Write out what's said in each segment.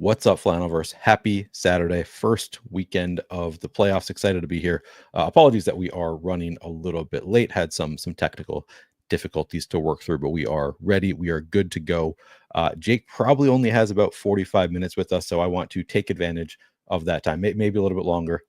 What's up, Flannelverse? Happy Saturday, first weekend of the playoffs. Excited to be here. Apologies that we are running a little bit late. Had some technical difficulties to work through, but we are ready. We are good to go. Jake probably only has about 45 minutes with us, so I want to take advantage of that time, maybe a little bit longer.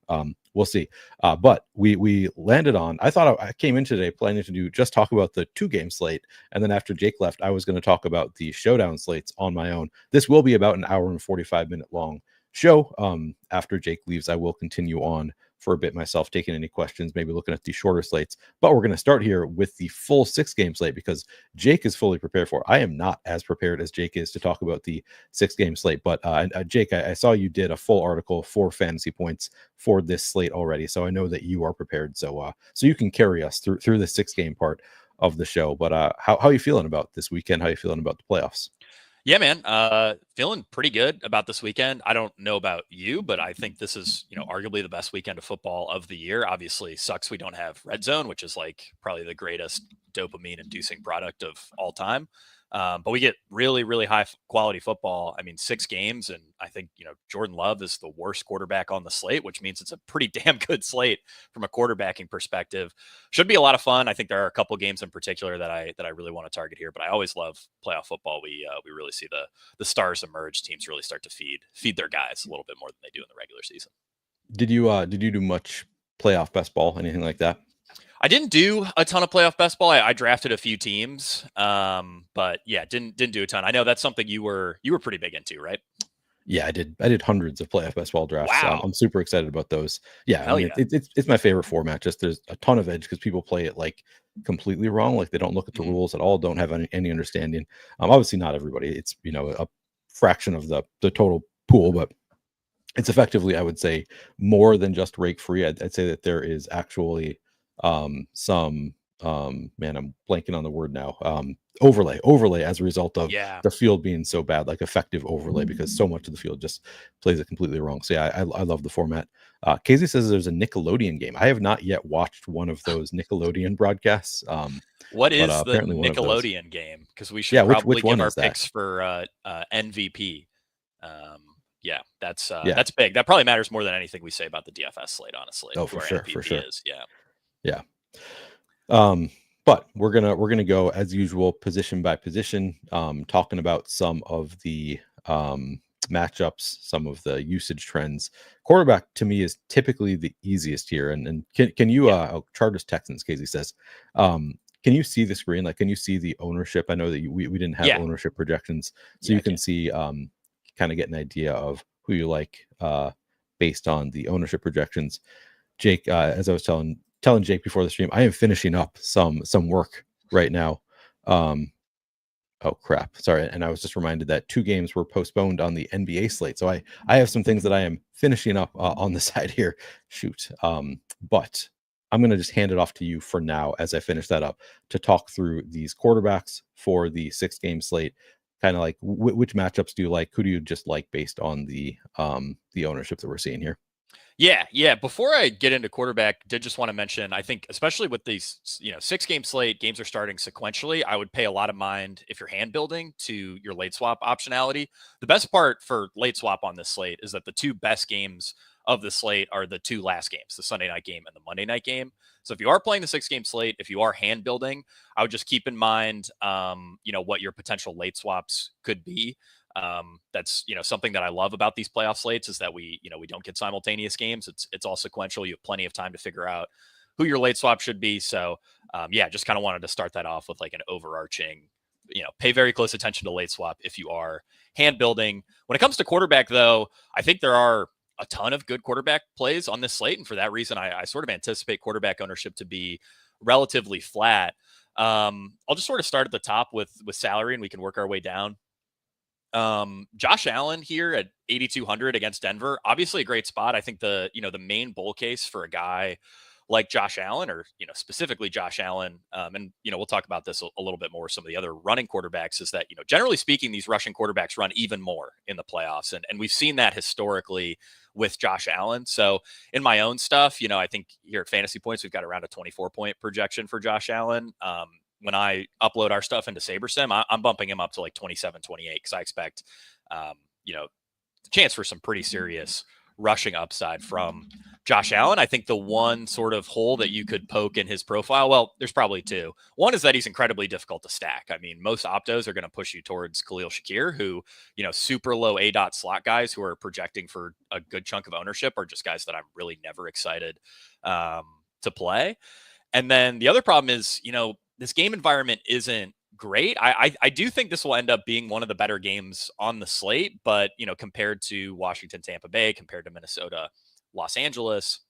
We'll see. But we landed on. I thought I came in today planning to just talk about the 2-game slate, and then after Jake left, I was going to talk about the showdown slates on my own. This will be about an hour and 45-minute long show. After Jake leaves, I will continue on for a bit myself, taking any questions, maybe looking at the shorter slates. But we're going to start here with the full 6-game slate because Jake is fully prepared for it. I am not as prepared as Jake is to talk about the 6-game slate. But Jake, I saw you did a full article for fantasy points for this slate already, so I know that you are prepared. So you can carry us through the 6-game part of the show. But how are you feeling about this weekend? How are you feeling about the playoffs? Yeah, man. Feeling pretty good about this weekend. I don't know about you, but I think this is, arguably the best weekend of football of the year. Obviously, sucks we don't have Red Zone, which is like probably the greatest dopamine-inducing product of all time. But we get really, really high quality football. I mean, 6 games, and I think Jordan Love is the worst quarterback on the slate, which means it's a pretty damn good slate from a quarterbacking perspective. Should be a lot of fun. I think there are a couple games in particular that I really want to target here. But I always love playoff football. We really see the stars emerge. Teams really start to feed their guys a little bit more than they do in the regular season. Did you do much playoff best ball, anything like that? I didn't do a ton of playoff best ball. I drafted a few teams, but yeah, didn't do a ton. I know that's something you were pretty big into, right? Yeah, I did hundreds of playoff best ball drafts. Wow. I'm super excited about those. Yeah, Hell I mean, yeah. it's my favorite format. Just there's a ton of edge because people play it like completely wrong, like they don't look at the rules at all, don't have any understanding. Obviously not everybody. It's a fraction of the total pool, but it's effectively, I would say, more than just rake free. I'd say that there is actually some man, I'm blanking on the word now. Overlay as a result of the field being so bad, like effective overlay, because so much of the field just plays it completely wrong. So yeah, I love the format. Casey says there's a Nickelodeon game. I have not yet watched one of those Nickelodeon broadcasts. What is the Nickelodeon game? Because we should which give our picks for MVP. Yeah, that's big. That probably matters more than anything we say about the DFS slate, honestly. Oh, for sure. Yeah. But we're gonna go as usual, position by position, talking about some of the matchups, some of the usage trends. Quarterback to me is typically the easiest here. And can you Chargers-Texans, Casey says. Can you see the screen? Like, can you see the ownership? I know that we didn't have ownership projections, so you can see kind of get an idea of who you like based on the ownership projections. Jake, as I was telling Jake before the stream, I am finishing up some work right now. Oh crap, sorry. And I was just reminded that 2 games were postponed on the NBA slate, so I have some things that I am finishing up on the side here. Shoot, but I'm going to just hand it off to you for now as I finish that up to talk through these quarterbacks for the 6-game slate. Kind of like which matchups do you like? Who do you just like based on the ownership that we're seeing here? Yeah. Before I get into quarterback, did just want to mention, I think, especially with these, 6-game slate, games are starting sequentially. I would pay a lot of mind if you're hand building to your late swap optionality. The best part for late swap on this slate is that the 2 best games of the slate are the 2 last games, the Sunday night game and the Monday night game. So if you are playing the 6-game slate, if you are hand building, I would just keep in mind, what your potential late swaps could be. That's something that I love about these playoff slates is that we don't get simultaneous games. It's all sequential. You have plenty of time to figure out who your late swap should be. So just kind of wanted to start that off with like an overarching, pay very close attention to late swap if you are hand building. When it comes to quarterback, though, I think there are a ton of good quarterback plays on this slate, and for that reason, I sort of anticipate quarterback ownership to be relatively flat. I'll just sort of start at the top with salary, and we can work our way down. Josh Allen here at 8,200 against Denver, obviously a great spot. I think the main bull case for a guy like Josh Allen, or specifically Josh Allen, and we'll talk about this a little bit more. Some of the other running quarterbacks is that generally speaking, these rushing quarterbacks run even more in the playoffs, and we've seen that historically with Josh Allen. So in my own stuff, I think here at Fantasy Points we've got around a 24-point projection for Josh Allen. When I upload our stuff into SaberSim, I'm bumping him up to like 27, 28 because I expect, chance for some pretty serious rushing upside from Josh Allen. I think the one sort of hole that you could poke in his profile, well, there's probably two. One is that he's incredibly difficult to stack. I mean, most optos are going to push you towards Khalil Shakir, who, super low ADOT slot guys who are projecting for a good chunk of ownership are just guys that I'm really never excited to play. And then the other problem is, this game environment isn't great. I do think this will end up being one of the better games on the slate, but compared to Washington, Tampa Bay, compared to Minnesota, Los Angeles,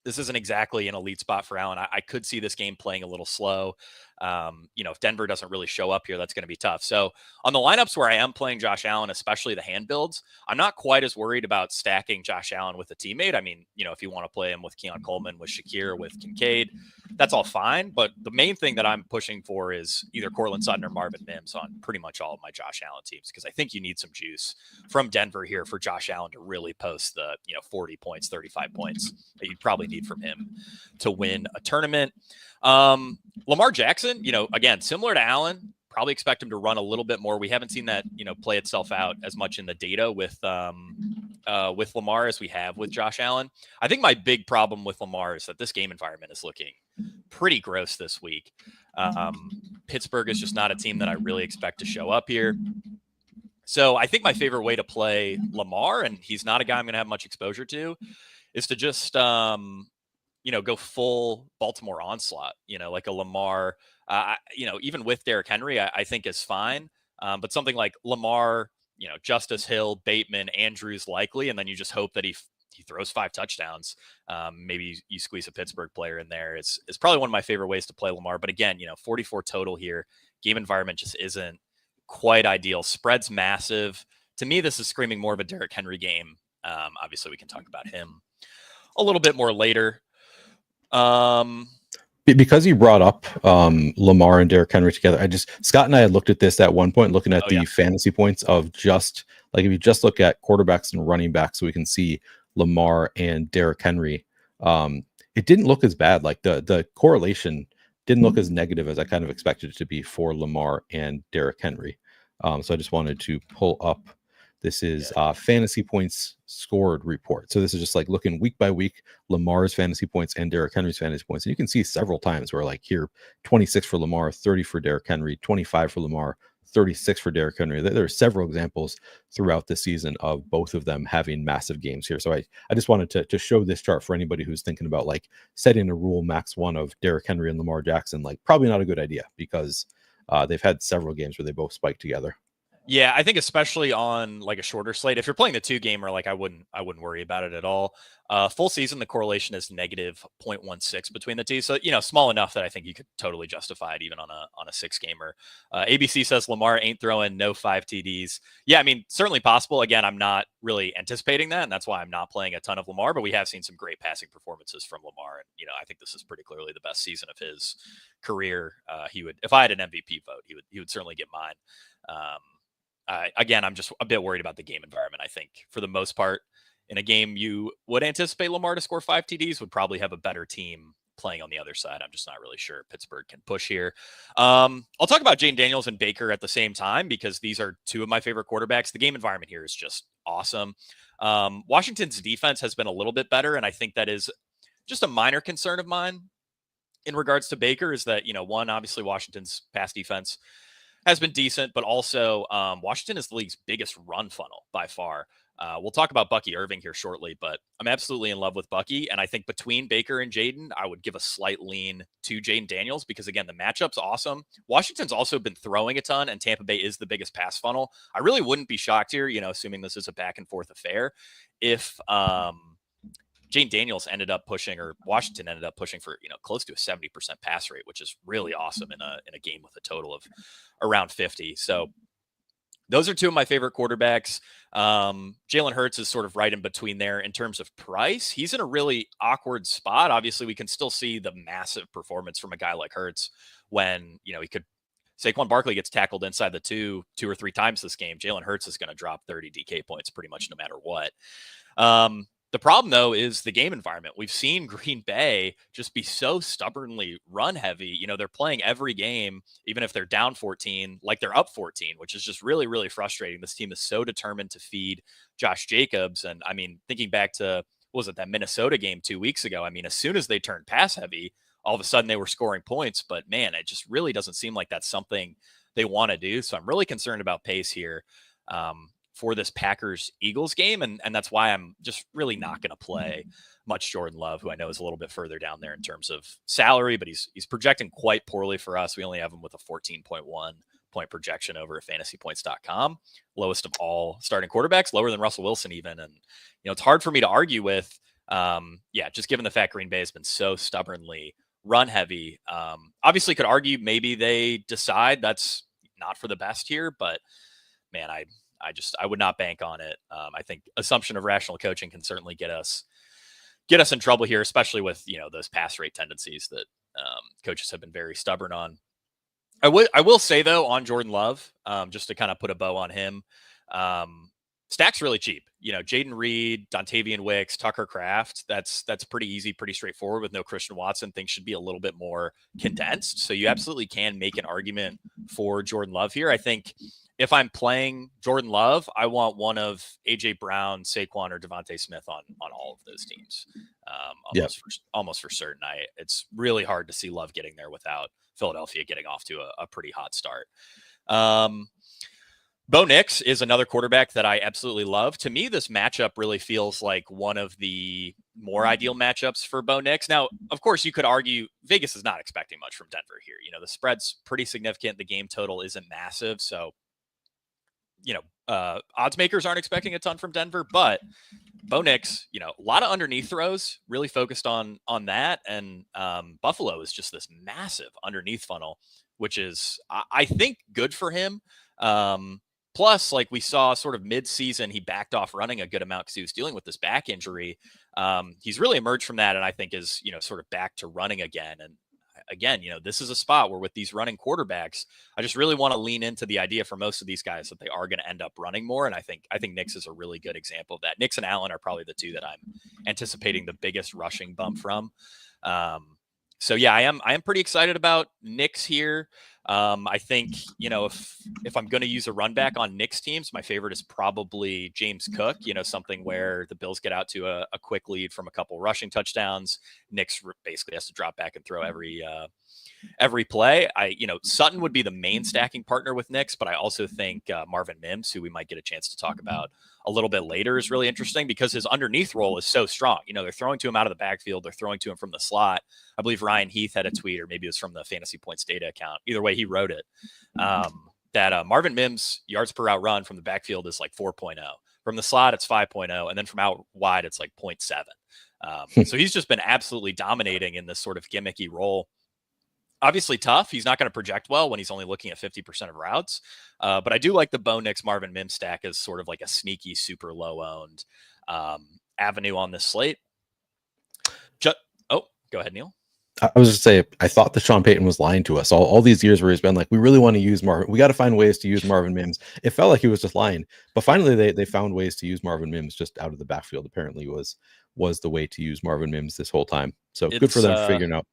this isn't exactly an elite spot for Allen. I could see this game playing a little slow. If Denver doesn't really show up here, that's going to be tough. So on the lineups where I am playing Josh Allen, especially the hand builds, I'm not quite as worried about stacking Josh Allen with a teammate. I mean, if you want to play him with Keon Coleman, with Shakir, with Kincaid, that's all fine. But the main thing that I'm pushing for is either Courtland Sutton or Marvin Mims on pretty much all of my Josh Allen teams, because I think you need some juice from Denver here for Josh Allen to really post the 40 points, 35 points that you'd probably need from him to win a tournament. Lamar Jackson, again, similar to Allen, probably expect him to run a little bit more. We haven't seen that, play itself out as much in the data with Lamar as we have with Josh Allen. I think my big problem with Lamar is that this game environment is looking pretty gross this week. Pittsburgh is just not a team that I really expect to show up here. So I think my favorite way to play Lamar, and he's not a guy I'm going to have much exposure to, is to just, go full Baltimore onslaught, like a Lamar, even with Derrick Henry, I think is fine. But something like Lamar, Justice Hill, Bateman, Andrews likely, and then you just hope that he throws 5 touchdowns. Maybe you squeeze a Pittsburgh player in there. It's probably one of my favorite ways to play Lamar. But again, 44 total here. Game environment just isn't quite ideal. Spread's massive. To me, this is screaming more of a Derrick Henry game. Obviously, we can talk about him a little bit more later. Because you brought up Lamar and Derrick Henry together, Scott and I had looked at this at one point, looking at the fantasy points of just like, if you just look at quarterbacks and running backs, so we can see Lamar and Derrick Henry. It didn't look as bad. Like the correlation didn't look as negative as I kind of expected it to be for Lamar and Derrick Henry. So I just wanted to pull up. This is fantasy points scored report. So this is just like looking week by week, Lamar's fantasy points and Derrick Henry's fantasy points. And you can see several times where like here, 26 for Lamar, 30 for Derrick Henry, 25 for Lamar, 36 for Derrick Henry. There are several examples throughout the season of both of them having massive games here. So I just wanted to show this chart for anybody who's thinking about like setting a rule max one of Derrick Henry and Lamar Jackson. Like probably not a good idea, because they've had several games where they both spike together. Yeah, I think especially on like a shorter slate, if you're playing the 2-gamer, like I wouldn't worry about it at all. Full season, the correlation is negative 0.16 between the two. So, small enough that I think you could totally justify it even on a 6-gamer. ABC says Lamar ain't throwing no 5 TDs. Yeah, I mean, certainly possible. Again, I'm not really anticipating that, and that's why I'm not playing a ton of Lamar, but we have seen some great passing performances from Lamar. And, I think this is pretty clearly the best season of his career. He would, if I had an MVP vote, he would certainly get mine. Again, I'm just a bit worried about the game environment. I think for the most part, in a game you would anticipate Lamar to score 5 TDs, would probably have a better team playing on the other side. I'm just not really sure Pittsburgh can push here. I'll talk about Jayden Daniels and Baker at the same time, because these are two of my favorite quarterbacks. The game environment here is just awesome. Washington's defense has been a little bit better, and I think that is just a minor concern of mine in regards to Baker, is that, one, obviously Washington's pass defense has been decent, but also Washington is the league's biggest run funnel by far. We'll talk about Bucky Irving here shortly, but I'm absolutely in love with Bucky. And I think between Baker and Jayden, I would give a slight lean to Jayden Daniels, because again, the matchup's awesome. Washington's also been throwing a ton, and Tampa Bay is the biggest pass funnel. I really wouldn't be shocked here, assuming this is a back and forth affair, if Jayden Daniels ended up pushing, or Washington ended up pushing for, close to a 70% pass rate, which is really awesome in a game with a total of around 50. So those are two of my favorite quarterbacks. Jalen Hurts is sort of right in between there in terms of price. He's in a really awkward spot. Obviously, we can still see the massive performance from a guy like Hurts when, he could. Saquon Barkley gets tackled inside the two or three times this game. Jalen Hurts is going to drop 30 DK points pretty much no matter what. The problem, though, is the game environment. We've seen Green Bay just be so stubbornly run heavy. You know, they're playing every game, even if they're down 14, like they're up 14, which is just really, really frustrating. This team is so determined to feed Josh Jacobs. And I mean, thinking back to, what was it, that Minnesota game 2 weeks ago? I mean, as soon as they turned pass heavy, all of a sudden they were scoring points. But man, it just really doesn't seem like that's something they want to do. So I'm really concerned about pace here. For this Packers-Eagles game. And that's why I'm just really not going to play much Jordan Love, who I know is a little bit further down there in terms of salary, but he's projecting quite poorly for us. We only have him with a 14.1 point projection over at fantasypoints.com. Lowest of all starting quarterbacks, lower than Russell Wilson even. And, you know, it's hard for me to argue with, just given the fact Green Bay has been so stubbornly run heavy. Obviously could argue maybe they decide that's not for the best here, but man, I would not bank on it. I think assumption of rational coaching can certainly get us in trouble here, especially with, you know, those pass rate tendencies that coaches have been very stubborn on. I will say though, on Jordan Love, just to kind of put a bow on him, stack's really cheap. You know, Jayden Reed, Dontavian Wicks, Tucker Kraft, that's pretty easy, pretty straightforward with no Christian Watson. Things should be a little bit more condensed. So you absolutely can make an argument for Jordan Love here. I think if I'm playing Jordan Love, I want one of AJ Brown, Saquon, or Devontae Smith on all of those teams. Almost for certain. It's really hard to see Love getting there without Philadelphia getting off to a pretty hot start. Bo Nix is another quarterback that I absolutely love. To me, this matchup really feels like one of the more ideal matchups for Bo Nix. Now, of course, you could argue Vegas is not expecting much from Denver here. You know, the spread's pretty significant. The game total isn't massive. So, you know, odds makers aren't expecting a ton from Denver, but Bo Nix, you know, a lot of underneath throws, really focused on that. And Buffalo is just this massive underneath funnel, which is, I think, good for him. Plus, like we saw sort of mid-season, he backed off running a good amount because he was dealing with this back injury. He's really emerged from that, and I think is, you know, sort of back to running again. And again, you know, this is a spot where with these running quarterbacks, I just really want to lean into the idea for most of these guys that they are going to end up running more. And I think Nix is a really good example of that. Nix and Allen are probably the two that I'm anticipating the biggest rushing bump from. So yeah, I am pretty excited about Nix here. I think, you know, if I'm going to use a run back on Nix teams, my favorite is probably James Cook, you know, something where the Bills get out to a quick lead from a couple rushing touchdowns. Nix basically has to drop back and throw every play. Sutton would be the main stacking partner with Nix, but I also think Marvin Mims, who we might get a chance to talk about a little bit later, is really interesting because his underneath role is so strong. You know, they're throwing to him out of the backfield. They're throwing to him from the slot. I believe Ryan Heath had a tweet, or maybe it was from the Fantasy Points data account. Either way, he wrote it, that Marvin Mims yards per route run from the backfield is like 4.0. From the slot, it's 5.0. And then from out wide, it's like 0.7. So he's just been absolutely dominating in this sort of gimmicky role. Obviously tough. He's not going to project well when he's only looking at 50% of routes. But I do like the Bo Nix Marvin Mims stack as sort of like a sneaky, super low owned avenue on this slate. Go ahead, Neil. I was just say, I thought that Sean Payton was lying to us all these years where he's been like, we really want to use Marvin. We got to find ways to use Marvin Mims. It felt like he was just lying, but finally they found ways to use Marvin Mims just out of the backfield. Apparently was the way to use Marvin Mims this whole time. So good for them figuring out.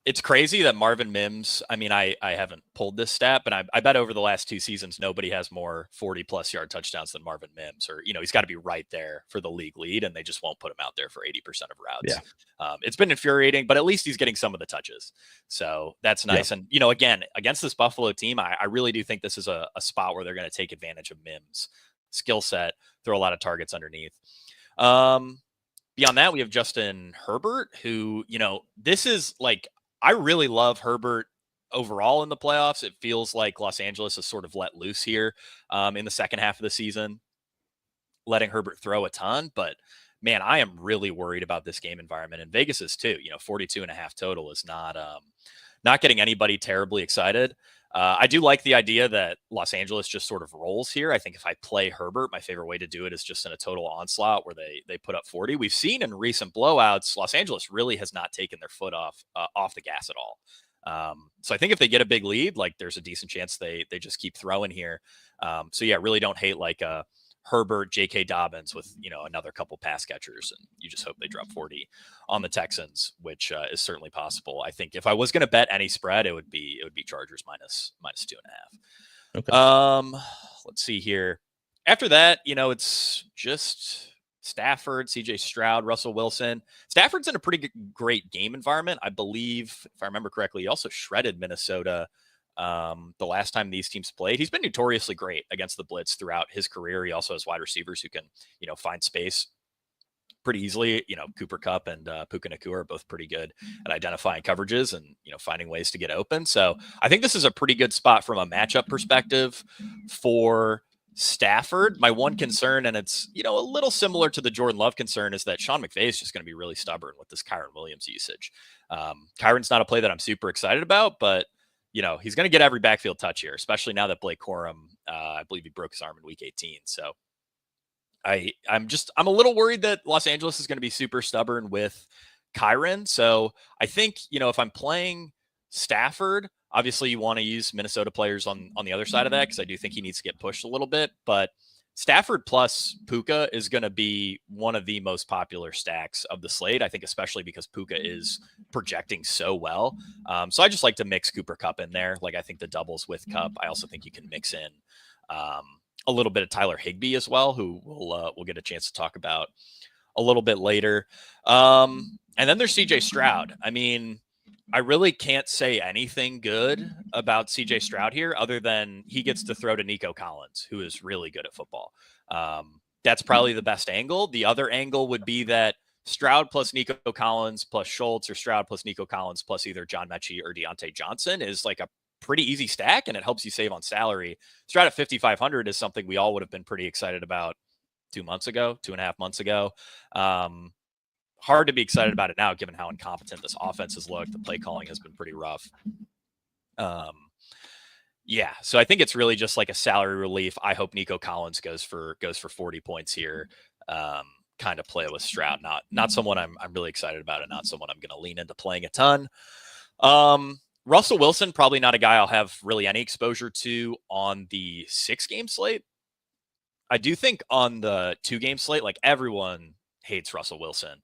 It's crazy that Marvin Mims, I mean, I haven't pulled this stat, but I bet over the last 2 seasons, nobody has more 40+ yard touchdowns than Marvin Mims, or, you know, he's got to be right there for the league lead, and they just won't put him out there for 80% of routes. Yeah. It's been infuriating, but at least he's getting some of the touches. So that's nice. Yeah. And, you know, again, against this Buffalo team, I really do think this is a spot where they're going to take advantage of Mims' skill set, throw a lot of targets underneath. Beyond that, we have Justin Herbert, who, you know, this is like, I really love Herbert overall in the playoffs. It feels like Los Angeles has sort of let loose here in the second half of the season, letting Herbert throw a ton. But man, I am really worried about this game environment, and Vegas is too. You know, 42.5 total is not getting anybody terribly excited. I do like the idea that Los Angeles just sort of rolls here. I think if I play Herbert, my favorite way to do it is just in a total onslaught where they put up 40. We've seen in recent blowouts, Los Angeles really has not taken their foot off the gas at all. So I think if they get a big lead, like there's a decent chance they just keep throwing here. So yeah, really don't hate like a Herbert, J.K. Dobbins with, another couple pass catchers, and you just hope they drop 40 on the Texans, which is certainly possible. I think if I was going to bet any spread, it would be Chargers minus 2.5. Okay. Let's see here. After that, it's just Stafford, CJ Stroud, Russell Wilson. Stafford's in a pretty great game environment. I believe, if I remember correctly, he also shredded Minnesota the last time these teams played. He's been notoriously great against the blitz throughout his career. He also has wide receivers who can, find space pretty easily. Cooper Kupp and Puka Nacua are both pretty good at identifying coverages and, finding ways to get open. So I think this is a pretty good spot from a matchup perspective for Stafford. My one concern, and it's, a little similar to the Jordan Love concern, is that Sean McVay is just going to be really stubborn with this Kyren Williams usage. Kyren's not a play that I'm super excited about, but he's going to get every backfield touch here, especially now that Blake Corum, I believe he broke his arm in week 18. So I'm a little worried that Los Angeles is going to be super stubborn with Kyren. So I think, if I'm playing Stafford, obviously you want to use Minnesota players on the other side of that, because I do think he needs to get pushed a little bit, but Stafford plus Puka is going to be one of the most popular stacks of the slate. I think especially because Puka is projecting so well. So I just like to mix Cooper Kupp in there. Like, I think the doubles with Kupp. I also think you can mix in a little bit of Tyler Higbee as well, who we'll get a chance to talk about a little bit later. And then there's CJ Stroud. I mean, I really can't say anything good about CJ Stroud here other than he gets to throw to Nico Collins, who is really good at football. That's probably the best angle. The other angle would be that Stroud plus Nico Collins plus Schultz, or Stroud plus Nico Collins plus either John Mechie or Deontay Johnson is like a pretty easy stack, and it helps you save on salary. Stroud at 5,500 is something we all would have been pretty excited about 2.5 months ago. Hard to be excited about it now, given how incompetent this offense has looked. The play calling has been pretty rough. Yeah, so I think it's really just like a salary relief. I hope Nico Collins goes for 40 points here. Kind of play with Stroud, not someone I'm really excited about, and not someone I'm going to lean into playing a ton. Russell Wilson, probably not a guy I'll have really any exposure to on the 6-game slate. I do think on the 2-game slate, like, everyone hates Russell Wilson.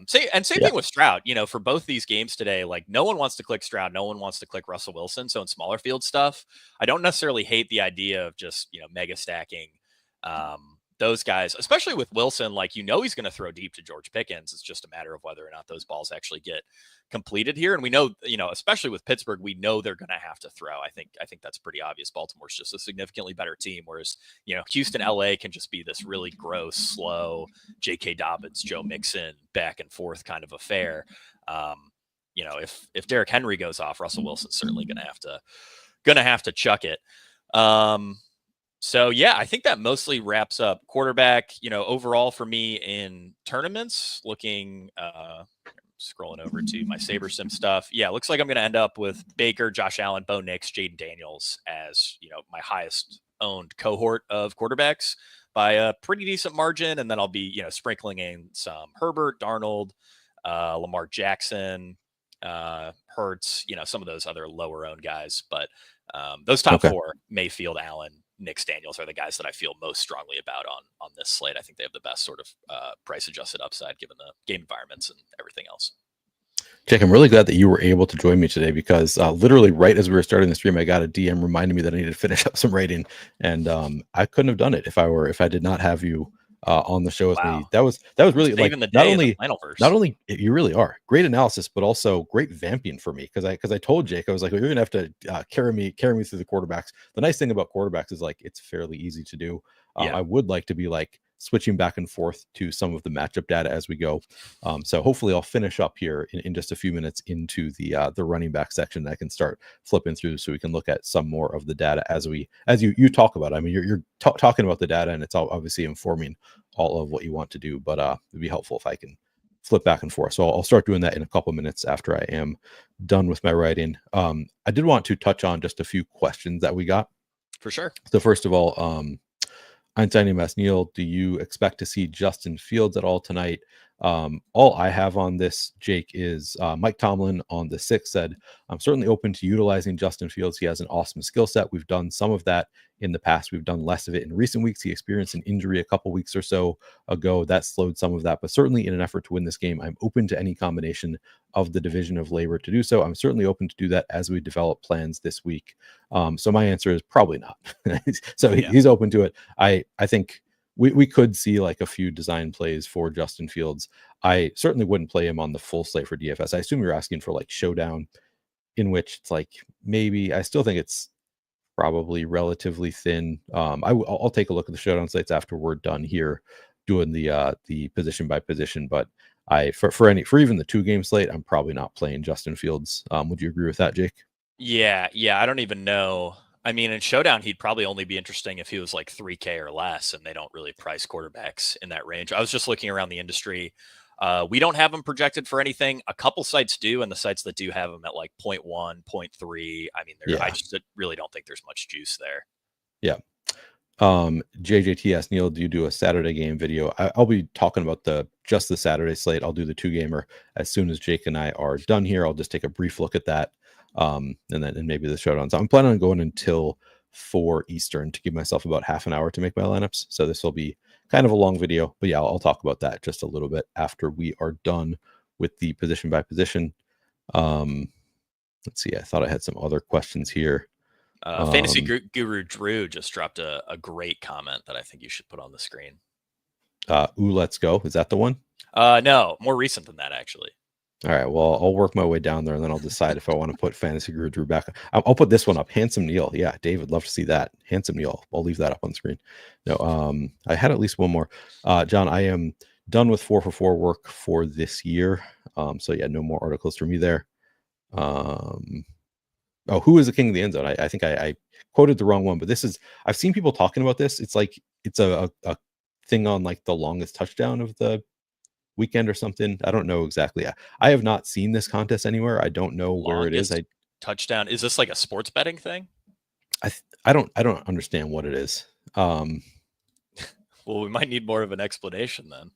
Same thing with Stroud. For both these games today, like, no one wants to click Stroud, no one wants to click Russell Wilson. So in smaller field stuff, I don't necessarily hate the idea of just, mega stacking those guys, especially with Wilson. Like, he's going to throw deep to George Pickens. It's just a matter of whether or not those balls actually get completed here. And we know, especially with Pittsburgh, we know they're going to have to throw. I think that's pretty obvious. Baltimore's just a significantly better team, whereas, Houston, LA can just be this really gross, slow J.K. Dobbins, Joe Mixon back and forth kind of affair. If Derrick Henry goes off, Russell Wilson's certainly going to have to chuck it. So yeah, I think that mostly wraps up quarterback, overall for me in tournaments. Looking, scrolling over to my SaberSim stuff. Yeah, looks like I'm going to end up with Baker, Josh Allen, Bo Nix, Jayden Daniels as, my highest owned cohort of quarterbacks by a pretty decent margin. And then I'll be, sprinkling in some Herbert, Darnold, Lamar Jackson, Hurts, some of those other lower owned guys. But those top four, Mayfield, Allen, Nix, Daniels, are the guys that I feel most strongly about on this slate. I think they have the best sort of price adjusted upside given the game environments and everything else. Jake, I'm really glad that you were able to join me today, because literally right as we were starting the stream, I got a DM reminding me that I needed to finish up some writing, and I couldn't have done it if I did not have you on the show with me. That was really like not only you really are great analysis, but also great vamping for me, because I told Jake, I was like, well, you're gonna have to carry me through the quarterbacks. The nice thing about quarterbacks is, like, it's fairly easy to do. I would like to be like switching back and forth to some of the matchup data as we go. So hopefully I'll finish up here in just a few minutes into the running back section that I can start flipping through, so we can look at some more of the data as you talk about it. I mean, you're talking about the data, and it's all obviously informing all of what you want to do, but it'd be helpful if I can flip back and forth. So I'll start doing that in a couple of minutes after I am done with my writing. I did want to touch on just a few questions that we got. For sure. So first of all, Einstein Neil, do you expect to see Justin Fields at all tonight? All I have on this, Jake, is Mike Tomlin on the 6th said, I'm certainly open to utilizing Justin Fields. He has an awesome skill set. We've done some of that in the past. We've done less of it in recent weeks. He experienced an injury a couple weeks or so ago that slowed some of that, but certainly in an effort to win this game, I'm open to any combination of the division of labor to do so. I'm certainly open to do that as we develop plans this week. So my answer is probably not. So he's open to it. I think we could see like a few design plays for Justin Fields. I certainly wouldn't play him on the full slate for DFS. I assume you're asking for like Showdown, in which it's like maybe I still think it's probably relatively thin. I'll take a look at the Showdown slates after we're done here doing the position by position. But for even the 2-game slate, I'm probably not playing Justin Fields. Would you agree with that, Jake? Yeah. I don't even know. I mean, in Showdown, he'd probably only be interesting if he was like 3K or less, and they don't really price quarterbacks in that range. I was just looking around the industry. We don't have him projected for anything. A couple sites do, and the sites that do have him at like 0.1, 0.3. I mean, I just really don't think there's much juice there. Yeah. JJTS Neil, do you do a Saturday game video? I'll be talking about just the Saturday slate. I'll do the 2-gamer as soon as Jake and I are done here. I'll just take a brief look at that. And maybe the Showdown. So I'm planning on going until 4 Eastern to give myself about half an hour to make my lineups. So this will be kind of a long video, but yeah, I'll talk about that just a little bit after we are done with the position by position. Let's see. I thought I had some other questions here. Fantasy Guru Drew just dropped a great comment that I think you should put on the screen. Let's go. Is that the one? No, more recent than that, actually. All right. Well, I'll work my way down there and then I'll decide if I want to put Fantasy Guru Drew back. I'll put this one up. Handsome Neil. Yeah, David, love to see that. Handsome Neil. I'll leave that up on screen. No, I had at least one more. John, I am done with 4for4 work for this year. So yeah, no more articles for me there. Who is the king of the end zone? I think I quoted the wrong one, but I've seen people talking about this. It's like it's a thing on like the longest touchdown of the weekend or something. I don't know exactly. I have not seen this contest anywhere. I don't know where it is. Touchdown. Is this like a sports betting thing? I don't understand what it is. Well, we might need more of an explanation then.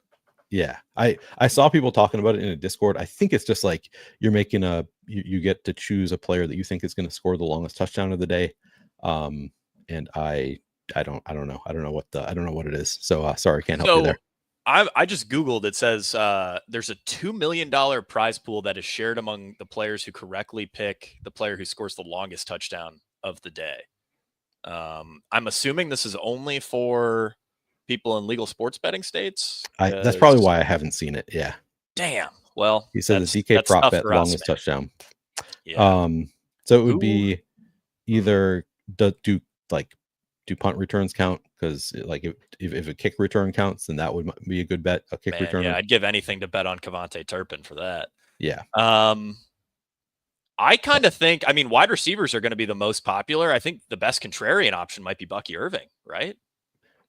Yeah, I saw people talking about it in a Discord. I think it's just like you're making you get to choose a player that you think is going to score the longest touchdown of the day. And I don't know. I don't know what it is. So sorry, can't help you there. I just Googled. It says there's a $2 million prize pool that is shared among the players who correctly pick the player who scores the longest touchdown of the day. I'm assuming this is only for people in legal sports betting states. That's probably why I haven't seen it. Yeah. Damn. Well, he said the DK prop bet longest touchdown. Yeah. So it would be either do punt returns count? Because like if a kick return counts, then that would be a good bet. A kick return. Yeah, I'd give anything to bet on Kevontae Turpin for that. Yeah. I kind of think, wide receivers are going to be the most popular. I think the best contrarian option might be Bucky Irving, right?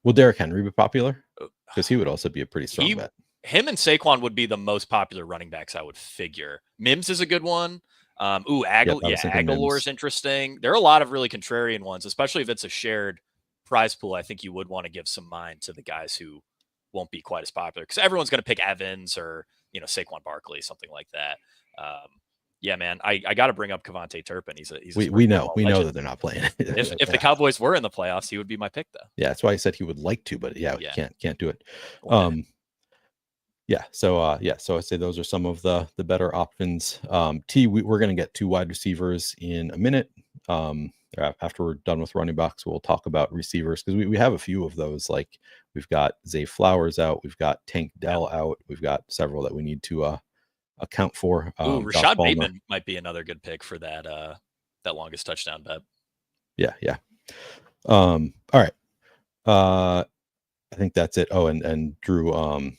Will Derrick Henry be popular? Because he would also be a pretty strong bet. Him and Saquon would be the most popular running backs, I would figure. Mims is a good one. Aguilar is interesting. There are a lot of really contrarian ones, especially if it's a shared prize pool. I think you would want to give some mind to the guys who won't be quite as popular, because everyone's going to pick Evans or Saquon Barkley, something like that. Yeah, man, I got to bring up Kevontae Turpin. We know that they're not playing. If the Cowboys were in the playoffs, he would be my pick, though. Yeah, that's why I said he would like to, but yeah. Can't do it. So I'd say those are some of the better options. We're going to get 2 wide receivers in a minute. After we're done with running backs, we'll talk about receivers, because we have a few of those. Like we've got Zay Flowers out, we've got Tank Dell out, we've got several that we need to account for. Rashad Bateman might be another good pick for that longest touchdown bet. Yeah. All right. I think that's it. Oh, and Drew,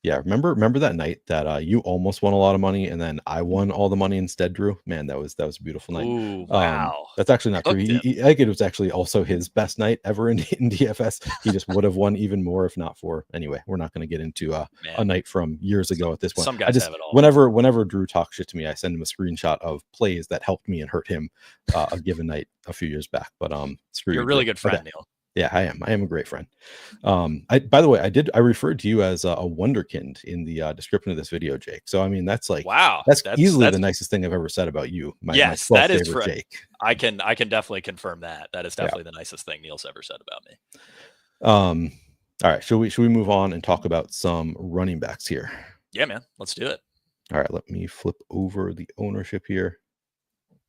yeah, remember that night that you almost won a lot of money and then I won all the money instead, Drew? Man, that was a beautiful night. Ooh, wow. That's actually not true. I think it was actually also his best night ever in DFS. He just would have won even more if not for. Anyway, we're not going to get into a night from years ago at this point. Some guys have it all. Whenever Drew talks shit to me, I send him a screenshot of plays that helped me and hurt him a given night a few years back. But screw you. You're a really good friend, Neil. Yeah, I am. I am a great friend. By the way, I referred to you as a wunderkind in the description of this video, Jake. So I mean, that's Wow, that's easily that's the nicest thing I've ever said about you. My yes, 12th that is favorite for. Jake. I can definitely confirm that. That is Yeah. definitely the nicest thing Neil's ever said about me. All right. Should we move on and talk about some running backs here? Yeah, man. Let's do it. All right. Let me flip over the ownership here.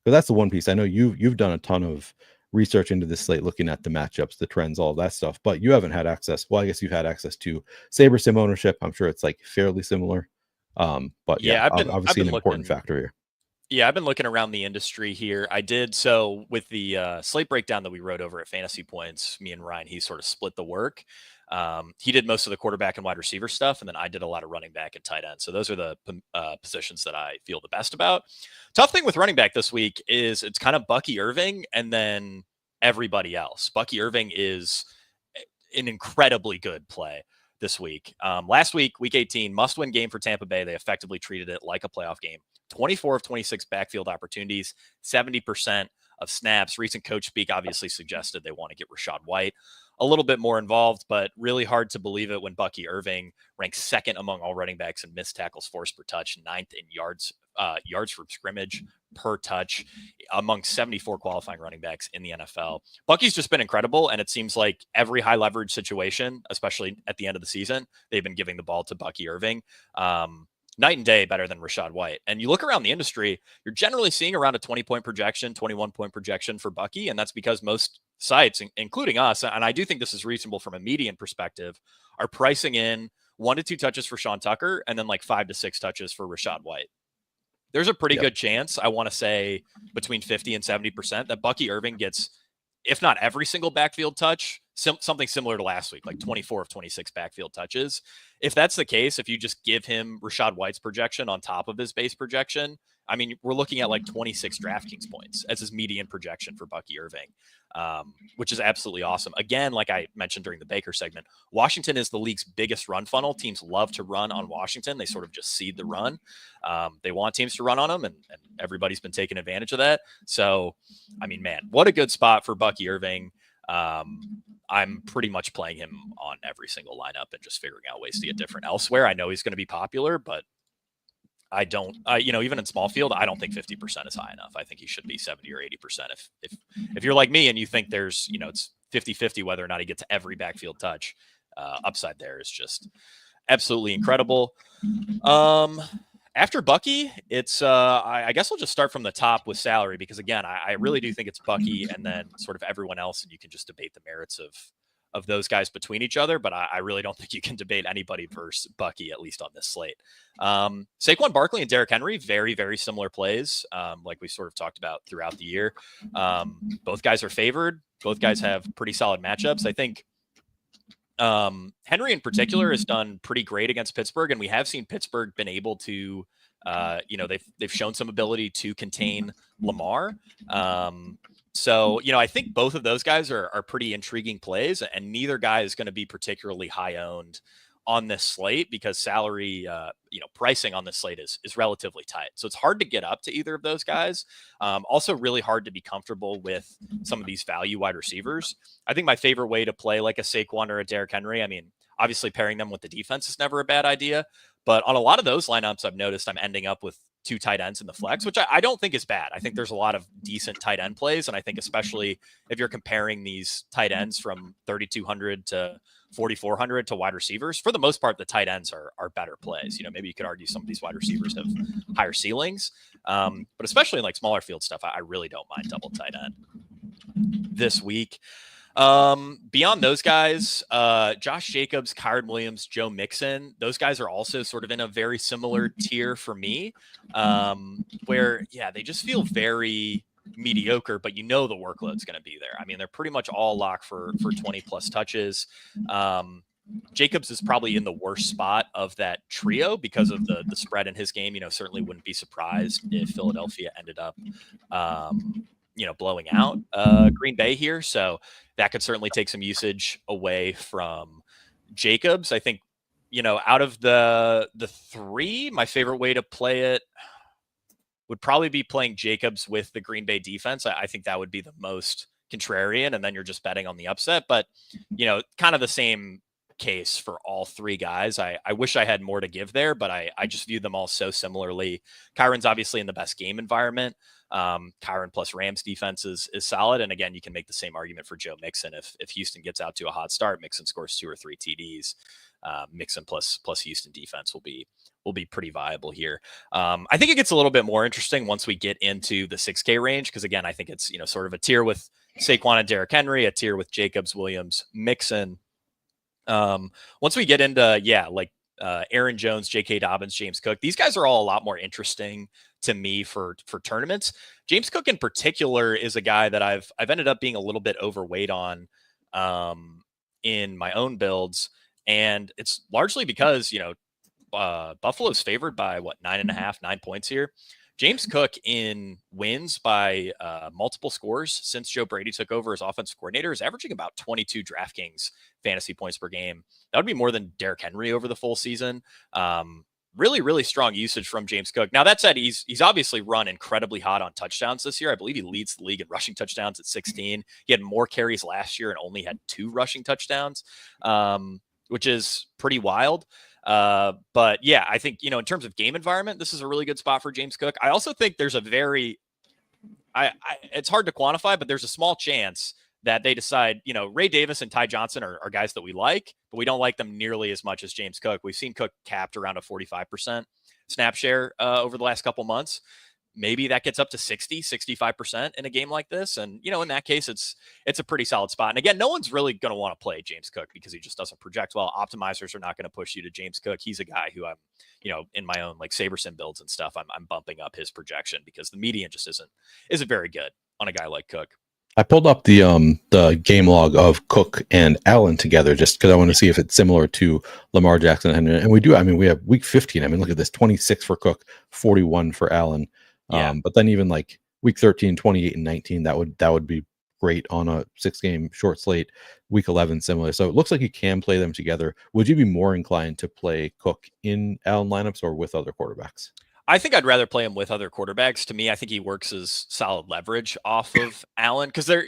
So that's the one piece. I know you've done a ton of research into this slate, looking at the matchups, the trends, all that stuff, but you haven't had access. Well, I guess you've had access to SaberSim ownership. I'm sure it's like fairly similar. But yeah, obviously an important factor here. Yeah, I've been looking around the industry here. I did so with the slate breakdown that we wrote over at Fantasy Points. Me and Ryan, he sort of split the work. He did most of the quarterback and wide receiver stuff, and then I did a lot of running back and tight end. So those are the positions that I feel the best about. Tough thing with running back this week is it's kind of Bucky, Irving, and then everybody else. Bucky, Irving is an incredibly good play this week. Last week, week 18, must-win game for Tampa Bay. They effectively treated it like a playoff game. 24 of 26 backfield opportunities, 70% of snaps. Recent coach speak obviously suggested they want to get Rachaad White a little bit more involved, but really hard to believe it when Bucky Irving ranks second among all running backs in missed tackles forced per touch, ninth in yards from scrimmage per touch among 74 qualifying running backs in the NFL. Bucky's just been incredible, and it seems like every high leverage situation, especially at the end of the season, they've been giving the ball to Bucky Irving. Night and day better than Rachaad White. And you look around the industry, you're generally seeing around a 20-point projection, 21-point projection for Bucky, and that's because most sites, including us, and I do think this is reasonable from a median perspective, are pricing in 1 to 2 touches for Sean Tucker and then like 5 to 6 touches for Rachaad White. There's a pretty good chance, I want to say between 50 and 70%, that Bucky Irving gets, if not every single backfield touch, something similar to last week, like 24 of 26 backfield touches. If that's the case, if you just give him Rachaad White's projection on top of his base projection, I mean, we're looking at like 26 DraftKings points as his median projection for Bucky Irving, which is absolutely awesome. Again, like I mentioned during the Baker segment, Washington is the league's biggest run funnel. Teams love to run on Washington. They sort of just seed the run. They want teams to run on them, and everybody's been taking advantage of that. So, I mean, man, what a good spot for Bucky Irving. I'm pretty much playing him on every single lineup and just figuring out ways to get different elsewhere. I know he's going to be popular, but I don't, even in small field, I don't think 50% is high enough. I think he should be 70 or 80%. If you're like me and you think there's, it's 50-50 whether or not he gets every backfield touch, upside there is just absolutely incredible. After Bucky, it's I guess I'll just start from the top with salary, because again, I really do think it's Bucky and then sort of everyone else, and you can just debate the merits of those guys between each other, but I really don't think you can debate anybody versus Bucky, at least on this slate. Saquon Barkley and Derrick Henry, very, very similar plays, like we sort of talked about throughout the year. Both guys are favored. Both guys have pretty solid matchups. I think Henry in particular has done pretty great against Pittsburgh, and we have seen Pittsburgh been able to, they've shown some ability to contain Lamar. So, I think both of those guys are pretty intriguing plays, and neither guy is going to be particularly high owned on this slate because salary, pricing on this slate is relatively tight. So it's hard to get up to either of those guys. Also really hard to be comfortable with some of these value wide receivers. I think my favorite way to play like a Saquon or a Derrick Henry, I mean, obviously pairing them with the defense is never a bad idea, but on a lot of those lineups, I've noticed I'm ending up with 2 tight ends in the flex, which I don't think is bad. I think there's a lot of decent tight end plays. And I think especially if you're comparing these tight ends from 3,200 to 4,400 to wide receivers, for the most part, the tight ends are better plays. Maybe you could argue some of these wide receivers have higher ceilings, but especially in like smaller field stuff, I really don't mind double tight end this week. Beyond those guys, Josh Jacobs, Kyren Williams, Joe Mixon, those guys are also sort of in a very similar tier for me, where, they just feel very mediocre, but the workload's going to be there. I mean, they're pretty much all locked for 20 plus touches. Jacobs is probably in the worst spot of that trio because of the spread in his game. Certainly wouldn't be surprised if Philadelphia ended up, blowing out Green Bay here. So that could certainly take some usage away from Jacobs. I think, out of the 3, my favorite way to play it would probably be playing Jacobs with the Green Bay defense. I think that would be the most contrarian, and then you're just betting on the upset. But, kind of the same case for all three guys. I wish I had more to give there, but I just view them all so similarly. Kyren's obviously in the best game environment. Kyren plus Rams defense is solid. And again, you can make the same argument for Joe Mixon. If Houston gets out to a hot start, Mixon scores 2 or 3 TDs. Mixon plus Houston defense will be pretty viable here. I think it gets a little bit more interesting once we get into the 6K range, because again, I think it's sort of a tier with Saquon and Derrick Henry, a tier with Jacobs, Williams, Mixon. Once we get into Aaron Jones, J.K. Dobbins, James Cook, these guys are all a lot more interesting to me for tournaments. James Cook in particular is a guy that I've ended up being a little bit overweight on in my own builds, and it's largely because Buffalo's favored by 9 points here. James Cook in wins by multiple scores since Joe Brady took over as offensive coordinator is averaging about 22 DraftKings fantasy points per game. That would be more than Derrick Henry over the full season. Really, really strong usage from James Cook. Now, that said, he's obviously run incredibly hot on touchdowns this year. I believe he leads the league in rushing touchdowns at 16. He had more carries last year and only had 2 rushing touchdowns, which is pretty wild. But yeah, I think, in terms of game environment, this is a really good spot for James Cook. I also think there's a it's hard to quantify, but there's a small chance that they decide, Ray Davis and Ty Johnson are guys that we like, but we don't like them nearly as much as James Cook. We've seen Cook capped around a 45% snap share over the last couple months. Maybe that gets up to 65% in a game like this. And, in that case, it's a pretty solid spot. And again, no one's really going to want to play James Cook because he just doesn't project well. Optimizers are not going to push you to James Cook. He's a guy who I'm, in my own like SaberSim builds and stuff, I'm bumping up his projection because the median just isn't very good on a guy like Cook. I pulled up the game log of Cook and Allen together just because I want to see if it's similar to Lamar Jackson. And we do. I mean, we have week 15. I mean, look at this, 26 for Cook, 41 for Allen. Yeah. But then even like week 13, 28 and 19, that would be great on a 6-game short slate. Week 11, similar. So it looks like you can play them together. Would you be more inclined to play Cook in Allen lineups or with other quarterbacks? I think I'd rather play him with other quarterbacks. To me, I think he works as solid leverage off of Allen because they're,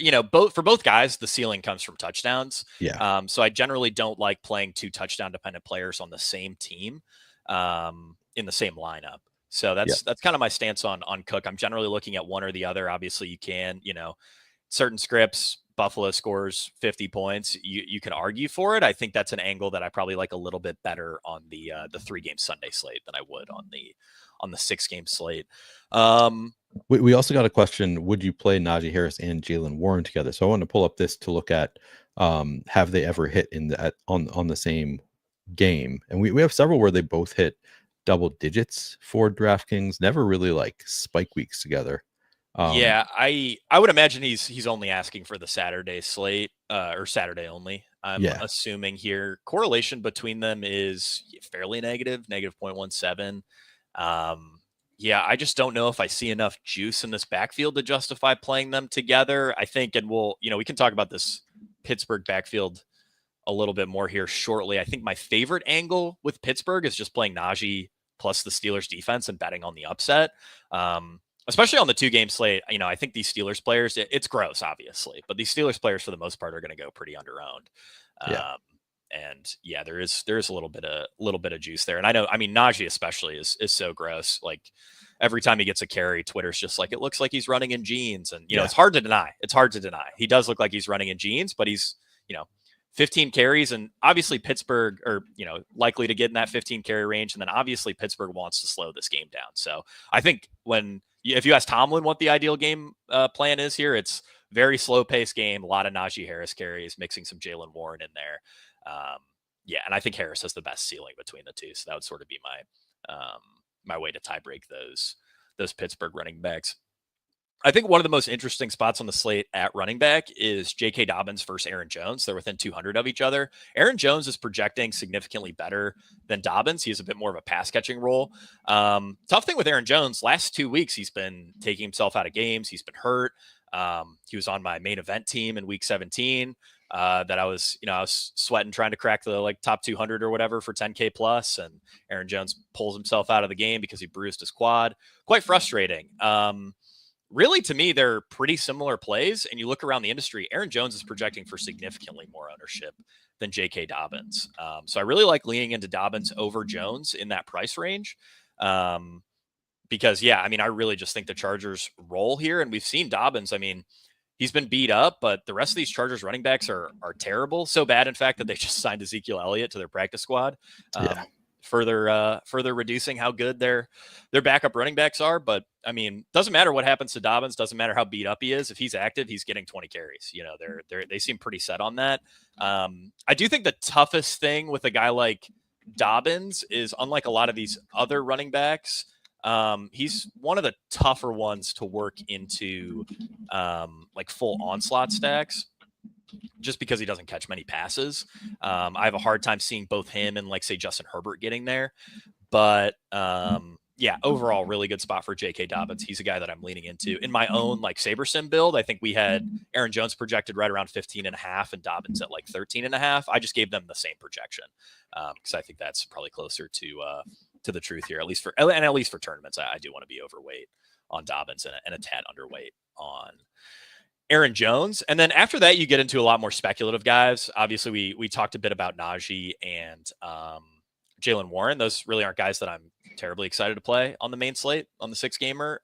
for both guys, the ceiling comes from touchdowns. Yeah. So I generally don't like playing 2 touchdown dependent players on the same team in the same lineup. So that's kind of my stance on Cook. I'm generally looking at one or the other. Obviously, you can, certain scripts, Buffalo scores 50 points. You can argue for it. I think that's an angle that I probably like a little bit better on the 3-game Sunday slate than I would on the 6-game slate. We also got a question: would you play Najee Harris and Jaylen Warren together? So I want to pull up this to look at have they ever hit on the same game? And we have several where they both hit double digits for DraftKings. Never really like spike weeks together. I would imagine he's only asking for the Saturday slate or Saturday only. I'm assuming here correlation between them is fairly negative, -0.17. I just don't know if I see enough juice in this backfield to justify playing them together. I think, and we can talk about this Pittsburgh backfield a little bit more here shortly. I think my favorite angle with Pittsburgh is just playing Najee plus the Steelers defense and betting on the upset. Especially on the 2-game slate. I think these Steelers players, it's gross, obviously, but these Steelers players for the most part are going to go pretty underowned. There is a little bit of juice there. And Najee especially is so gross. Like every time he gets a carry, Twitter's just like, it looks like he's running in jeans. And, it's hard to deny. He does look like he's running in jeans, but he's, 15 carries and obviously Pittsburgh are, likely to get in that 15 carry range. And then obviously Pittsburgh wants to slow this game down. So I think if you ask Tomlin what the ideal game plan is here, it's very slow paced game, a lot of Najee Harris carries, mixing some Jaylen Warren in there. And I think Harris has the best ceiling between the two. So that would sort of be my way to tie break those Pittsburgh running backs. I think one of the most interesting spots on the slate at running back is J.K. Dobbins versus Aaron Jones. They're within 200 of each other. Aaron Jones is projecting significantly better than Dobbins. He has a bit more of a pass catching role. Tough thing with Aaron Jones, last 2 weeks, he's been taking himself out of games. He's been hurt. He was on my main event team in week 17 that I was sweating trying to crack the top 200 or whatever for 10K plus. And Aaron Jones pulls himself out of the game because he bruised his quad. Quite frustrating. really, to me, they're pretty similar plays. And you look around the industry, Aaron Jones is projecting for significantly more ownership than J.K. Dobbins. So I really like leaning into Dobbins over Jones in that price range. Because, yeah, I mean, I really just think the Chargers roll here. And we've seen Dobbins. I mean, he's been beat up, but the rest of these Chargers running backs are terrible. So bad, in fact, that they just signed Ezekiel Elliott to their practice squad. Further reducing how good their backup running backs are. But I mean, doesn't matter what happens to Dobbins, doesn't matter how beat up he is. If he's active, he's getting 20 carries. You know, they seem pretty set on that. I do think the toughest thing with a guy like Dobbins is, unlike a lot of these other running backs, he's one of the tougher ones to work into like full onslaught stacks, just because he doesn't catch many passes. I have a hard time seeing both him and, like, say, Justin Herbert getting there. But yeah, overall, really good spot for J.K. Dobbins. He's a guy that I'm leaning into. In my own, like, SaberSim build, I think we had Aaron Jones projected right around 15.5 and Dobbins at like 13.5. I just gave them the same projection because I think that's probably closer to the truth here, at least for tournaments. I do want to be overweight on Dobbins and a tad underweight on Aaron Jones. And then after that, you get into a lot more speculative guys. Obviously, we talked a bit about Najee and Jaylen Warren. Those really aren't guys that I'm terribly excited to play on the main slate on the 6-gamer.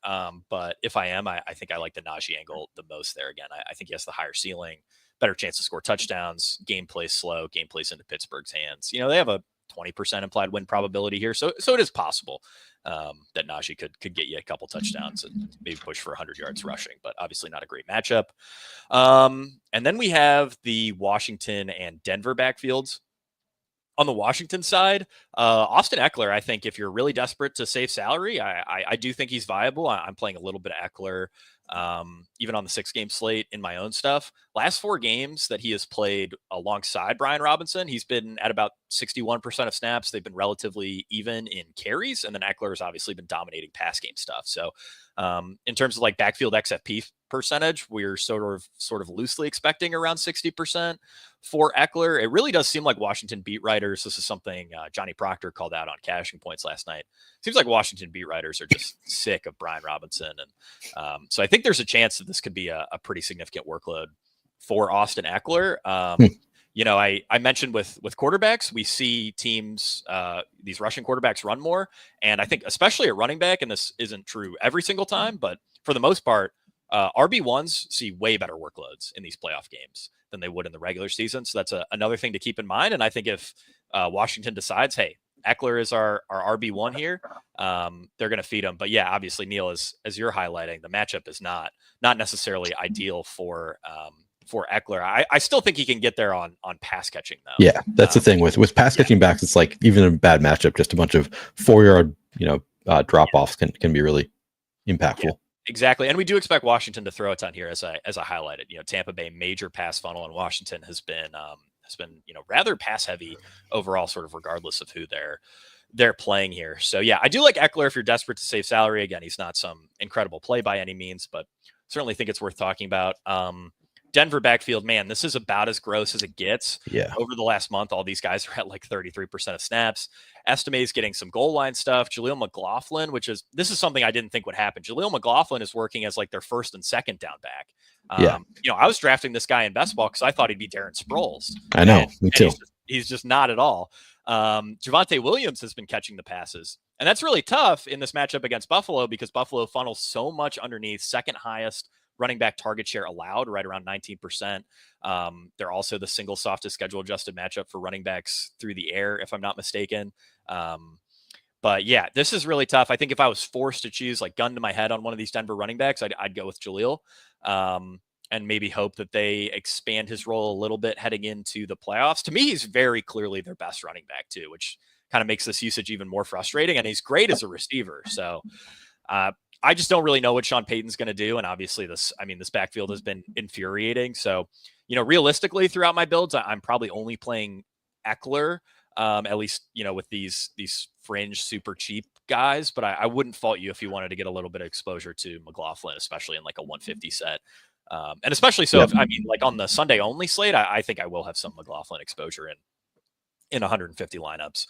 But if I am, I think I like the Najee angle the most there. Again, I think he has the higher ceiling, better chance to score touchdowns, game plays slow, game plays into Pittsburgh's hands. You know, they have a 20% implied win probability here. So it is possible that Najee could get you a couple touchdowns and maybe push for 100 yards rushing, but obviously not a great matchup. And then we have the Washington and Denver backfields. On the Washington side, Austin Eckler, I think if you're really desperate to save salary, I do think he's viable. I'm playing a little bit of Eckler, even on the 6-game slate in my own stuff. Last 4 games that he has played alongside Brian Robinson, he's been at about 61% of snaps. They've been relatively even in carries, and then Eckler has obviously been dominating pass game stuff. So in terms of like backfield XFP percentage, we're sort of loosely expecting around 60% for Eckler. It really does seem like Washington beat writers. This is something Johnny Proctor called out on Cashing Points last night. Seems like Washington beat writers are just sick of Brian Robinson. And so I think there's a chance that this could be a pretty significant workload for Austin Eckler. You know, I mentioned with quarterbacks, we see teams, these rushing quarterbacks run more. And I think especially at running back, and this isn't true every single time, but for the most part, RB1s see way better workloads in these playoff games than they would in the regular season. So that's another thing to keep in mind. And I think if Washington decides, hey, Eckler is our RB1 here, they're going to feed him. But yeah, obviously, Neil, as you're highlighting, the matchup is not necessarily ideal for Eckler. I still think he can get there on pass catching though. Yeah, that's the thing with pass catching backs. It's like even a bad matchup, just a bunch of 4-yard drop offs can be really impactful. Yeah. Exactly. And we do expect Washington to throw a ton here, as I highlighted. You know, Tampa Bay major pass funnel, and Washington has been rather pass heavy overall, sort of regardless of who they're playing here. So yeah, I do like Eckler if you're desperate to save salary. Again, he's not some incredible play by any means, but certainly think it's worth talking about. Denver backfield, man, this is about as gross as it gets. Yeah. Over the last month, all these guys are at like 33% of snaps. Estime is getting some goal line stuff. Jaleel McLaughlin, this is something I didn't think would happen. Jaleel McLaughlin is working as like their first and second down back. I was drafting this guy in best ball because I thought he'd be Darren Sproles. I know, me too. He's just not at all. Javonte Williams has been catching the passes. And that's really tough in this matchup against Buffalo because Buffalo funnels so much underneath, second highest running back target share allowed, right around 19%. They're also the single softest schedule adjusted matchup for running backs through the air, if I'm not mistaken. But yeah, this is really tough. I think if I was forced to choose, like gun to my head on one of these Denver running backs, I'd go with Jaleel and maybe hope that they expand his role a little bit heading into the playoffs. To me, he's very clearly their best running back too, which kind of makes this usage even more frustrating. And he's great as a receiver. So I just don't really know what Sean Payton's going to do. And obviously this backfield has been infuriating. So, realistically throughout my builds, I'm probably only playing Eckler, at least, with these fringe super cheap guys, but I wouldn't fault you if you wanted to get a little bit of exposure to McLaughlin, especially in like a 150 set. And especially so if, like on the Sunday only slate, I think I will have some McLaughlin exposure in 150 lineups.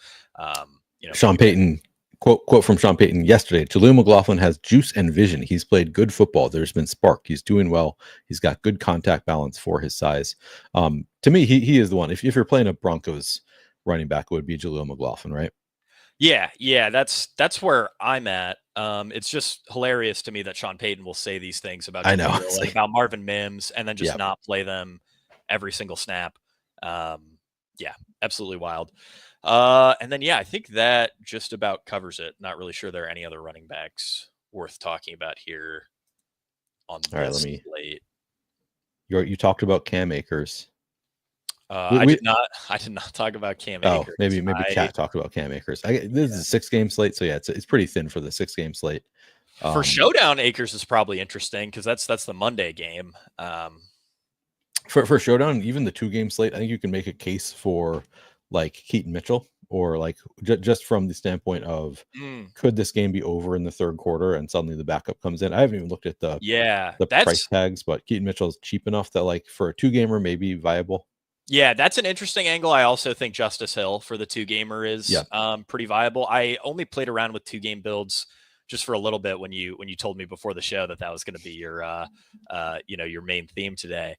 Sean Payton Quote from Sean Payton yesterday: Jaleel McLaughlin has juice and vision. He's played good football. There's been spark. He's doing well. He's got good contact balance for his size. To me, he is the one. If you're playing a Broncos running back, it would be Jaleel McLaughlin, right? Yeah, that's where I'm at. It's just hilarious to me that Sean Payton will say these things about Jaleel and about Marvin Mims and then just not play them every single snap. Yeah, absolutely wild. And then, I think that just about covers it. Not really sure there are any other running backs worth talking about here on this slate. You talked about Cam Akers. I did not talk about Cam Akers. Maybe Cat talked about Cam Akers. This is a 6-game slate, so it's pretty thin for the 6-game slate. For Showdown, Akers is probably interesting because that's the Monday game. For Showdown, even the 2-game slate, I think you can make a case for like Keaton Mitchell, or like just from the standpoint of could this game be over in the third quarter and suddenly the backup comes in? I haven't even looked at the price tags, but Keaton Mitchell is cheap enough that like for a 2-gamer maybe viable. Yeah, that's an interesting angle. I also think Justice Hill for the 2-gamer is pretty viable. I only played around with 2-game builds just for a little bit when you told me before the show that was going to be your your main theme today.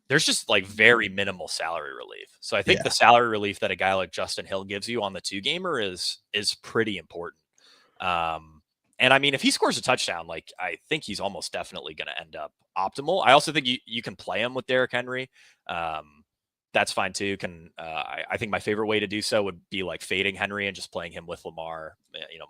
There's just like very minimal salary relief. So I think the salary relief that a guy like Justin Hill gives you on the 2-gamer is pretty important. And I mean, if he scores a touchdown, like I think he's almost definitely going to end up optimal. I also think you can play him with Derrick Henry. That's fine too. I think my favorite way to do so would be like fading Henry and just playing him with Lamar,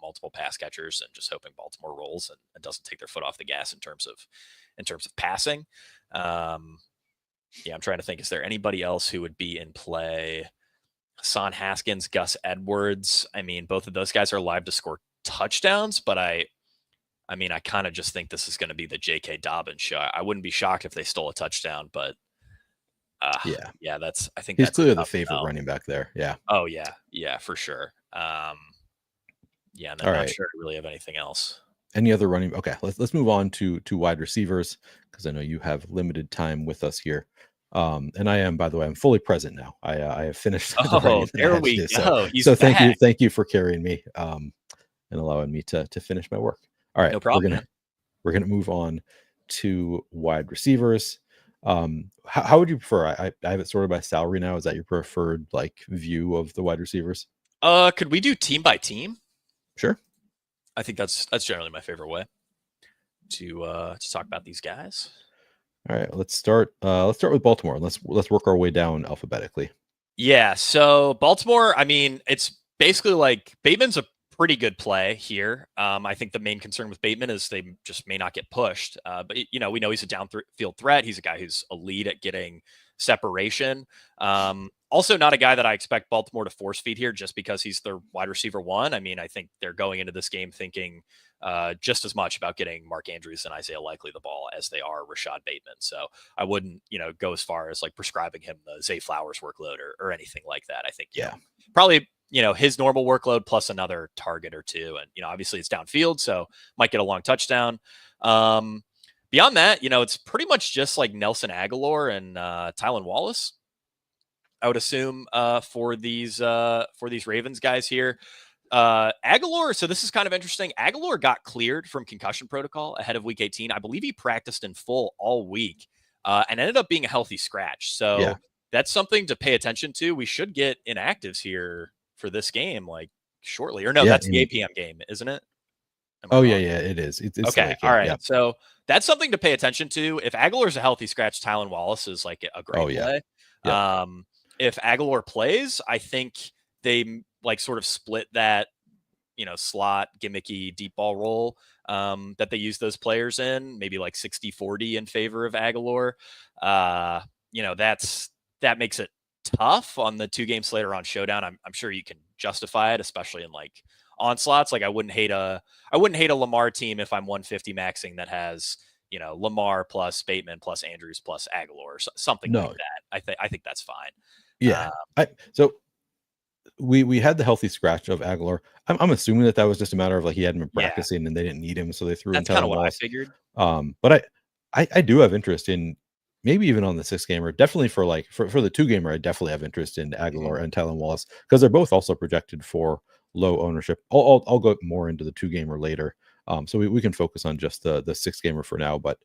multiple pass catchers and just hoping Baltimore rolls and doesn't take their foot off the gas in terms of passing. I'm trying to think, is there anybody else who would be in play? Hassan Haskins, Gus Edwards. I mean, both of those guys are live to score touchdowns, but I kind of just think this is going to be the J.K. Dobbins show. I wouldn't be shocked if they stole a touchdown, but I think he's clearly the favorite running back there. Yeah. Oh yeah, for sure. And then I'm not sure I really have anything else. Any other running? Okay, let's move on to wide receivers because I know you have limited time with us here. And I am, by the way, I'm fully present now. I have finished. There we go. So thank you for carrying me and allowing me to finish my work. All right, no problem. We're gonna move on to wide receivers. How would you prefer? I have it sorted by salary now. Is that your preferred like view of the wide receivers? Could we do team by team? Sure. I think that's generally my favorite way to talk about these guys. All right, let's start with Baltimore. Let's work our way down alphabetically. Yeah, so Baltimore, I mean, it's basically like Bateman's a pretty good play here. I think the main concern with Bateman is they just may not get pushed. But we know he's a downfield threat. He's a guy who's elite at getting separation. Also not a guy that I expect Baltimore to force feed here just because he's their wide receiver 1. I mean, I think they're going into this game thinking just as much about getting Mark Andrews and Isaiah Likely the ball as they are Rashad Bateman. So I wouldn't, go as far as like prescribing him the Zay Flowers workload or anything like that. I think, probably, his normal workload plus another target or two. And, obviously it's downfield, so might get a long touchdown. Beyond that, it's pretty much just like Nelson Aguilar and Tylan Wallace, I would assume, for these Ravens guys here. Aguilar, so this is kind of interesting. Aguilar got cleared from concussion protocol ahead of week 18. I believe he practiced in full all week and ended up being a healthy scratch. So that's something to pay attention to. We should get inactives here for this game, like shortly. Or no, that's the 8 p.m. game, isn't it? It is. It's okay. Like, all right. Yeah. So that's something to pay attention to. If Aguilar's a healthy scratch, Tylan Wallace is like a great play. Yeah. If Aguilar plays, I think they like sort of split that, slot gimmicky deep ball role that they use those players in, maybe like 60-40 in favor of Aguilar. That makes it tough on the 2-game slate or on Showdown. I'm sure you can justify it, especially in like onslaughts. Like I wouldn't hate a Lamar team if I'm 150 maxing that has, Lamar plus Bateman plus Andrews plus Aguilar or something like that. I think that's fine. Yeah. So we had the healthy scratch of Aguilar. I'm assuming that was just a matter of like he hadn't been practicing and they didn't need him, so they threw in. That's kind of what I figured. But I do have interest in maybe even on the 6-gamer. Definitely for the 2-gamer, I definitely have interest in Aguilar and Tylan Wallace because they're both also projected for low ownership. I'll go more into the 2-gamer later. So we can focus on just the 6-gamer for now. But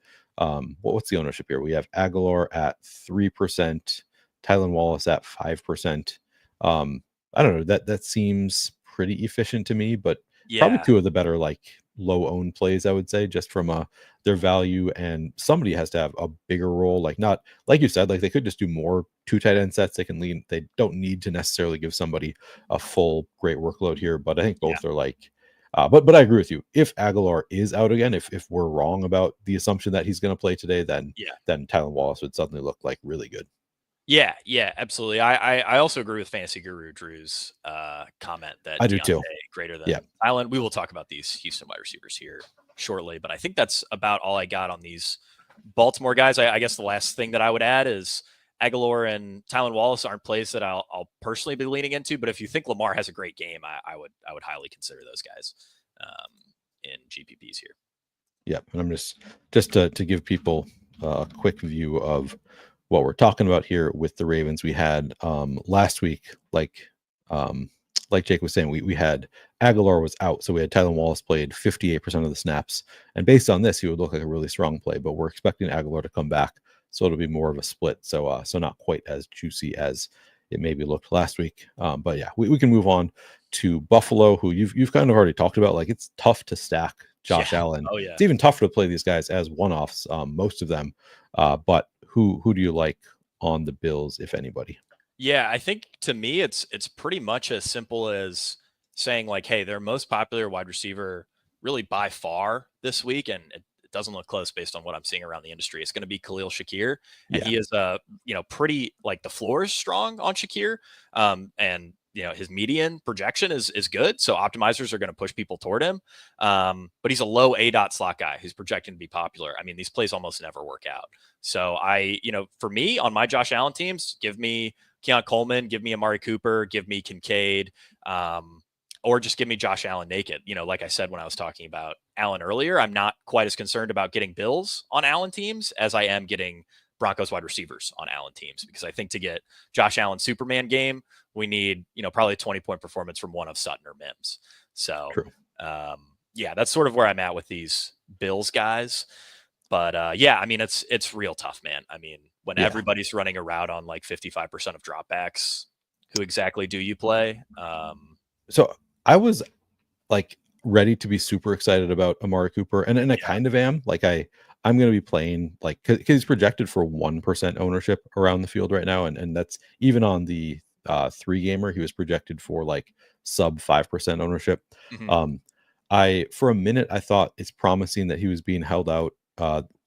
what's the ownership here? We have Aguilar at 3%, Tylan Wallace at 5%. I don't know, that seems pretty efficient to me, but probably Yeah. two of the better like low owned plays, I would say, just from their value. And somebody has to have a bigger role, like not like you said, like they could just do more 2 tight end sets. They don't need to necessarily give somebody a full great workload here, but I think both are like but I agree with you. If Aguilar is out again, if we're wrong about the assumption that he's going to play today, then Tylan Wallace would suddenly look like really good. Yeah, absolutely. I also agree with Fantasy Guru Drew's comment that I do too. greater than Tylan. We will talk about these Houston wide receivers here shortly, but I think that's about all I got on these Baltimore guys. I guess the last thing that I would add is Aguilar and Tylan Wallace aren't plays that I'll personally be leaning into, but if you think Lamar has a great game, I would highly consider those guys in GPPs here. Yeah, and I'm just to give people a quick view of what we're talking about here with the Ravens. We had last week, like Jake was saying, we had Aguilar was out, so we had Tylan Wallace played 58% of the snaps, and based on this, he would look like a really strong play. But we're expecting Aguilar to come back, so it'll be more of a split. So not quite as juicy as it maybe looked last week. But yeah, we can move on to Buffalo, who you've kind of already talked about. Like it's tough to stack Josh Allen. Oh yeah, it's even tougher to play these guys as one-offs, most of them. But who do you like on the Bills, if anybody? Yeah, I think to me it's pretty much as simple as saying like, hey, their most popular wide receiver really by far this week, and it doesn't look close based on what I'm seeing around the industry. It's going to be Khalil Shakir, and he is pretty like the floor is strong on Shakir, and his median projection is good, so optimizers are going to push people toward him. But he's a low ADOT slot guy who's projecting to be popular. I mean, these plays almost never work out. So for me on my Josh Allen teams, give me Keon Coleman, give me Amari Cooper, give me Kincaid, or just give me Josh Allen naked. Like I said when I was talking about Allen earlier, I'm not quite as concerned about getting Bills on Allen teams as I am getting Broncos wide receivers on Allen teams, because I think to get Josh Allen Superman game, we need, probably a 20-point performance from one of Sutton or Mims. So, that's sort of where I'm at with these Bills guys. But I mean, it's real tough, man. I mean, when everybody's running a route on like 55% of dropbacks, who exactly do you play? So I was like ready to be super excited about Amari Cooper, and I kind of am. Like I'm going to be playing like because he's projected for 1% ownership around the field right now, and that's even on the 3-gamer. He was projected for like sub 5% ownership. I for a minute I thought it's promising that he was being held out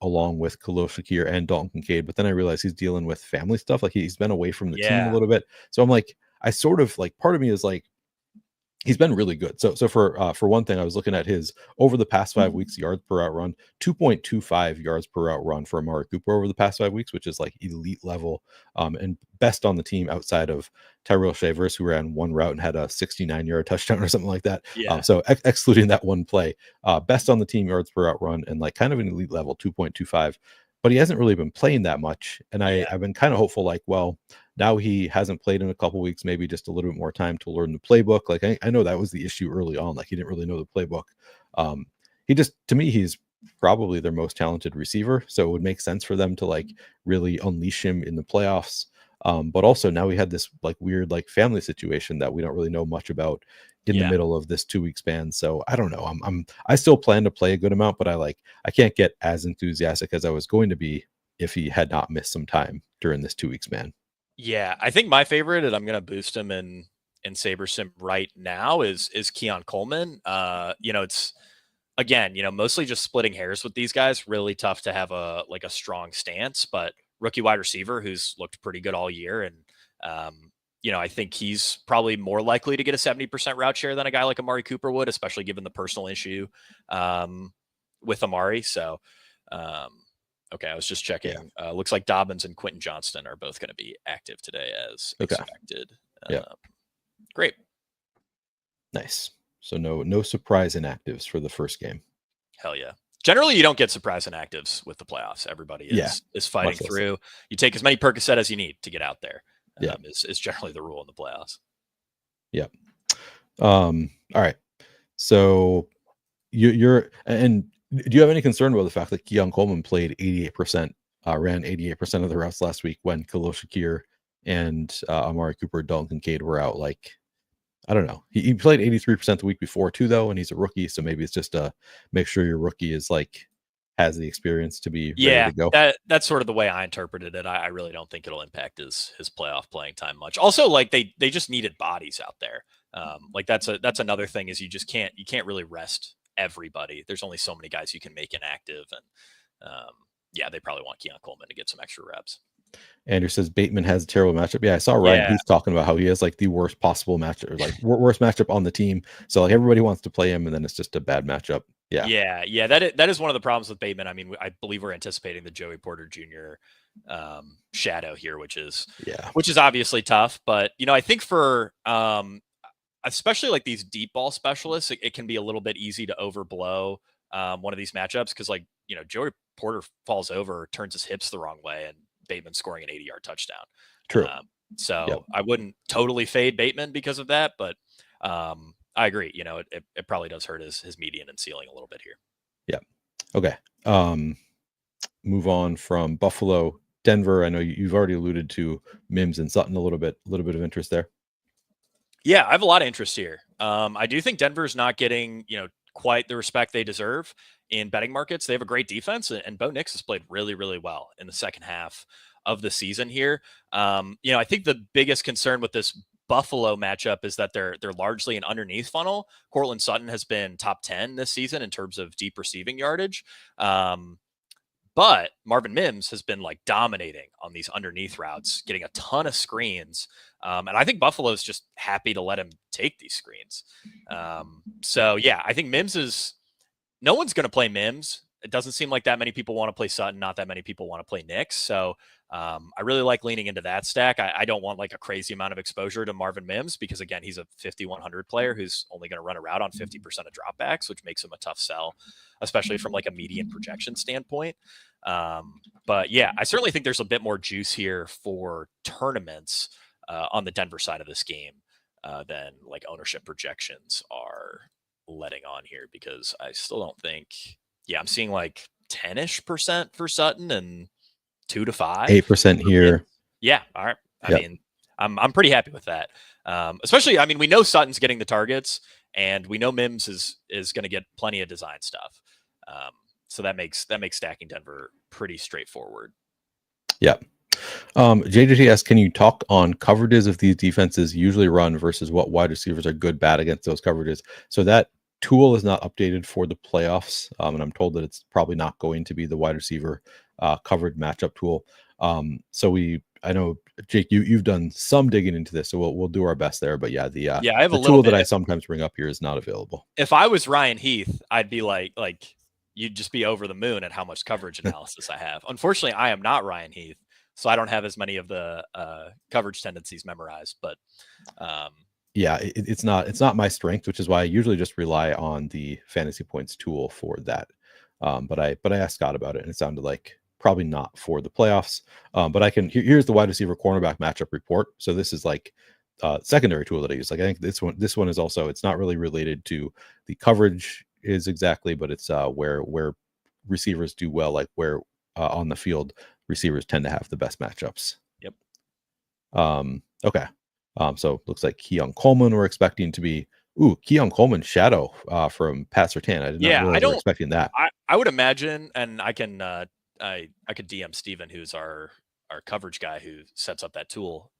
along with Khalil Shakir and Dalton Kincaid, but then I realized he's dealing with family stuff. Like he's been away from the team a little bit, so I'm like, I sort of like, part of me is like, he's been really good. So for one thing, I was looking at his over the past 5 weeks yards per out run, 2.25 yards per out run for Amari Cooper over the past 5 weeks, which is like elite level, and best on the team outside of Tyrell Shavers, who ran one route and had a 69-yard touchdown or something like that. So excluding that one play, best on the team yards per out run, and like kind of an elite level 2.25. But he hasn't really been playing that much, and I've been kind of hopeful, like, well, now he hasn't played in a couple weeks, maybe just a little bit more time to learn the playbook. Like I know that was the issue early on, like he didn't really know the playbook. He just, to me, he's probably their most talented receiver, so it would make sense for them to like really unleash him in the playoffs. But also now we had this like weird like family situation that we don't really know much about in the middle of this 2-week span. So I don't know. I still plan to play a good amount, but I can't get as enthusiastic as I was going to be if he had not missed some time during this 2-week span. Yeah, I think my favorite, and I'm going to boost him in SaberSim right now, is Keon Coleman. It's again, mostly just splitting hairs with these guys. Really tough to have a strong stance, but rookie wide receiver who's looked pretty good all year, and I think he's probably more likely to get a 70% route share than a guy like Amari Cooper would, especially given the personal issue with Amari. So. Okay, I was just checking. Looks like Dobbins and Quentin Johnston are both going to be active today as expected. Great. Nice. So no surprise inactives for the first game. Hell yeah. Generally, you don't get surprise inactives with the playoffs. Everybody is fighting through. You take as many Percocet as you need to get out there. Is generally the rule in the playoffs. Yep. All right. So you're and do you have any concern about the fact that Keon Coleman played 88%, ran 88% of the routes last week when Khalil Shakir and Amari Cooper, Dalton Kincaid were out? Like, I don't know. He played 83% the week before too, though, and he's a rookie. So maybe it's just make sure your rookie is like has the experience to be ready Yeah, to go. that's sort of the way I interpreted it. I really don't think it'll impact his playoff playing time much. Also, like they just needed bodies out there. Like that's another thing is you can't really rest everybody. There's only so many guys you can make inactive, and yeah, they probably want Keon Coleman to get some extra reps. Andrew says Bateman has a terrible matchup. Yeah, I saw Ryan. Yeah. He's talking about how he has like the worst possible matchup, or like worst matchup on the team. So like everybody wants to play him, and then it's just a bad matchup. Yeah. That is one of the problems with Bateman. I mean, I believe we're anticipating the Joey Porter Jr. Shadow here, which is obviously tough. But I think for especially like these deep ball specialists, it can be a little bit easy to overblow one of these matchups because Joey Porter falls over, turns his hips the wrong way, and Bateman's scoring an 80-yard touchdown. True. So I wouldn't totally fade Bateman because of that, but I agree. It probably does hurt his median and ceiling a little bit here. Yeah. Okay. Move on from Buffalo, Denver. I know you've already alluded to Mims and Sutton a little bit of interest there. Yeah, I have a lot of interest here. I do think Denver's not getting, quite the respect they deserve in betting markets. They have a great defense, and Bo Nix has played really, really well in the second half of the season here. I think the biggest concern with this Buffalo matchup is that they're largely an underneath funnel. Courtland Sutton has been top 10 this season in terms of deep receiving yardage. But Marvin Mims has been like dominating on these underneath routes, getting a ton of screens. And I think Buffalo's just happy to let him take these screens. So yeah, I think no one's going to play Mims. It doesn't seem like that many people want to play Sutton. Not that many people want to play Nix. So I really like leaning into that stack. I don't want like a crazy amount of exposure to Marvin Mims because again, he's a 5,100 player who's only going to run a route on 50% of dropbacks, which makes him a tough sell, especially from like a median projection standpoint. But yeah, I certainly think there's a bit more juice here for tournaments on the Denver side of this game than like ownership projections are letting on here because I still don't think, I'm seeing like 10-ish% for Sutton and 2 to 5, 8% here. Yeah. All right. I mean, I'm pretty happy with that. Especially, I mean, we know Sutton's getting the targets and we know Mims is going to get plenty of design stuff. So that makes stacking Denver pretty straightforward. Yeah. JJT asks, can you talk on coverages of these defenses usually run versus what wide receivers are good, bad against those coverages? So that tool is not updated for the playoffs. And I'm told that it's probably not going to be the wide receiver covered matchup tool. I know Jake, you've done some digging into this, so we'll do our best there. But I have the tool that I sometimes bring up here is not available. If I was Ryan Heath, I'd be like you'd just be over the moon at how much coverage analysis I have. Unfortunately, I am not Ryan Heath, so I don't have as many of the coverage tendencies memorized. But it's not my strength, which is why I usually just rely on the fantasy points tool for that. But I asked Scott about it, and it sounded like probably not for the playoffs. But here's the wide receiver cornerback matchup report. So this is like secondary tool that I use. Like I think this one is also, it's not really related to the coverage is exactly, but it's where receivers do well, like where on the field receivers tend to have the best matchups. Yep. Okay. So looks like Keon Coleman we're expecting to be Keon Coleman shadow from Pat Surtain. I did not realize we're expecting that. I would imagine, and I can I could DM Steven, who's our coverage guy who sets up that tool.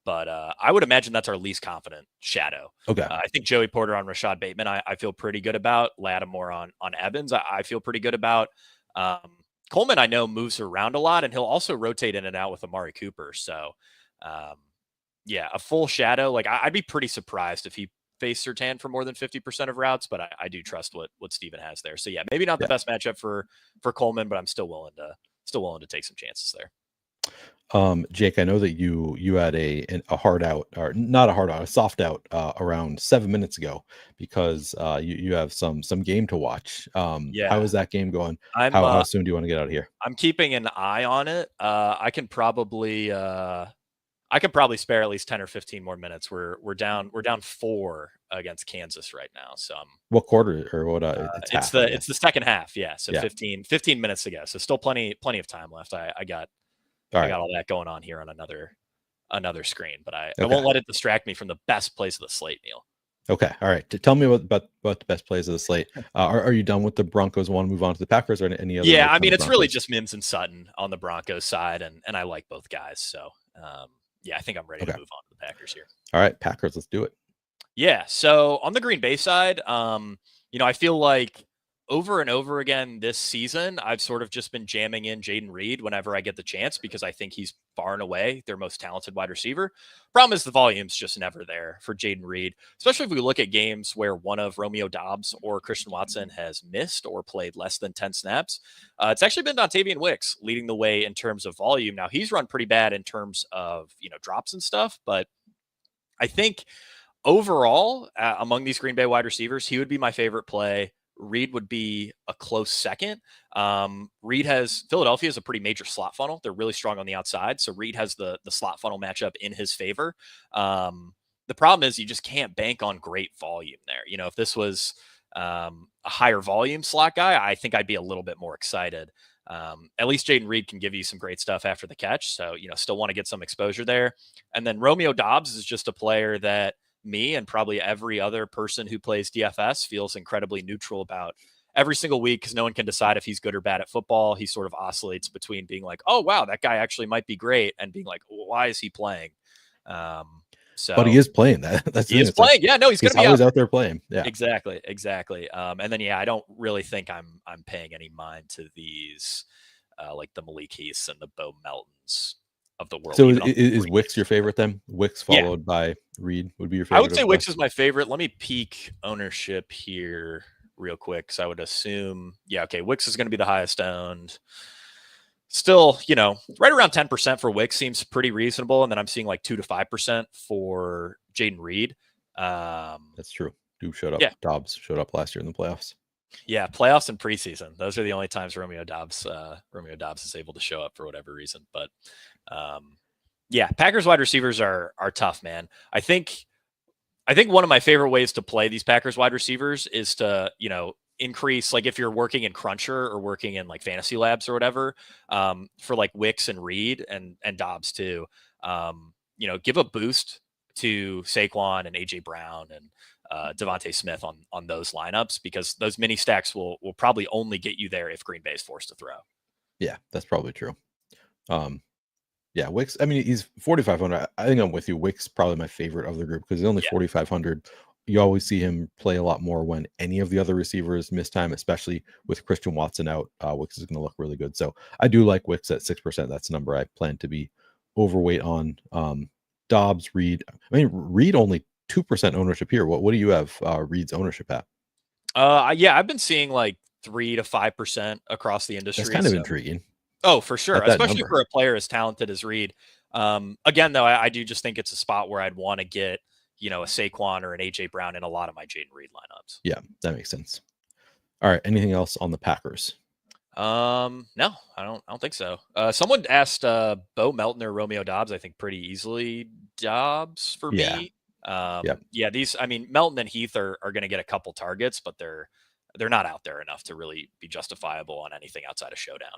But I would imagine that's our least confident shadow. Okay. I think Joey Porter on Rashad Bateman, I feel pretty good about. Lattimore on Evans, I feel pretty good about. Coleman, I know, moves around a lot, and he'll also rotate in and out with Amari Cooper. So, a full shadow. Like I'd be pretty surprised if he faced Surtain for more than 50% of routes, but I do trust what Steven has there. So maybe not the best matchup for Coleman, but I'm still willing to take some chances there. Jake, I know that you had a hard out, or not a hard out, a soft out around 7 minutes ago because you have some game to watch. How is that game going? How soon do you want to get out of here? I'm keeping an eye on it. I can probably I could probably spare at least 10 or 15 more minutes. We're down 4 against Kansas right now. So what quarter or what? It's half. It's the second half. Yeah. So Yeah. 15 minutes to go. So still plenty of time left. I got all that going on here on another screen, but I won't let it distract me from the best place of the slate, Neil. Okay. All right. Tell me about the best plays of the slate. Are you done with the Broncos? Want to move on to the Packers or any other? Yeah, I mean, it's really just Mims and Sutton on the Broncos side, and I like both guys. So, yeah, I think I'm ready to move on to the Packers here. All right, Packers, let's do it. Yeah. So on the Green Bay side, I feel like over and over again this season, I've sort of just been jamming in Jayden Reed whenever I get the chance because I think he's far and away their most talented wide receiver. Problem is the volume's just never there for Jayden Reed, especially if we look at games where one of Romeo Doubs or Christian Watson has missed or played less than 10 snaps. It's actually been Dontavian Wicks leading the way in terms of volume. Now, he's run pretty bad in terms of, drops and stuff, but I think overall, among these Green Bay wide receivers, he would be my favorite play. Reed would be a close second. Philadelphia is a pretty major slot funnel. They're really strong on the outside. So Reed has the slot funnel matchup in his favor. The problem is you just can't bank on great volume there. If this was a higher volume slot guy, I think I'd be a little bit more excited. At least Jayden Reed can give you some great stuff after the catch. So, still want to get some exposure there. And then Romeo Doubs is just a player that me and probably every other person who plays DFS feels incredibly neutral about every single week because no one can decide if he's good or bad at football. He sort of oscillates between being like, oh, wow, that guy actually might be great, and being like, why is he playing? But he is playing that. He is playing. Yeah, no, he's going to be always out there playing. Yeah, exactly. And then, I don't really think I'm paying any mind to these like the Malik Heaths and the Bo Meltons of the world. So is Wicks your favorite then? Wicks followed by Reed would be your favorite? I would say Wicks is my favorite. Let me peek ownership here real quick. So I would assume, Wicks is going to be the highest owned. Still, right around 10% for Wicks seems pretty reasonable. And then I'm seeing like 2 to 5% for Jayden Reed. That's true. Showed up. Yeah. Dobbs showed up last year in the playoffs. Yeah, playoffs and preseason. Those are the only times Romeo Doubs is able to show up for whatever reason. But Packers wide receivers are tough, man. I think one of my favorite ways to play these Packers wide receivers is to, increase, like if you're working in Cruncher or working in like fantasy labs or whatever, for like Wicks and Reed and Dobbs too, give a boost to Saquon and AJ Brown and Devontae Smith on those lineups, because those mini stacks will probably only get you there if Green Bay is forced to throw. Yeah, that's probably true. Wicks, I mean, he's 4,500. I think I'm with you. Wicks probably my favorite of the group because he's only 4,500. You always see him play a lot more when any of the other receivers miss time, especially with Christian Watson out. Wicks is going to look really good. So I do like Wicks at 6%. That's a number I plan to be overweight on. Dobbs, Reed. I mean, Reed only 2% ownership here. What do you have Reed's ownership at? I've been seeing like 3 to 5% across the industry. That's kind of intriguing. Oh, for sure. Especially for a player as talented as Reed. Again, though, I do just think it's a spot where I'd want to get, a Saquon or an AJ Brown in a lot of my Jayden Reed lineups. Yeah, that makes sense. All right. Anything else on the Packers? No, I don't think so. Someone asked Bo Melton or Romeo Doubs. I think pretty easily Dobbs for me. These, I mean, Melton and Heath are going to get a couple targets, but they're not out there enough to really be justifiable on anything outside of Showdown.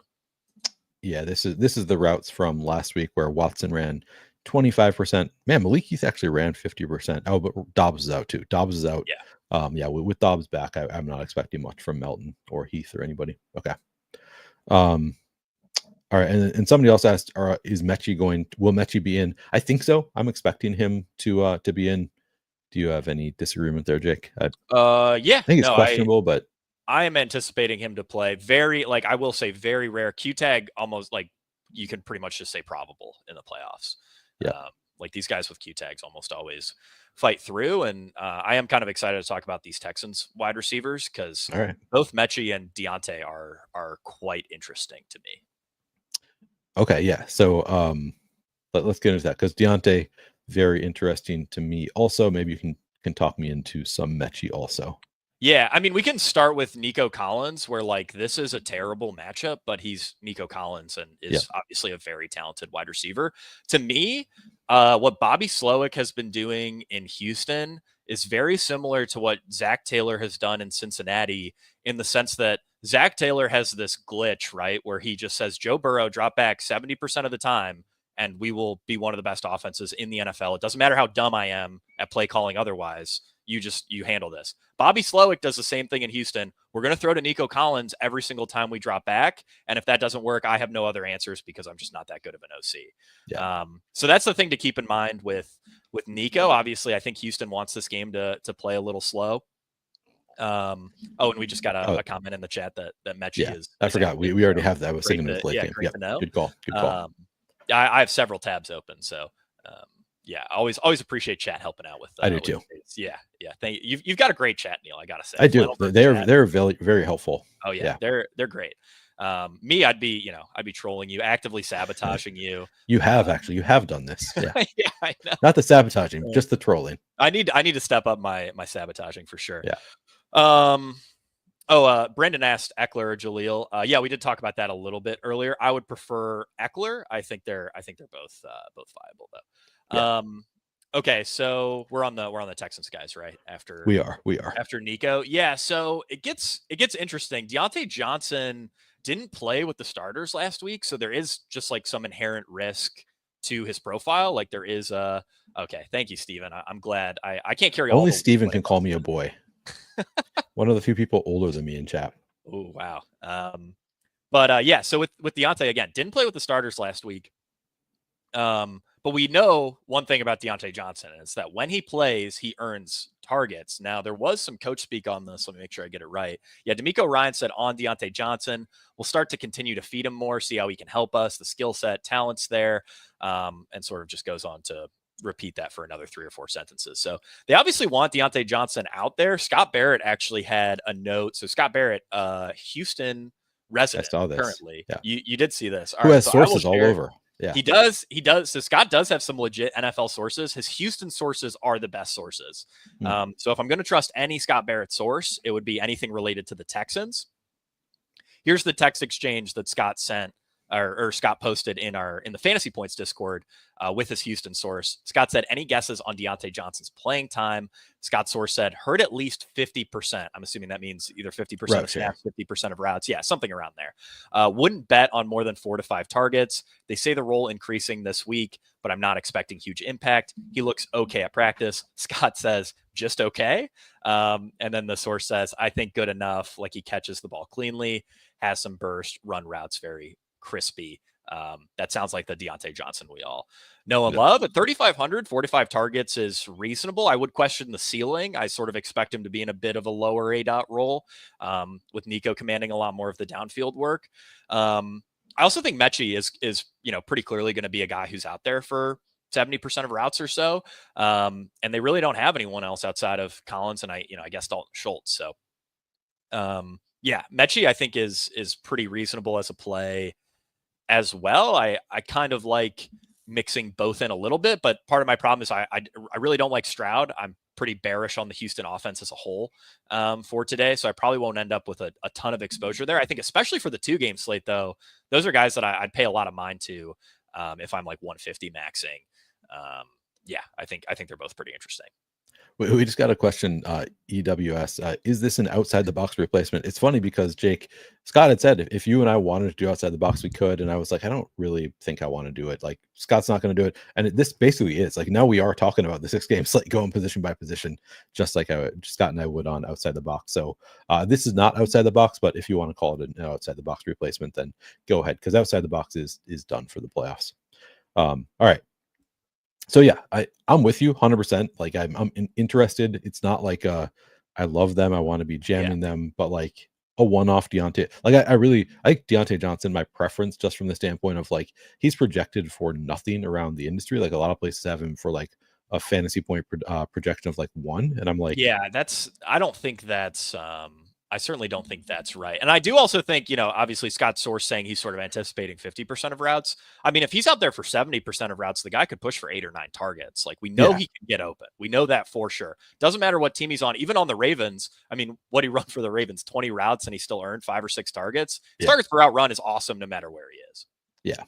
Yeah, this is the routes from last week where Watson ran 25%. Man, Malik Heath actually ran 50%. Oh, but Dobbs is out too. Dobbs is out. Yeah. With Dobbs back, I'm not expecting much from Melton or Heath or anybody. Okay. All right, and somebody else asked, will Mechie be in? I think so. I'm expecting him to be in. Do you have any disagreement there, Jake? I think it's questionable, but I am anticipating him to play. I will say very rare. Q-tag almost like you can pretty much just say probable in the playoffs. Yeah. Like these guys with Q-tags almost always fight through. And I am kind of excited to talk about these Texans wide receivers because both Mechie and Deontay are quite interesting to me. Okay, yeah. So let's get into that because Deontay, very interesting to me. Also, maybe you can talk me into some Mechie also. Yeah, I mean, we can start with Nico Collins, where like this is a terrible matchup, but he's Nico Collins and is obviously a very talented wide receiver. To me, what Bobby Slowick has been doing in Houston is very similar to what Zach Taylor has done in Cincinnati, in the sense that Zach Taylor has this glitch, right, where he just says, Joe Burrow, drop back 70% of the time, and we will be one of the best offenses in the NFL. It doesn't matter how dumb I am at play calling otherwise. You handle this. Bobby Slowick does the same thing in Houston. We're going to throw to Nico Collins every single time we drop back. And if that doesn't work, I have no other answers because I'm just not that good of an OC. Yeah. So that's the thing to keep in mind with Nico. Obviously, I think Houston wants this game to play a little slow. And we just got a comment in the chat that Mechie is. I forgot. We already have that. I was thinking of the late game. Great to know. Good call. Good call. I have several tabs open, so always appreciate chat helping out with. I do too. Yeah. Thank you. You've got a great chat, Neil. I gotta say, I do. They're very very helpful. Oh yeah. They're great. Me, I'd be trolling you, actively sabotaging you. You have done this. Yeah. Yeah, I know. Not the sabotaging, just the trolling. I need to step up my sabotaging for sure. Yeah. Brendan asked Eckler or Jaleel. Yeah, we did talk about that a little bit earlier. I would prefer Eckler. I think they're both viable though. Yeah. Okay, so we're on the Texans guys, right? We are after Nico. Yeah, so it gets interesting. Deontay Johnson didn't play with the starters last week, so there is just like some inherent risk to his profile. Like there is okay, thank you, Steven. I'm glad I can't carry only Steven can call me a boy. One of the few people older than me in chat. Oh wow. But so with Deontay, again, didn't play with the starters last week. But we know one thing about Deontay Johnson, and it's that when he plays, he earns targets. Now, there was some coach speak on this. Let me make sure I get it right. Yeah, D'Amico Ryan said on Deontay Johnson, we'll start to continue to feed him more, see how he can help us, the skill set, talent's there, and sort of just goes on to repeat that for another 3 or 4 sentences. So they obviously want Deontay Johnson out there. Scott Barrett actually had a note. So Scott Barrett, Houston resident currently. Yeah. You did see this. Who has sources all over. Yeah, he does. So Scott does have some legit NFL sources. His Houston sources are the best sources. So if I'm going to trust any Scott Barrett source, it would be anything related to the Texans. Here's the text exchange that Scott sent or Scott posted in the Fantasy Points Discord with his Houston source. Scott said, any guesses on Deontay Johnson's playing time? Scott's source said, heard at least 50%. I'm assuming that means either 50% of snaps, 50% of routes. Yeah, something around there. Wouldn't bet on more than 4 to 5 targets. They say the role increasing this week, but I'm not expecting huge impact. He looks okay at practice. Scott says, just okay. And then the source says, I think good enough. Like he catches the ball cleanly, has some burst, run routes very crispy. That sounds like the Deontay Johnson we all know and love. At 3,500, 45 targets is reasonable. I would question the ceiling. I sort of expect him to be in a bit of a lower ADOT role, with Nico commanding a lot more of the downfield work. I also think Mechie is pretty clearly going to be a guy who's out there for 70% of routes or so. And they really don't have anyone else outside of Collins and I guess Dalton Schultz. So Mechie I think is pretty reasonable as a play as well. I kind of like mixing both in a little bit, but part of my problem is I really don't like Stroud. I'm pretty bearish on the Houston offense as a whole for today, so I probably won't end up with a ton of exposure there. I think especially for the 2-game slate, though, those are guys that I'd pay a lot of mind to if I'm like 150 maxing. I think they're both pretty interesting. We just got a question, EWS. Is this an outside the box replacement? It's funny because Scott had said if you and I wanted to do outside the box, we could. And I was like, I don't really think I want to do it. Like Scott's not going to do it. And this basically is like, now we are talking about the 6-game slate going position by position, just like Scott and I would on outside the box. So this is not outside the box, but if you want to call it an outside the box replacement, then go ahead. Because outside the box is done for the playoffs. All right. So yeah, I'm with you 100%. Like I'm interested. It's not like I love them. I want to be jamming them, but like a one-off Deontay. Like I like Deontay Johnson. My preference, just from the standpoint of like he's projected for nothing around the industry. Like a lot of places have him for like a fantasy point projection of like 1, and I'm like, I don't think that's certainly don't think that's right. And I do also think, obviously Scott Source saying he's sort of anticipating 50% of routes. I mean, if he's out there for 70% of routes, the guy could push for 8 or 9 targets. Like, we know he can get open. We know that for sure. Doesn't matter what team he's on. Even on the Ravens, I mean, what he run for the Ravens, 20 routes, and he still earned 5 or 6 targets. His targets per route run is awesome no matter where he is. Yeah.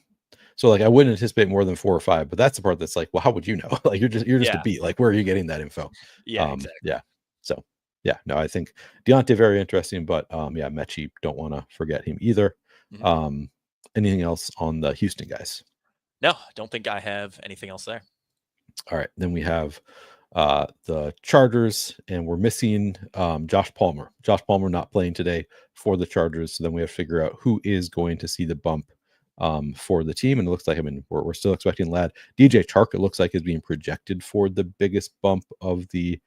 So like, I wouldn't anticipate more than 4 or 5, but that's the part that's like, well, how would you know? Like, you're just a beat. Like, where are you getting that info? Exactly. Yeah. So yeah, no, I think Deontay very interesting, but Mechie, don't want to forget him either. Anything else on the Houston guys? No, don't think I have anything else there. All right, then we have the Chargers, and we're missing Josh Palmer. Josh Palmer not playing today for the Chargers, so then we have to figure out who is going to see the bump for the team. And it looks like, we're still expecting Ladd. DJ Chark, it looks like, is being projected for the biggest bump of the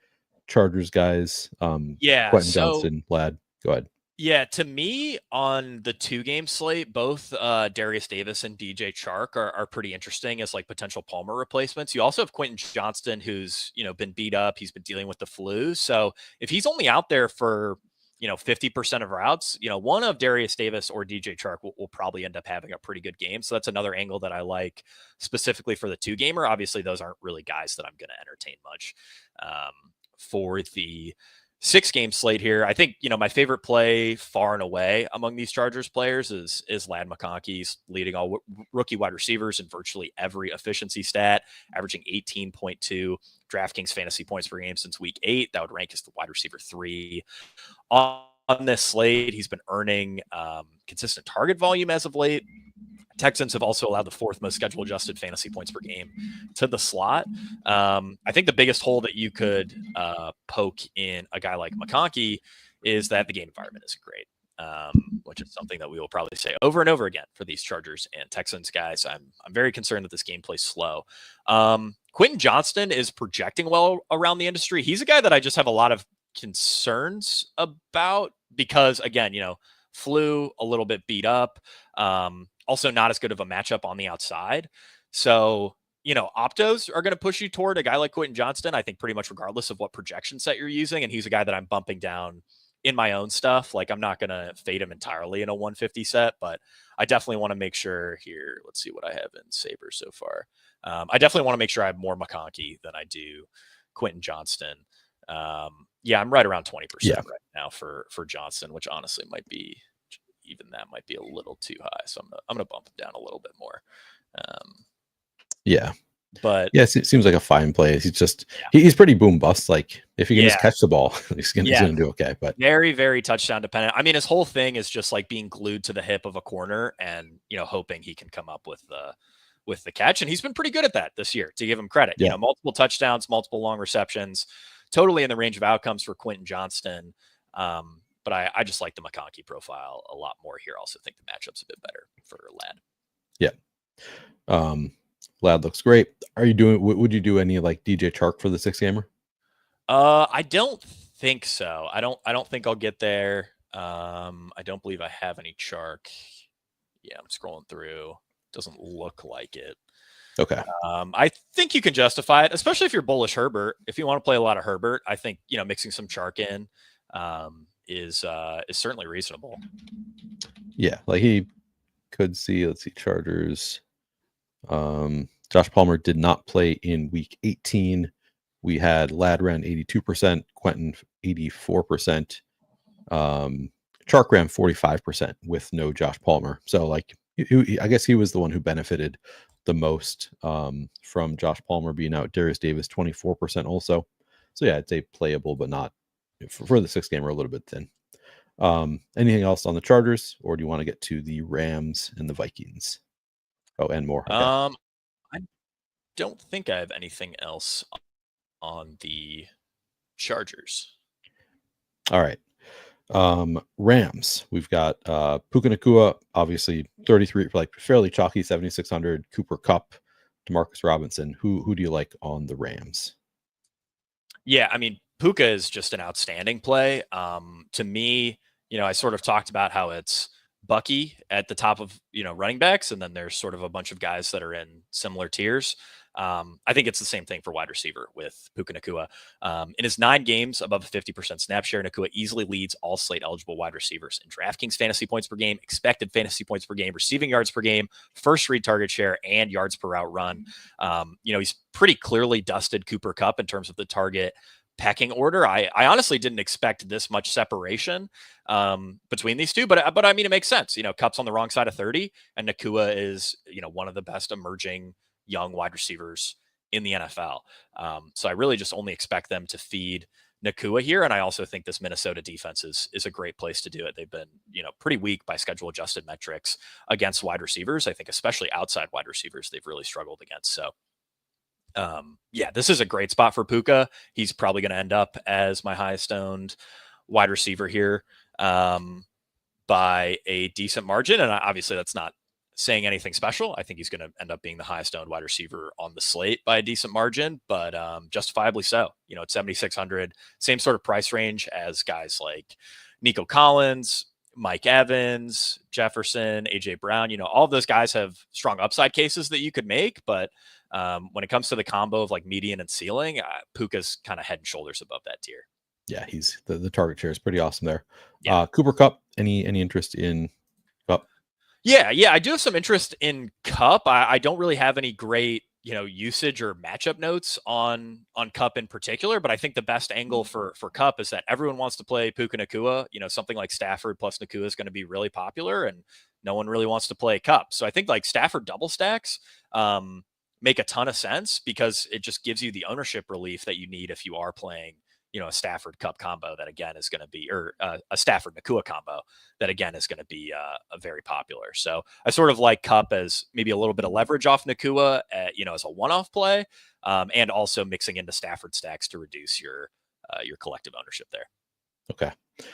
Chargers guys. Quentin Johnston, Ladd, go ahead. Yeah, to me, on the 2-game slate, both Darius Davis and DJ Chark are pretty interesting as like potential Palmer replacements. You also have Quentin Johnston, who's been beat up. He's been dealing with the flu. So if he's only out there for 50% of routes, one of Darius Davis or DJ Chark will probably end up having a pretty good game. So that's another angle that I like specifically for the 2-gamer. Obviously, those aren't really guys that I'm going to entertain much. For the 6-game slate here, I think, my favorite play far and away among these Chargers players is Ladd McConkey. He's leading all rookie wide receivers in virtually every efficiency stat, averaging 18.2 DraftKings fantasy points per game since week 8. That would rank as the wide receiver 3 on this slate. He's been earning consistent target volume as of late. Texans have also allowed the 4th most schedule adjusted fantasy points per game to the slot. I think the biggest hole that you could poke in a guy like McConkey is that the game environment isn't great, which is something that we will probably say over and over again for these Chargers and Texans guys. I'm very concerned that this game plays slow. Quentin Johnston is projecting well around the industry. He's a guy that I just have a lot of concerns about because, again, flu, a little bit beat up. Also not as good of a matchup on the outside. So, optos are going to push you toward a guy like Quentin Johnston, I think, pretty much regardless of what projection set you're using. And he's a guy that I'm bumping down in my own stuff. Like, I'm not going to fade him entirely in a 150 set, but I definitely want to make sure here. Let's see what I have in Saber so far. I definitely want to make sure I have more McConkey than I do Quentin Johnston. I'm right around 20% right now for Johnston, which honestly might be, even that might be a little too high. So I'm gonna bump him down a little bit more. But it seems like a fine play. He's just he's pretty boom bust. Like, if he can just catch the ball, he's gonna do okay. But very, very touchdown dependent. I mean, his whole thing is just like being glued to the hip of a corner and hoping he can come up with the catch. And he's been pretty good at that this year, to give him credit. Multiple touchdowns, multiple long receptions, totally in the range of outcomes for Quentin Johnston. But I just like the McConkey profile a lot more here. Also think the matchup's a bit better for Ladd. Yeah. Ladd looks great. Would you do any like DJ Chark for the 6-gamer? I don't think so. I don't think I'll get there. I don't believe I have any Chark. Yeah, I'm scrolling through. Doesn't look like it. Okay. I think you can justify it, especially if you're bullish Herbert. If you want to play a lot of Herbert, I think mixing some Chark in is certainly reasonable. Yeah, like he could see. Let's see, Chargers. Josh Palmer did not play in week 18. We had Ladd ran 82%, Quentin 84%, Chark ran 45% with no Josh Palmer. So like, I guess he was the one who benefited the most from Josh Palmer being out. Darius Davis 24% also. So yeah, it's a playable, but not for the 6-gamer, a little bit thin. Anything else on the Chargers, or do you want to get to the Rams and the Vikings? Oh, and more. Okay. I don't think I have anything else on the Chargers. All right. Rams, we've got Puka Nacua, obviously 33, like fairly chalky, 7,600. Cooper Kupp, Demarcus Robinson. Who do you like on the Rams? Yeah, I mean, Puka is just an outstanding play. To me, I sort of talked about how it's Bucky at the top of running backs, and then there's sort of a bunch of guys that are in similar tiers. I think it's the same thing for wide receiver with Puka Nacua. In his 9 games above a 50% snap share, Nacua easily leads all slate eligible wide receivers in DraftKings fantasy points per game, expected fantasy points per game, receiving yards per game, first read target share, and yards per route run. He's pretty clearly dusted Cooper Kupp in terms of the target pecking order. I honestly didn't expect this much separation between these two, but I mean, it makes sense. Kupp's on the wrong side of 30, and Nacua is, one of the best emerging young wide receivers in the NFL. So I really just only expect them to feed Nacua here. And I also think this Minnesota defense is a great place to do it. They've been, pretty weak by schedule adjusted metrics against wide receivers. I think especially outside wide receivers, they've really struggled against. So this is a great spot for Puka. He's probably going to end up as my highest owned wide receiver here by a decent margin. And obviously that's not saying anything special. I think he's going to end up being the highest owned wide receiver on the slate by a decent margin, but justifiably so. At 7,600, same sort of price range as guys like Nico Collins, Mike Evans, Jefferson, AJ Brown. All of those guys have strong upside cases that you could make, but when it comes to the combo of like median and ceiling, Puka's kind of head and shoulders above that tier. Yeah, he's the target share is pretty awesome there. Yeah. Cooper Kupp, any interest in Kupp? Yeah, I do have some interest in Kupp. I don't really have any great, usage or matchup notes on Kupp in particular, but I think the best angle for Kupp is that everyone wants to play Puka Nacua. Something like Stafford plus Nacua is going to be really popular, and no one really wants to play Kupp. So I think like Stafford double stacks make a ton of sense because it just gives you the ownership relief that you need if you are playing, a Stafford Kupp combo that again is going to be, or a Stafford Nacua combo that again is going to be a very popular. So I sort of like Kupp as maybe a little bit of leverage off Nacua, as a one-off play, and also mixing into Stafford stacks to reduce your collective ownership there. Okay,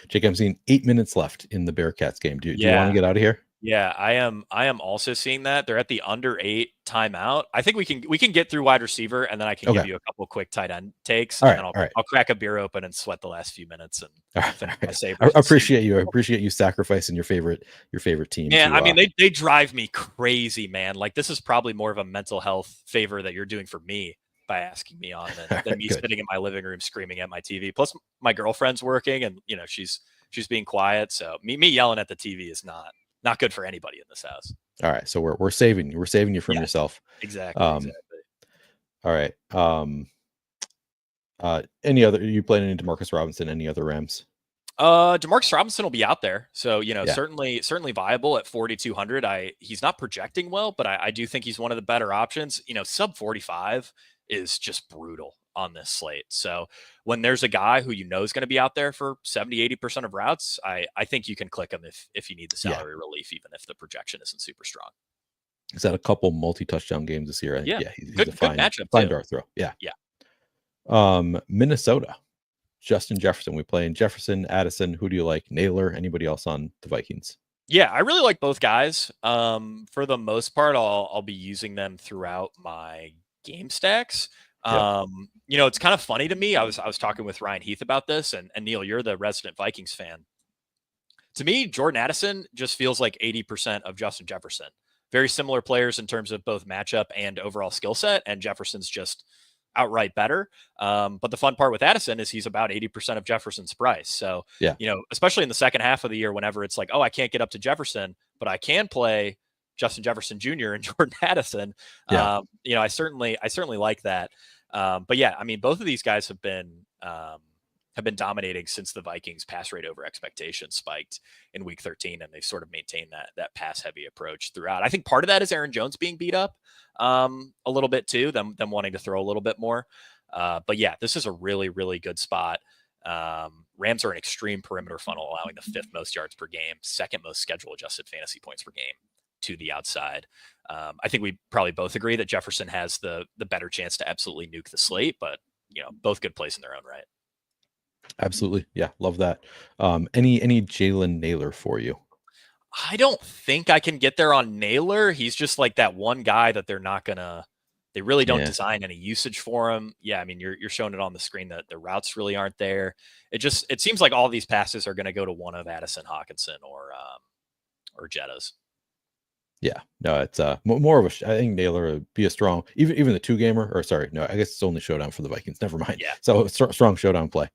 Jake, I'm seeing 8 minutes left in the Bearcats game. Do you want to get out of here? Yeah, I am also seeing that. They're at the under 8 timeout. I think we can get through wide receiver, and then I can give you a couple quick tight end takes. All and right, then I'll crack a beer open and sweat the last few minutes and finish my save. I appreciate you. I appreciate you sacrificing your favorite team. Yeah, I mean they drive me crazy, man. Like this is probably more of a mental health favor that you're doing for me by asking me on than me sitting in my living room screaming at my TV. Plus my girlfriend's working and she's being quiet. So me yelling at the TV is not good for anybody in this house. All right. So we're saving you. We're saving you from yourself. Exactly. All right. Any other, you playing into Demarcus Robinson, any other Rams? Demarcus Robinson will be out there. So, certainly viable at 4,200. He's not projecting well, but I do think he's one of the better options. Sub 45 is just brutal on this slate. So when there's a guy who is going to be out there for 70-80% of routes, I think you can click him if you need the salary relief, even if the projection isn't super strong. He's had a couple multi-touchdown games this year. He's good a fine matchup. Fine dart throw. Yeah. Minnesota, Justin Jefferson. We play in Jefferson, Addison. Who do you like? Naylor? Anybody else on the Vikings? Yeah, I really like both guys. For the most part, I'll be using them throughout my game stacks. It's kind of funny to me. I was talking with Ryan Heath about this, and Neil, you're the resident Vikings fan. To me, Jordan Addison just feels like 80% of Justin Jefferson. Very similar players in terms of both matchup and overall skill set, and Jefferson's just outright better. But the fun part with Addison is he's about 80% of Jefferson's price. So, especially in the second half of the year, whenever it's like, oh, I can't get up to Jefferson, but I can play Justin Jefferson Jr. and Jordan Addison. I certainly like that. But yeah, I mean, both of these guys have been dominating since the Vikings pass rate over expectations spiked in week 13. And they've sort of maintained that pass heavy approach throughout. I think part of that is Aaron Jones being beat up a little bit too, them wanting to throw a little bit more. But yeah, this is a really, really good spot. Rams are an extreme perimeter funnel, allowing the 5th most yards per game, 2nd most schedule adjusted fantasy points per game to the outside. I think we probably both agree that Jefferson has the better chance to absolutely nuke the slate, but both good plays in their own right. Absolutely. Yeah. Love that. Any Jaylen Naylor for you? I don't think I can get there on Naylor. He's just like that one guy that they really don't design any usage for him. Yeah. I mean, you're showing it on the screen that the routes really aren't there. It seems like all these passes are going to go to one of Addison, Hawkinson, or Jettas. Yeah, no, it's more of a. I think Naylor would be a strong, even the two gamer, or sorry, no, I guess it's only showdown for the Vikings. Never mind. Yeah. So strong showdown play.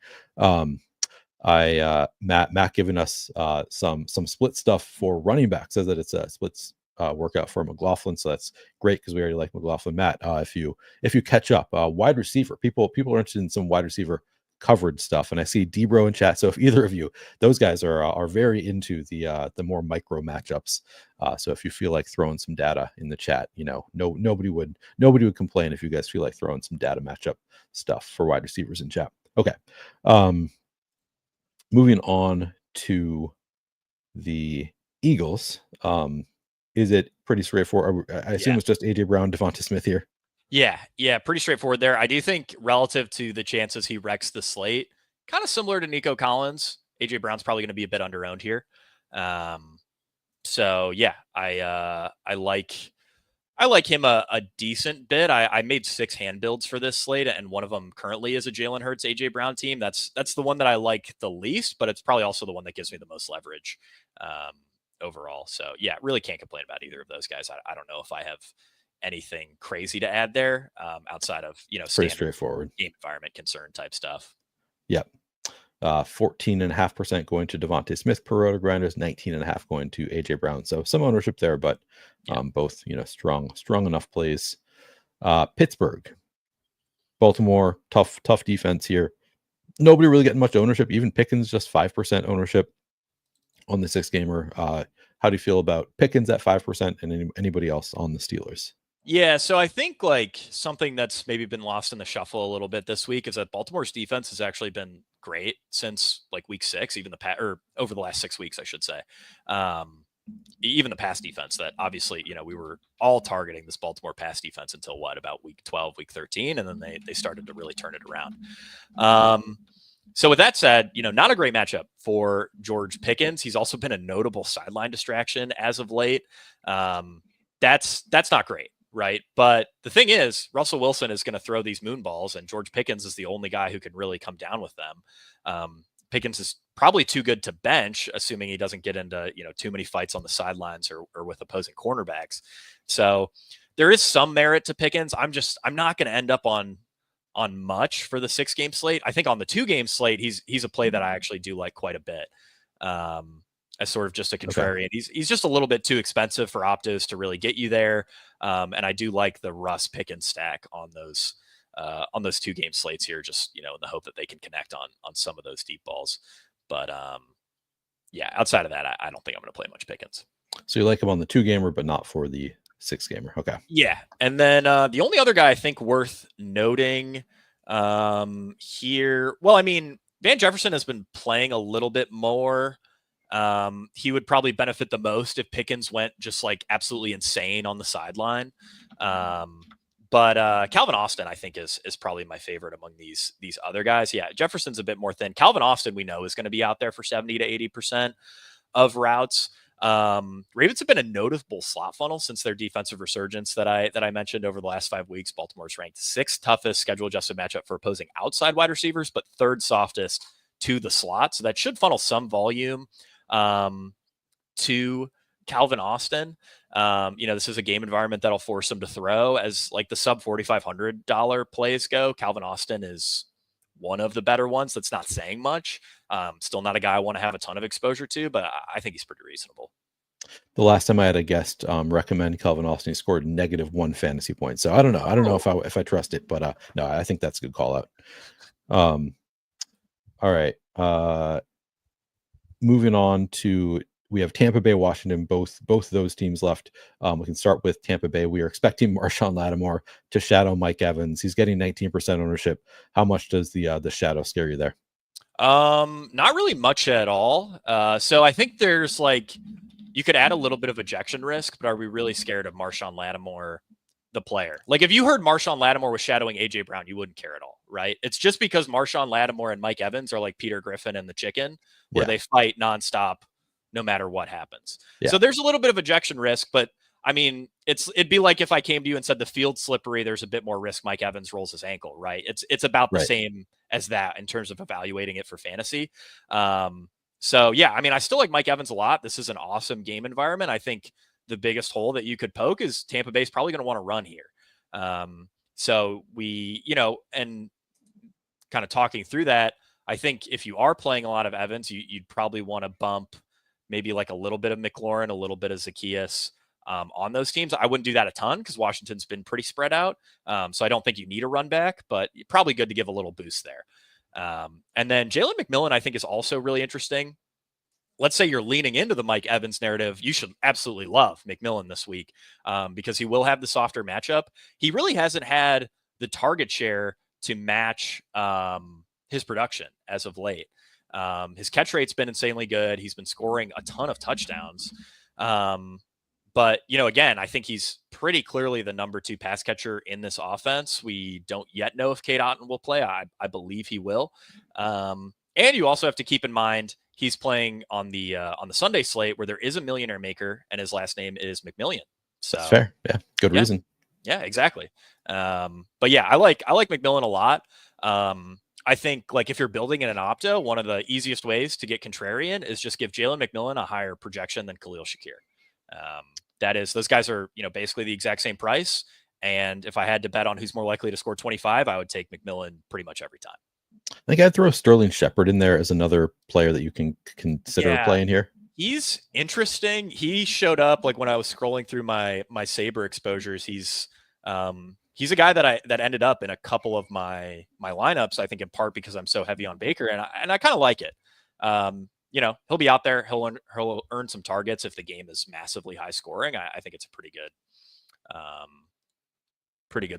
Matt giving us some split stuff for running back, says that it's a splits workout for McLaughlin, so that's great because we already like McLaughlin. Matt, if you catch up, wide receiver, people are interested in some wide receiver coverage stuff, and I see Debro in chat. So if either of you, those guys are very into the more micro matchups. So if you feel like throwing some data in the chat, nobody would complain if you guys feel like throwing some data matchup stuff for wide receivers in chat. Okay. Moving on to the Eagles. Is it pretty straightforward? I assume it's just AJ Brown, Devonta Smith here. Yeah, pretty straightforward there. I do think relative to the chances he wrecks the slate, kind of similar to Nico Collins, AJ Brown's probably going to be a bit under-owned here. So yeah, I like him a decent bit. I made 6 hand builds for this slate, and one of them currently is a Jalen Hurts AJ Brown team. That's the one that I like the least, but it's probably also the one that gives me the most leverage overall. So yeah, really can't complain about either of those guys. I don't know if I have anything crazy to add there outside of pretty straightforward game environment concern type stuff. Yep. 14.5% going to Devonta Smith per roto grinders, 19.5 going to AJ Brown. So some ownership there, but both strong enough plays. Pittsburgh, Baltimore, tough defense here. Nobody really getting much ownership. Even Pickens just 5% ownership on the 6 gamer. How do you feel about Pickens at 5% and anybody else on the Steelers? Yeah, so I think like something that's maybe been lost in the shuffle a little bit this week is that Baltimore's defense has actually been great since like week 6, even over the last 6 weeks, I should say. Even the pass defense that obviously, we were all targeting this Baltimore pass defense until about week 12, week 13, and then they started to really turn it around. So with that said, not a great matchup for George Pickens. He's also been a notable sideline distraction as of late. That's not great. Right. But the thing is, Russell Wilson is going to throw these moon balls, and George Pickens is the only guy who can really come down with them. Pickens is probably too good to bench, assuming he doesn't get into, too many fights on the sidelines or with opposing cornerbacks. So there is some merit to Pickens. I'm not going to end up on much for the 6-game slate. I think on the 2-game slate, he's a play that I actually do like quite a bit. As sort of just a contrarian. Okay. He's just a little bit too expensive for Optos to really get you there. And I do like the Russ Pickens stack on those 2-game slates here, just, in the hope that they can connect on some of those deep balls. But yeah, outside of that, I don't think I'm going to play much Pickens. So you like him on the 2-gamer, but not for the 6-gamer. Okay. Yeah. And then the only other guy I think worth noting here, well, I mean, Van Jefferson has been playing a little bit more. He would probably benefit the most if Pickens went just like absolutely insane on the sideline. But Calvin Austin, I think, is probably my favorite among these other guys. Yeah, Jefferson's a bit more thin. Calvin Austin, we know, is going to be out there for 70 to 80% of routes. Ravens have been a notable slot funnel since their defensive resurgence that I mentioned over the last 5 weeks. Baltimore's ranked 6th toughest schedule adjusted matchup for opposing outside wide receivers, but 3rd softest to the slot. So that should funnel some volume to Calvin Austin. This is a game environment that'll force him to throw as like the sub $4,500 plays go. Calvin Austin is one of the better ones. That's not saying much. Still not a guy I want to have a ton of exposure to, but I think he's pretty reasonable. The last time I had a guest recommend Calvin Austin, he scored -1 fantasy point. So I don't know. I don't know if I trust it, but no, I think that's a good call out. All right. Moving on to, we have Tampa Bay, Washington, both of those teams left. We can start with Tampa Bay. We are expecting Marshawn Lattimore to shadow Mike Evans. He's getting 19% ownership. How much does the shadow scare you there? Not really much at all. So I think there's you could add a little bit of ejection risk, but are we really scared of Marshawn Lattimore, the player? Like if you heard Marshawn Lattimore was shadowing AJ Brown, you wouldn't care at all, right? It's just because Marshawn Lattimore and Mike Evans are like Peter Griffin and the chicken, where they fight nonstop, no matter what happens. Yeah. So there's a little bit of ejection risk, but I mean, it'd be like if I came to you and said the field's slippery, there's a bit more risk Mike Evans rolls his ankle, right? It's about the same as that in terms of evaluating it for fantasy. So yeah, I mean, I still like Mike Evans a lot. This is an awesome game environment. I think the biggest hole that you could poke is Tampa Bay's probably going to want to run here. So we, and kind of talking through that, I think if you are playing a lot of Evans, you'd probably want to bump maybe like a little bit of McLaurin, a little bit of Zacchaeus on those teams. I wouldn't do that a ton because Washington's been pretty spread out. So I don't think you need a run back, but probably good to give a little boost there. And then Jalen McMillan, I think, is also really interesting. Let's say you're leaning into the Mike Evans narrative. You should absolutely love McMillan this week because he will have the softer matchup. He really hasn't had the target share to match his production as of late. His catch rate's been insanely good. He's been scoring a ton of touchdowns. But, again, I think he's pretty clearly the number 2 pass catcher in this offense. We don't yet know if Cade Otton will play. I believe he will. And you also have to keep in mind he's playing on the Sunday slate where there is a millionaire maker and his last name is McMillian. So that's fair. Yeah. Good reason. Yeah, exactly. But yeah, I like McMillan a lot. I think like if you're building in an opto, one of the easiest ways to get contrarian is just give Jalen McMillan a higher projection than Khalil Shakir. That is, those guys are, basically the exact same price. And if I had to bet on who's more likely to score 25, I would take McMillan pretty much every time. I think I'd throw Sterling Shepard in there as another player that you can consider playing here. He's interesting. He showed up like when I was scrolling through my Sabre exposures. He's a guy that ended up in a couple of my lineups. I think in part because I'm so heavy on Baker, and I kind of like it. He'll be out there. He'll earn some targets if the game is massively high scoring. I think it's a pretty good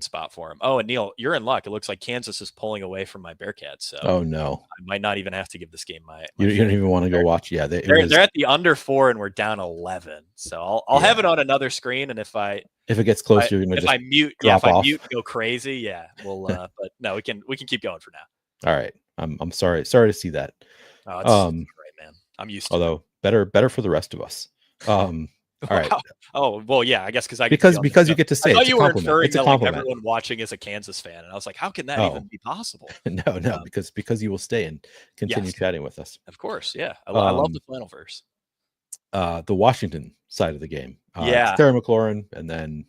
spot for him. Oh, and Neil, you're in luck. It looks like Kansas is pulling away from my Bearcats. So oh no, I might not even have to give this game my you don't even want to go watch. Yeah, they're at the under 4 and we're down 11. So I'll have it on another screen. And if it gets close, you're gonna just mute, drop off. Go crazy. Yeah, we'll. But no, we can keep going for now. All right. I'm sorry to see that. Oh, it's great, man. I'm used to. Although better for the rest of us. All right. Oh, well, yeah, I guess because you get to say I thought it's you a were compliment. inferring It's a that like compliment. everyone watching is a Kansas fan, and I was like, how can that even be possible? No, because you will stay and continue chatting with us. Of course, yeah. I love the Flannelverse. The Washington side of the game. Yeah. Terry McLaurin, and then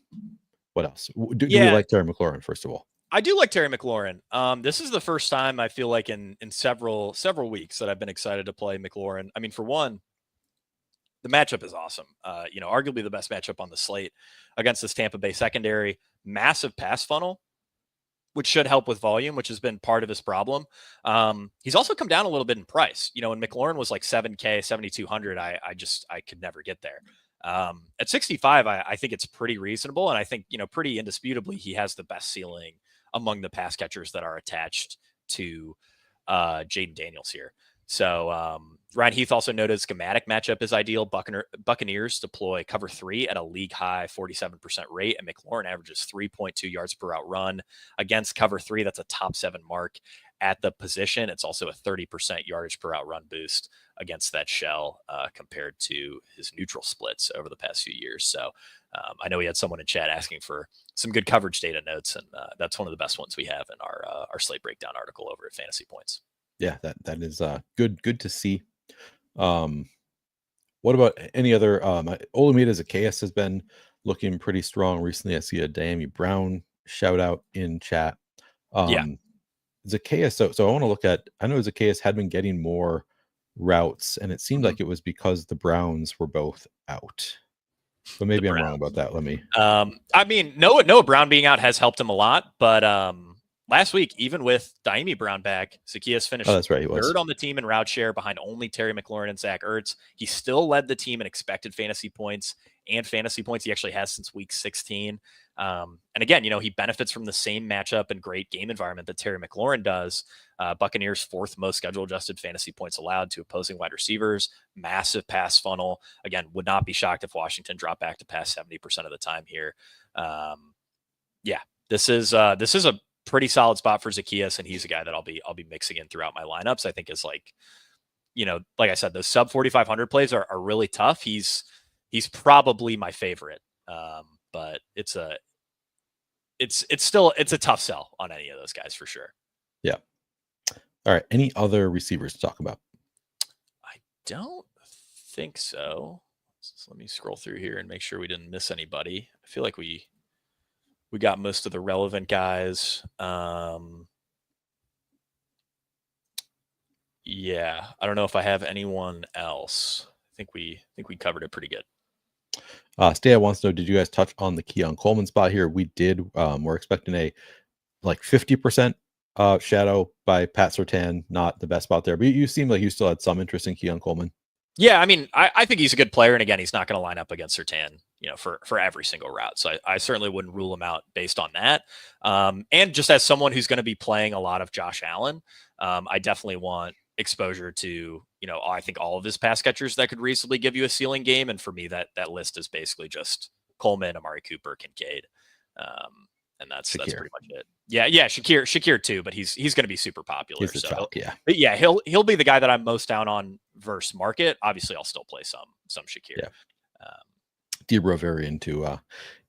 what else? Do we like Terry McLaurin, first of all? I do like Terry McLaurin. This is the first time I feel like in several weeks that I've been excited to play McLaurin. I mean, for one, the matchup is awesome. Arguably the best matchup on the slate against this Tampa Bay secondary. Massive pass funnel, which should help with volume, which has been part of his problem. He's also come down a little bit in price. When McLaurin was like $7K, $7,200, I could never get there. At 65, I think it's pretty reasonable. And I think, pretty indisputably, he has the best ceiling among the pass catchers that are attached to Jayden Daniels here. So Ryan Heath also noted schematic matchup is ideal. Buccaneers deploy cover 3 at a league high 47% rate, and McLaurin averages 3.2 yards per route run against cover 3. That's a top 7 mark at the position. It's also a 30% yardage per route run boost against that shell compared to his neutral splits over the past few years. So I know we had someone in chat asking for some good coverage data notes, and that's one of the best ones we have in our slate breakdown article over at Fantasy Points. Yeah, that is good to see. What about any other? Olamide Zacchaeus has been looking pretty strong recently. I see a Diami Brown shout out in chat. Zacchaeus. So I want to look at. I know Zacchaeus had been getting more routes, and it seemed like it was because the Browns were both out. But maybe I'm wrong about that. Let me. I mean, Noah Brown being out has helped him a lot, but last week, even with Diami Brown back, Zacchaeus finished third on the team in route share behind only Terry McLaurin and Zach Ertz. He still led the team in expected fantasy points and fantasy points he actually has since week 16. And again, he benefits from the same matchup and great game environment that Terry McLaurin does. Buccaneers 4th most schedule adjusted fantasy points allowed to opposing wide receivers, massive pass funnel. Again, would not be shocked if Washington dropped back to pass 70% of the time here. This is a pretty solid spot for Zacchaeus, and he's a guy that I'll be mixing in throughout my lineups. I think is like I said, those sub 4,500 plays are really tough. He's probably my favorite, but it's still a tough sell on any of those guys for sure. Yeah. All right. Any other receivers to talk about? I don't think so. Let's So let me scroll through here and make sure we didn't miss anybody. I feel like we got most of the relevant guys. Yeah, I don't know if I have anyone else. I think we covered it pretty good. Stay wants to know, did you guys touch on the Keon Coleman spot here? We did. We're expecting a like 50% shadow by Pat Surtain. Not the best spot there, but you seem like you still had some interest in Keon Coleman. Yeah, I mean, I think he's a good player, and again, he's not going to line up against Surtain, for every single route. So I certainly wouldn't rule him out based on that. And just as someone who's going to be playing a lot of Josh Allen, I definitely want exposure to, I think all of his pass catchers that could reasonably give you a ceiling game. And for me, that list is basically just Coleman, Amari Cooper, Kincaid. And that's pretty much it. Yeah, Shakir too, but he's going to be super popular. He's chalk, yeah. But yeah, he'll be the guy that I'm most down on versus market. Obviously, I'll still play some Shakir. Yeah. Debro very into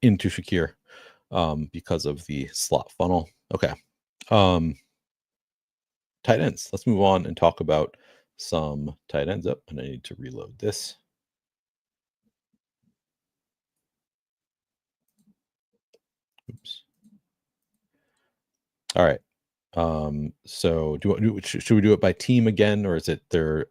Shakir because of the slot funnel. Okay. Tight ends. Let's move on and talk about some tight ends up. And I need to reload this. Oops. All right. So should we do it by team again, or is it there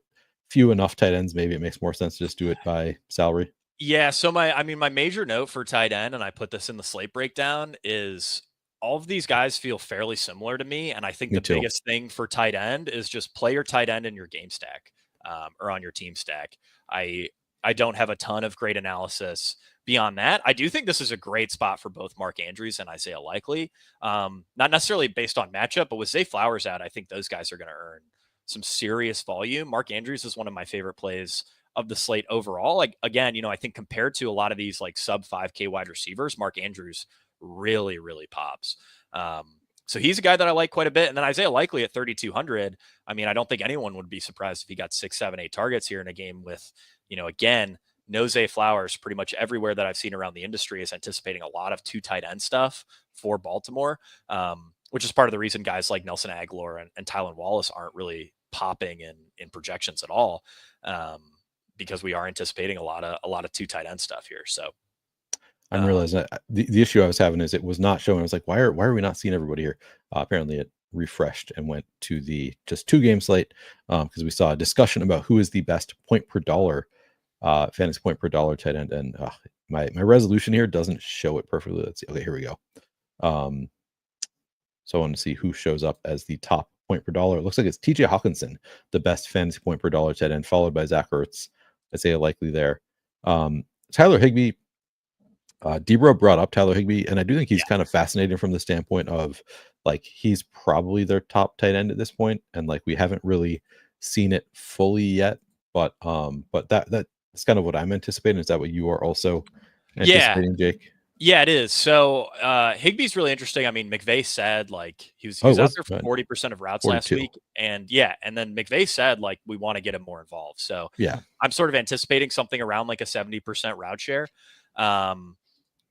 few enough tight ends? Maybe it makes more sense to just do it by salary. Yeah. So my major note for tight end, and I put this in the slate breakdown, is all of these guys feel fairly similar to me. And I think biggest thing for tight end is just play your tight end in your game stack, or on your team stack. I don't have a ton of great analysis beyond that. I do think this is a great spot for both Mark Andrews and Isaiah Likely. Not necessarily based on matchup, but with Zay Flowers out, I think those guys are going to earn some serious volume. Mark Andrews is one of my favorite plays of the slate overall. Like, again, I think compared to a lot of these like sub 5K wide receivers, Mark Andrews really, really pops. So he's a guy that I like quite a bit. And then Isaiah Likely at 3,200. I mean, I don't think anyone would be surprised if he got 6, 7, 8 targets here in a game with, again, no Zay Flowers. Pretty much everywhere that I've seen around the industry is anticipating a lot of 2 tight end stuff for Baltimore, which is part of the reason guys like Nelson Aguilar and Tylan Wallace aren't really popping in projections at all, because we are anticipating a lot of 2 tight end stuff here. So I'm realizing that the issue I was having is it was not showing. I was like, why are we not seeing everybody here? Apparently it refreshed and went to the just 2 game slate, because we saw a discussion about who is the best point per dollar, fantasy point per dollar tight end. And my resolution here doesn't show it perfectly. Let's see. Okay, here we go. So I want to see who shows up as the top point per dollar. It looks like it's TJ Hawkinson, the best fantasy point per dollar tight end, followed by Zach Ertz. Isaiah Likely there. Tyler Higbee. Debro brought up Tyler Higbee, and I do think he's kind of fascinating from the standpoint of like he's probably their top tight end at this point, and like we haven't really seen it fully yet. But that's kind of what I'm anticipating. Is that what you are also anticipating, Jake? Yeah, it is. So Higbee's really interesting. I mean, McVay said like he was out there for 40% of routes 42. last week, and then McVay said like we want to get him more involved. So yeah, I'm sort of anticipating something around like a 70% route share.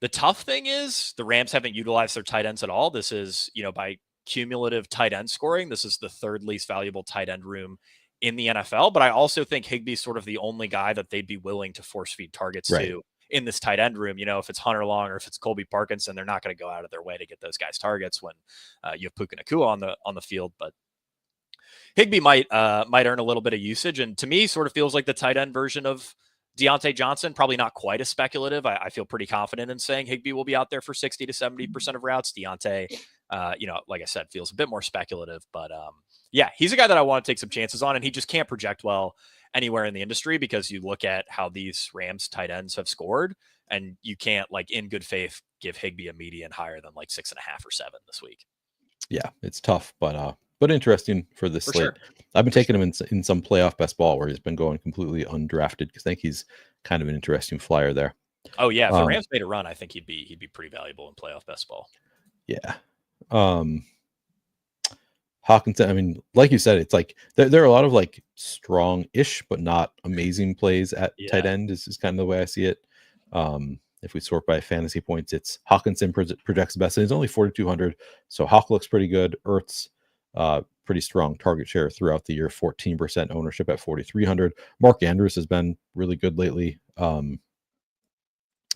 The tough thing is the Rams haven't utilized their tight ends at all. This is, by cumulative tight end scoring, this is the 3rd least valuable tight end room in the NFL. But I also think Higbee's sort of the only guy that they'd be willing to force feed targets to in this tight end room. If it's Hunter Long or if it's Colby Parkinson, they're not going to go out of their way to get those guys targets when you have Puka Nacua on the field. But Higbee might earn a little bit of usage, and to me, sort of feels like the tight end version of Deontay Johnson. Probably not quite as speculative. I feel pretty confident in saying Higbee will be out there for 60 to 70% of routes. Deontay, like I said, feels a bit more speculative, but he's a guy that I want to take some chances on, and he just can't project well anywhere in the industry because you look at how these Rams tight ends have scored, and you can't like in good faith give Higbee a median higher than like 6.5 or 7 this week. Yeah, it's tough, but interesting for this slate. Sure. I've been taking him in some playoff best ball where he's been going completely undrafted because I think he's kind of an interesting flyer there. Oh yeah, if the Rams made a run, I think he'd be pretty valuable in playoff best ball. Yeah. Hawkinson, I mean, like you said, it's like there are a lot of like strong-ish but not amazing plays at tight end is kind of the way I see it. If we sort by fantasy points, it's Hawkinson projects best, and he's only 4,200. So Hawk looks pretty good. Ertz, pretty strong target share throughout the year, 14% ownership at 4,300. Mark Andrews has been really good lately.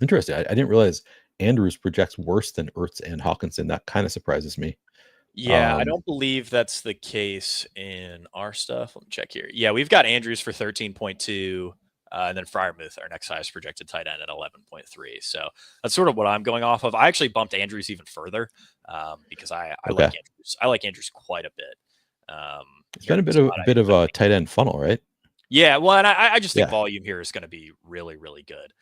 Interesting. I didn't realize Andrews projects worse than Ertz and Hawkinson. That kind of surprises me. Yeah, I don't believe that's the case in our stuff. Let me check here. Yeah, we've got Andrews for 13.2, and then Freiermuth, our next highest projected tight end, at 11.3. So that's sort of what I'm going off of. I actually bumped Andrews even further because I Okay. like Andrews. I like Andrews quite a bit. It's been a bit of a tight end funnel, right? Yeah, well, and I just think volume here is going to be really, really good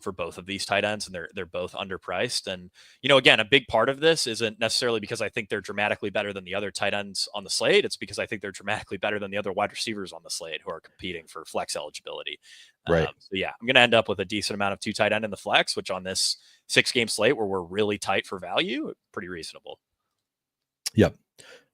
for both of these tight ends, and they're both underpriced. And again, a big part of this isn't necessarily because I think they're dramatically better than the other tight ends on the slate. It's because I think they're dramatically better than the other wide receivers on the slate who are competing for flex eligibility. Right. So yeah, I'm going to end up with a decent amount of 2 tight end in the flex, which on this 6-game slate where we're really tight for value, pretty reasonable. Yep.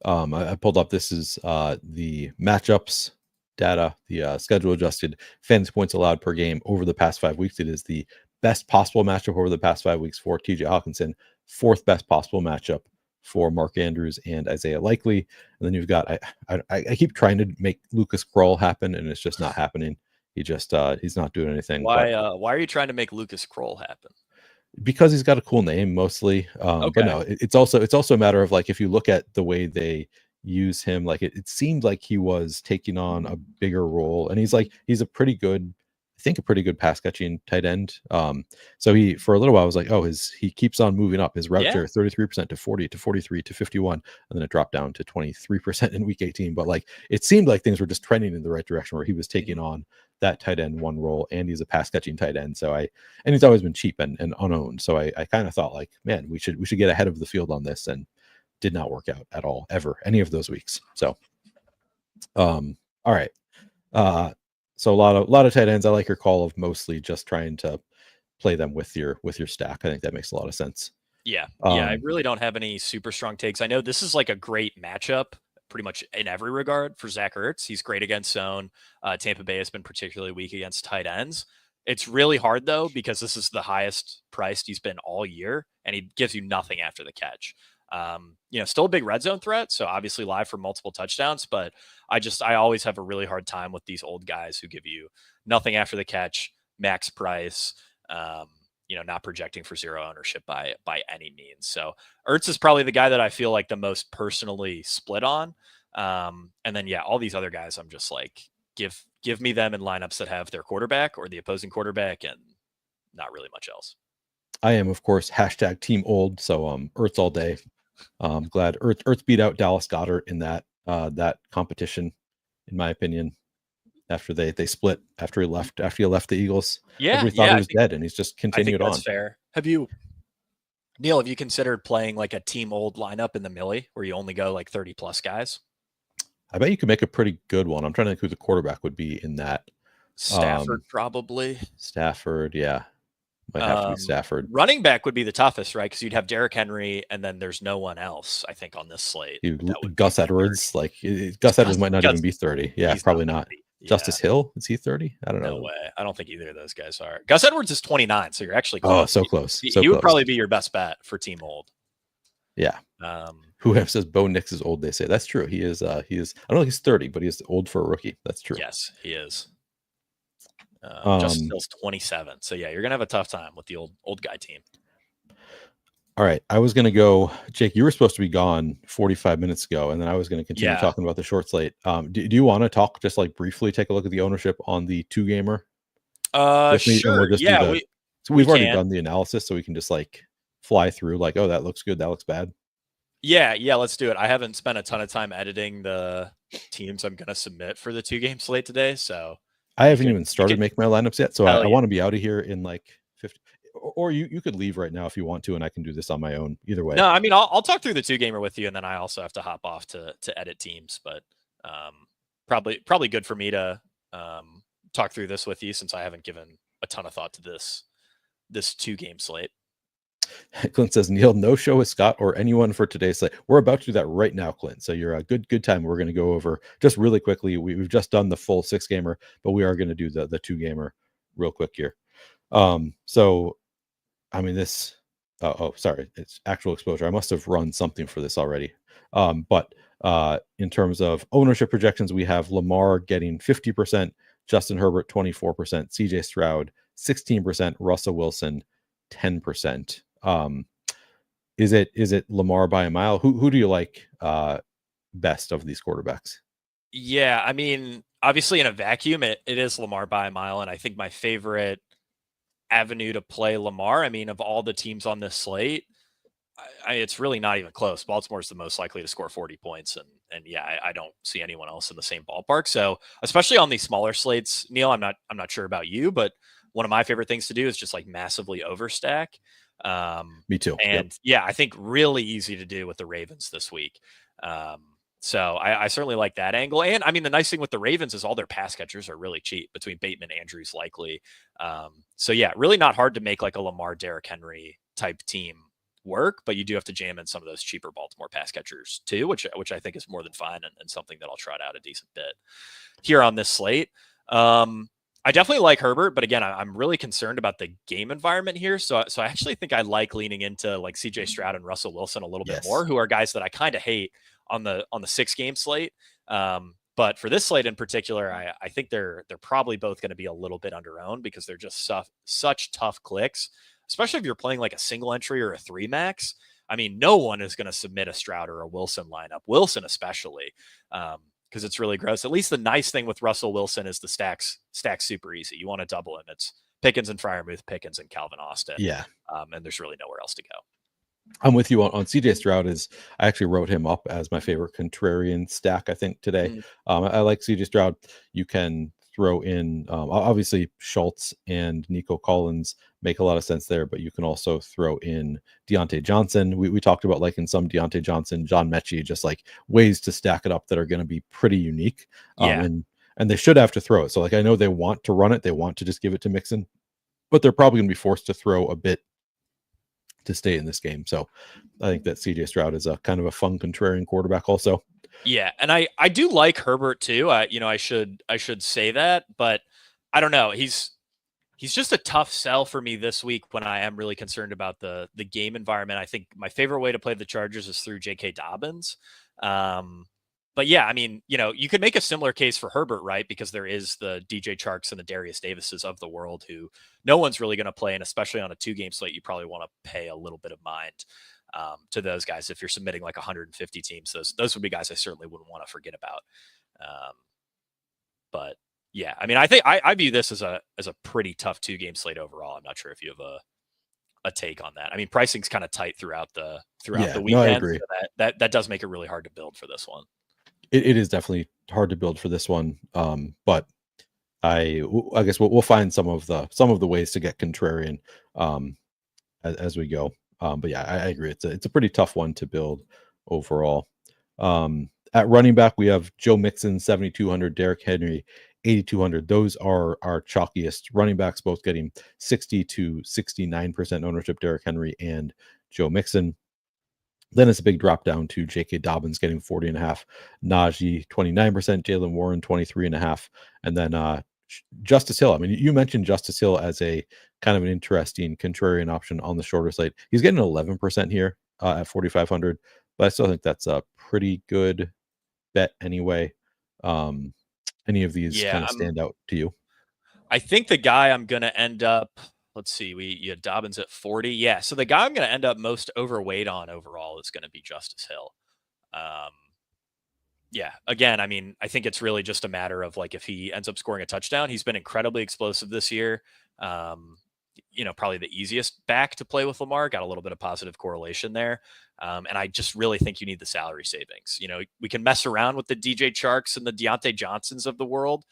I pulled up. This is the matchups data, the schedule adjusted fantasy points allowed per game over the past 5 weeks. It is the best possible matchup over the past 5 weeks for TJ Hawkinson, 4th best possible matchup for Mark Andrews and Isaiah Likely. And then you've got, I keep trying to make Lucas Kroll happen, and it's just not happening. He's not doing anything. Why are you trying to make Lucas Kroll happen? Because he's got a cool name mostly. Okay. But no, it's also a matter of like, if you look at the way they use him, like it seemed like he was taking on a bigger role, and he's a pretty good pass catching tight end. So he, for a little while, I was like, oh, he keeps on moving up. His route share 33% to 40 to 43 to 51, and then it dropped down to 23% in week 18. But like, it seemed like things were just trending in the right direction where he was taking on that tight end one role, and he's a pass catching tight end. So and he's always been cheap and unowned. So I kind of thought like, man, we should get ahead of the field on this, and did not work out at all, ever, any of those weeks. So, all right. So a lot of tight ends. I like your call of mostly just trying to play them with your stack. I think that makes a lot of sense. Yeah. I really don't have any super strong takes. I know this is like a great matchup pretty much in every regard for Zach Ertz. He's great against zone. Tampa Bay has been particularly weak against tight ends. It's really hard though, because this is the highest priced he's been all year, and he gives you nothing after the catch. Still a big red zone threat. So obviously live for multiple touchdowns, but I always have a really hard time with these old guys who give you nothing after the catch, max price, not projecting for zero ownership by any means. So Ertz is probably the guy that I feel like the most personally split on. And then, all these other guys, I'm just like, give me them in lineups that have their quarterback or the opposing quarterback and not really much else. I am, of course, # team old. So Ertz all day. Glad Ertz beat out Dallas Goedert in that competition, in my opinion. After they split, after he left the Eagles, everybody thought he was dead, and he's just continued on. That's fair. Neil, have you considered playing like a team old lineup in the Millie where you only go like 30 plus guys? I bet you could make a pretty good one. I'm trying to think who the quarterback would be in that. Stafford, probably. Stafford, yeah. Might have to be Stafford. Running back would be the toughest, right? Because you'd have Derrick Henry, and then there's no one else, I think, on this slate. Gus Edwards, Gus Edwards might not even be 30. Yeah, probably not. Justice Hill, is he 30? I don't know. No way. I don't think either of those guys are. Gus Edwards is 29, so you're actually close. Oh, so close. He would probably be your best bet for team old. Yeah. Whoever says Bo Nix is old, they say that's true. He is. I don't know if he's 30, but he's old for a rookie. That's true. Yes, he is. Justin Hill's 27. So yeah, you're gonna have a tough time with the old guy team. All right. I was going to go, Jake, you were supposed to be gone 45 minutes ago, and then I was going to continue talking about the short slate. Do you want to talk, just like briefly take a look at the ownership on the 2-gamer? Sure. We've already done the analysis, so we can just like fly through like, oh, that looks good, that looks bad. Yeah, let's do it. I haven't spent a ton of time editing the teams I'm going to submit for the 2-game slate today, so I haven't even started making my lineups yet, so I want to be out of here in like 50. Or you could leave right now if you want to, and I can do this on my own. Either way. No, I mean I'll talk through the 2-gamer with you, and then I also have to hop off to edit teams. But probably good for me to talk through this with you, since I haven't given a ton of thought to this 2-game slate. Clint says, Neil, no show with Scott or anyone for today's slate. We're about to do that right now, Clint. So you're a good time. We're going to go over just really quickly. We've just done the full 6-gamer, but we are going to do the 2-gamer real quick here. So I mean, this, sorry, it's actual exposure. I must have run something for this already. But in terms of ownership projections, we have Lamar getting 50%, Justin Herbert 24%, CJ Stroud 16%, Russell Wilson 10%. Is it Lamar by a mile? Who do you like best of these quarterbacks? Yeah, I mean, obviously in a vacuum, it is Lamar by a mile, and I think my favorite avenue to play Lamar, I mean, of all the teams on this slate, it's really not even close. Baltimore's the most likely to score 40 points, and yeah, I don't see anyone else in the same ballpark. So, especially on these smaller slates, Neil, I'm not sure about you, but one of my favorite things to do is just like massively overstack. Me too. And yeah, I think really easy to do with the Ravens this week. So I certainly like that angle. And I mean, the nice thing with the Ravens is all their pass catchers are really cheap between Bateman, Andrews, likely. So yeah, really not hard to make like a Lamar, Derrick Henry type team work, but you do have to jam in some of those cheaper Baltimore pass catchers too, which I think is more than fine and something that I'll trot out a decent bit here on this slate. I definitely like Herbert, but again, I'm really concerned about the game environment here. So I actually think I like leaning into like CJ Stroud and Russell Wilson a little bit more, who are guys that I kind of hate on the 6-game slate. But for this slate in particular, I think they're probably both going to be a little bit underowned because they're just such tough clicks, especially if you're playing like a single entry or a 3 max. I mean, no one is going to submit a Stroud or a Wilson lineup, Wilson especially, because it's really gross. At least the nice thing with Russell Wilson is the stacks super easy. You want to double him. It's Pickens and Freiermuth, Pickens and Calvin Austin. Yeah. And there's really nowhere else to go. I'm with you on CJ Stroud. I actually wrote him up as my favorite contrarian stack, I think, today. I like CJ Stroud. You can throw in, obviously, Schultz and Nico Collins make a lot of sense there, but you can also throw in Deontay Johnson. We talked about like in some Deontay Johnson, John Mechie, just like ways to stack it up that are going to be pretty unique. And they should have to throw it. So like I know they want to run it. They want to just give it to Mixon, but they're probably going to be forced to throw a bit to stay in this game. So I think that CJ Stroud is a kind of a fun contrarian quarterback also. Yeah, and I do like Herbert too. I should say that, but I don't know. He's just a tough sell for me this week when I am really concerned about the game environment. I think my favorite way to play the Chargers is through J.K. Dobbins. But yeah, I mean, you could make a similar case for Herbert, right? Because there is the DJ Charks and the Darius Davises of the world who no one's really going to play. And especially on a 2-game slate, you probably want to pay a little bit of mind to those guys. If you're submitting like 150 teams, those would be guys I certainly wouldn't want to forget about. But yeah, I mean, I think I view this as a pretty tough 2-game slate overall. I'm not sure if you have a take on that. I mean, pricing's kind of tight throughout the weekend. No, I agree. So that does make it really hard to build for this one. It is definitely hard to build for this one, but I guess we'll find some of the ways to get contrarian as we go. But yeah, I agree. It's a pretty tough one to build overall. At running back, we have Joe Mixon 7,200, Derrick Henry 8,200. Those are our chalkiest running backs, both getting 60 to 69% ownership. Derrick Henry and Joe Mixon. Then it's a big drop down to J.K. Dobbins getting 40.5, Najee 29%, Jaylen Warren 23.5, and then Justice Hill. I mean, you mentioned Justice Hill as a kind of an interesting contrarian option on the shorter slate. He's getting 11% here at 4,500, but I still think that's a pretty good bet anyway. Any of these kind of stand out to you? I think the guy I'm going to end up. Let's see. You had Dobbins at 40. Yeah. So the guy I'm going to end up most overweight on overall is going to be Justice Hill. Yeah. Again, I mean, I think it's really just a matter of like if he ends up scoring a touchdown. He's been incredibly explosive this year. Probably the easiest back to play with Lamar. Got a little bit of positive correlation there. And I just really think you need the salary savings. We can mess around with the DJ Charks and the Deontay Johnsons of the world.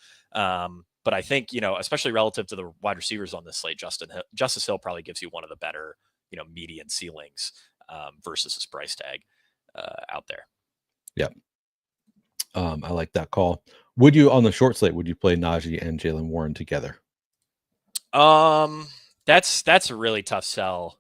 But I think, especially relative to the wide receivers on this slate, Justice Hill probably gives you one of the better, median ceilings versus his price tag out there. Yeah. I like that call. Would you, on the short slate, would you play Najee and Jaylen Warren together? That's a really tough sell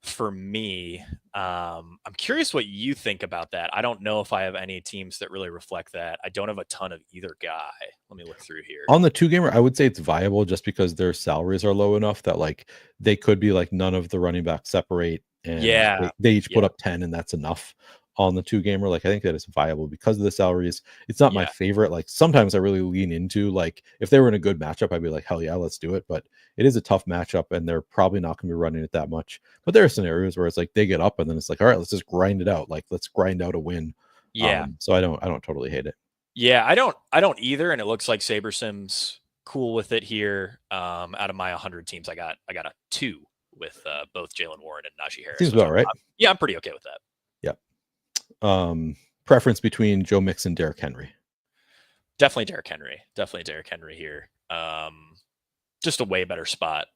for me. I'm curious what you think about that. I don't know if I have any teams that really reflect that. I don't have a ton of either guy. Let me look through here. On the 2-gamer, I would say it's viable just because their salaries are low enough that like they could be like none of the running backs separate and they each put up 10 and that's enough. on the 2-gamer. Like, I think that is viable because of the salaries. It's not my favorite. Like, sometimes I really lean into, like, if they were in a good matchup, I'd be like, hell yeah, let's do it. But it is a tough matchup, and they're probably not going to be running it that much. But there are scenarios where it's like they get up, and then it's like, all right, let's just grind it out. Like, let's grind out a win. Yeah. So I don't totally hate it. Yeah, I don't either. And it looks like SaberSim's cool with it here. Out of my 100 teams, I got a 2 with both Jaylen Warren and Najee Harris. Seems about right. I'm pretty okay with that. Preference between Joe Mixon and Derrick Henry. Definitely Derrick Henry here. Just a way better spot.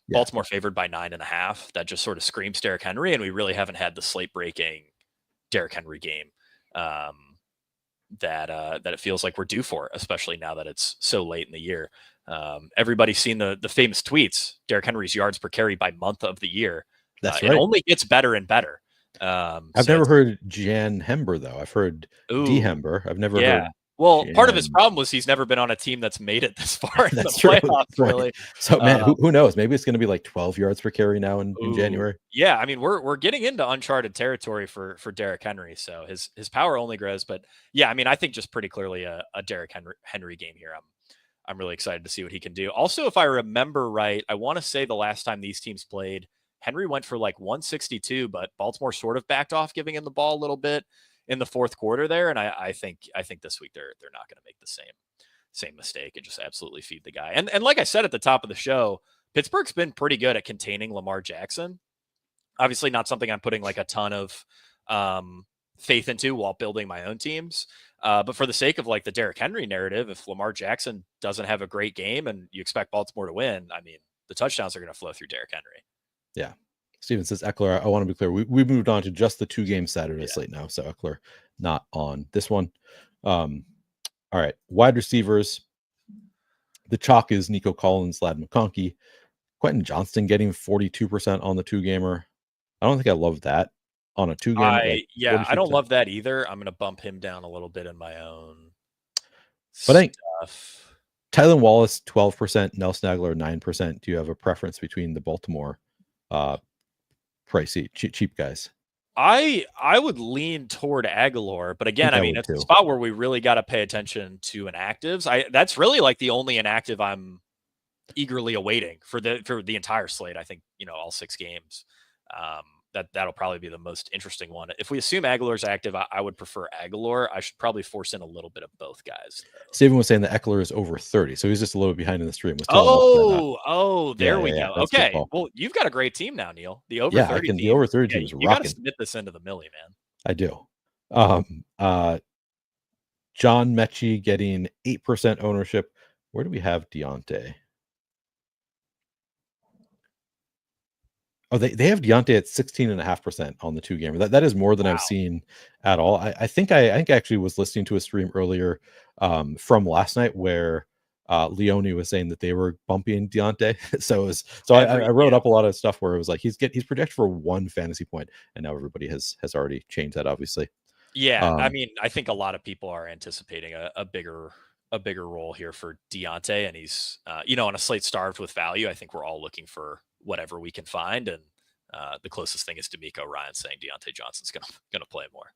Baltimore favored by 9.5. That just sort of screams Derrick Henry, and we really haven't had the slate breaking Derrick Henry game that it feels like we're due for, especially now that it's so late in the year. Everybody's seen the famous tweets. Derrick Henry's yards per carry by month of the year. That's right. It only gets better and better. I've never heard Jan Hember though. I've heard D Hember. I've never heard. Well, part of his problem was he's never been on a team that's made it this far in the playoffs. Really. So man, who knows? Maybe it's going to be like 12 yards per carry now in January. Yeah, I mean we're getting into uncharted territory for Derrick Henry. So his power only grows. But yeah, I mean I think just pretty clearly a Derrick Henry game here. I'm really excited to see what he can do. Also, if I remember right, I want to say the last time these teams played, Henry went for like 162, but Baltimore sort of backed off giving him the ball a little bit in the fourth quarter there. And I think this week they're not going to make the same mistake and just absolutely feed the guy. And like I said at the top of the show, Pittsburgh's been pretty good at containing Lamar Jackson. Obviously not something I'm putting like a ton of faith into while building my own teams. But for the sake of like the Derrick Henry narrative, if Lamar Jackson doesn't have a great game and you expect Baltimore to win, I mean, the touchdowns are going to flow through Derrick Henry. Yeah. Steven says, Eckler, I want to be clear. We moved on to just the 2-game Saturday slate now. So Eckler not on this one. All right. Wide receivers. The chalk is Nico Collins, Lad McConkey. Quentin Johnston getting 42% on the 2-gamer. I don't think I love that on a 2-gamer. I don't love that either. I'm going to bump him down a little bit in my own But I think Tylan Wallace, 12%, Nelson Aguilar, 9%. Do you have a preference between the Baltimore pricey cheap guys? I would lean toward Aguilar, but again, I mean, it's a spot where we really got to pay attention to inactives. That's really like the only inactive I'm eagerly awaiting for the entire slate. I think all 6 games. That'll probably be the most interesting one. If we assume Aguilar's active, I would prefer Aguilar. I should probably force in a little bit of both guys. Steven was saying that Eckler is over 30, so he's just a little behind in the stream. There we go. Okay, well, you've got a great team now, Neil. The over 30 team. The over 30 team is rocking. You got to submit this into the Millie, man. I do. John Mechie getting 8% ownership. Where do we have Deontay? Oh, they have Deontay at 16.5% on the 2-gamer. That is more than I've seen at all. I think I actually was listening to a stream earlier from last night where Leone was saying that they were bumping Deontay. I wrote up a lot of stuff where it was like he's projected for 1 fantasy point, and now everybody has already changed that, obviously. Yeah, I mean, I think a lot of people are anticipating a bigger role here for Deontay, and he's on a slate starved with value. I think we're all looking for whatever we can find, and the closest thing is D'Amico Ryan saying Deontay Johnson's gonna play more.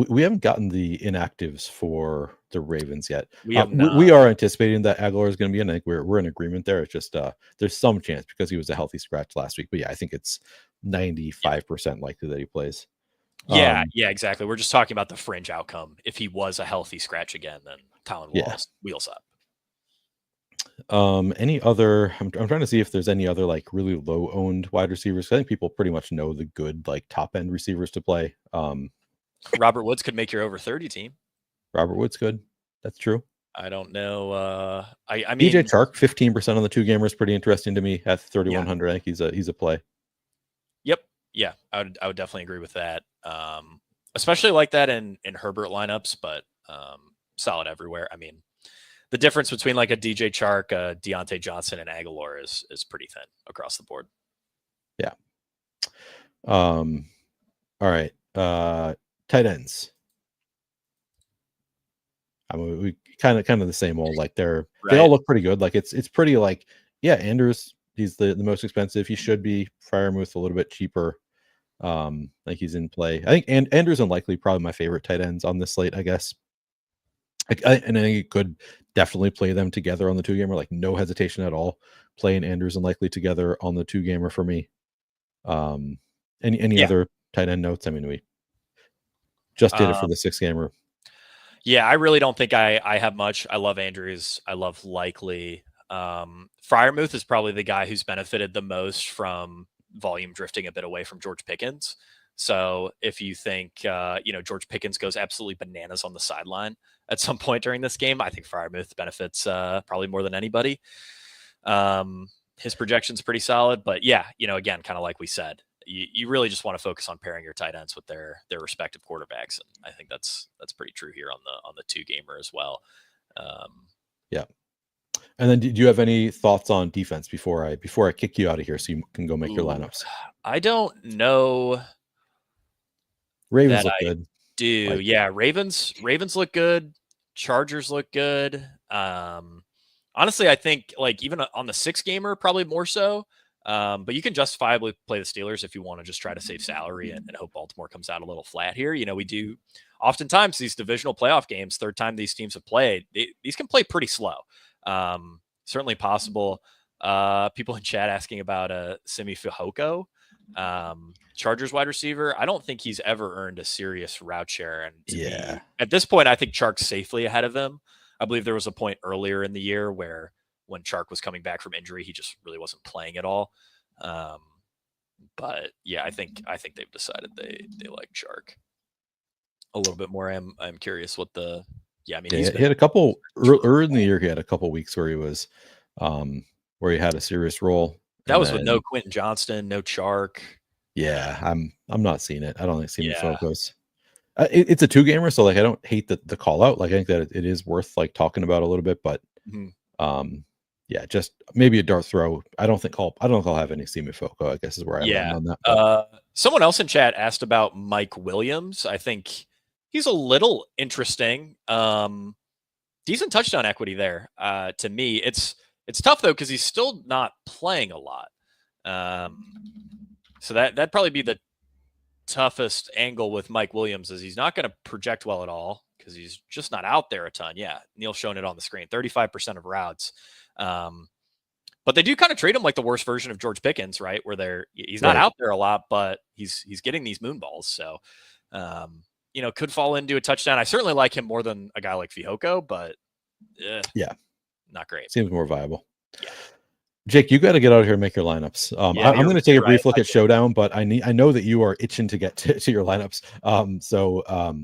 We haven't gotten the inactives for the Ravens yet. We are anticipating that Aguilar is going to be in. I think we're in agreement there. It's just there's some chance because he was a healthy scratch last week. But yeah, I think it's 95% likely that he plays. Yeah, exactly. We're just talking about the fringe outcome. If he was a healthy scratch again, then Tylan Wallace wheels up. Any other? I'm trying to see if there's any other like really low owned wide receivers. I think people pretty much know the good like top end receivers to play. Robert Woods could make your over 30 team. Robert Woods could. That's true. I don't know. I mean, DJ Chark 15% on the 2-gamer is pretty interesting to me at 3,100. I think he's a play. Yep. Yeah, I would definitely agree with that. Especially like that in Herbert lineups, but solid everywhere. I mean, the difference between like a DJ Chark, Deontay Johnson, and Aguilar is pretty thin across the board. Yeah. All right. Tight ends. I mean, we kind of the same old. Like they all look pretty good. Like it's pretty like Andrews. He's the most expensive. He should be. Freiermuth a little bit cheaper. I think he's in play. I think Andrews and Likely probably my favorite tight ends on this slate, I guess. And I think you could definitely play them together on the 2-gamer, like no hesitation at all. Playing Andrews and Likely together on the 2-gamer for me. Any other tight end notes? I mean, we just did it for the 6-gamer. Yeah, I really don't think I have much. I love Andrews. I love Likely. Freiermuth is probably the guy who's benefited the most from volume drifting a bit away from George Pickens. So if you think, George Pickens goes absolutely bananas on the sideline at some point during this game, I think Freiermuth benefits probably more than anybody. His projection's pretty solid, but yeah, again, kind of like we said, you really just want to focus on pairing your tight ends with their respective quarterbacks, and I think that's pretty true here on the 2-gamer as well. Yeah. And then, do you have any thoughts on defense before I kick you out of here so you can go make your lineups? I don't know. Ravens look good. Do yeah, Ravens look good. Chargers look good. Honestly, I think like even on the 6-gamer, probably more so. But you can justifiably play the Steelers if you want to just try to save salary and hope Baltimore comes out a little flat here. We do oftentimes these divisional playoff games, third time these teams have played, these can play pretty slow. Certainly possible. People in chat asking about Simi Fehoko, Chargers wide receiver. I don't think he's ever earned a serious route share. And to me, at this point, I think Chark's safely ahead of him. I believe there was a point earlier in the year where when Chark was coming back from injury, he just really wasn't playing at all. But yeah, I think they've decided they like Chark a little bit more. I'm curious what he had a couple early in the year. He had a couple weeks where he was, where he had a serious role. That was with no Quentin Johnston, no Chark. Yeah, I'm not seeing it. I don't think Simi Focus. It's a 2-gamer, so like I don't hate the call out. Like I think that it is worth like talking about a little bit, but yeah, just maybe a dart throw. I don't think I'll have any Simi Foco, I guess is where I land on that. Someone else in chat asked about Mike Williams. I think he's a little interesting. Decent touchdown equity there. To me, it's tough though because he's still not playing a lot. So that'd probably be the toughest angle with Mike Williams is he's not going to project well at all because he's just not out there a ton. Yeah, Neil's showing it on the screen. 35% of routes. But they do kind of treat him like the worst version of George Pickens, right? Where he's not out there a lot, but he's getting these moon balls. So, could fall into a touchdown. I certainly like him more than a guy like Fehoko, but not great. Seems more viable. Yeah. Jake, you got to get out of here and make your lineups. I'm going to take a brief look at Showdown, but I know that you are itching to get to your lineups.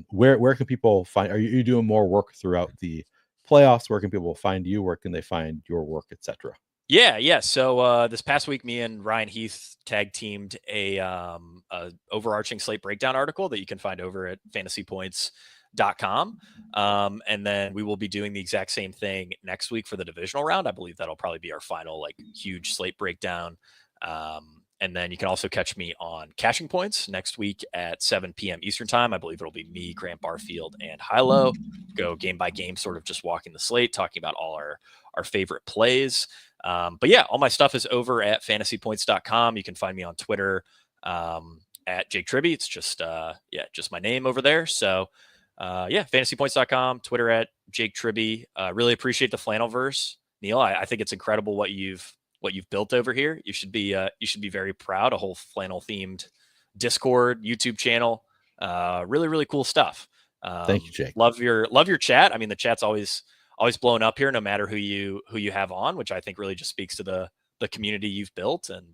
Where can people find? Are you doing more work throughout the playoffs? Where can people find you? Where can they find your work, etc.? Yeah. So this past week, me and Ryan Heath tag teamed a overarching slate breakdown article that you can find over at fantasypoints.com. And then we will be doing the exact same thing next week for the divisional round. I believe that'll probably be our final like huge slate breakdown. And then you can also catch me on Cashing Points next week at 7 p.m. Eastern time. I believe it'll be me, Grant Barfield, and Hilo. Go game by game, sort of just walking the slate, talking about all our favorite plays. But yeah, all my stuff is over at fantasypoints.com. You can find me on Twitter at Jake Tribbey. It's just my name over there. So fantasypoints.com, Twitter at Jake Tribbey. Really appreciate the Flannelverse, Neil. I think it's incredible what you've built over here. You should be very proud. A whole flannel themed Discord, YouTube channel. Really, really cool stuff. Thank you, Jake. Love your chat. I mean, the chat's always blowing up here, no matter who you have on, which I think really just speaks to the community you've built. And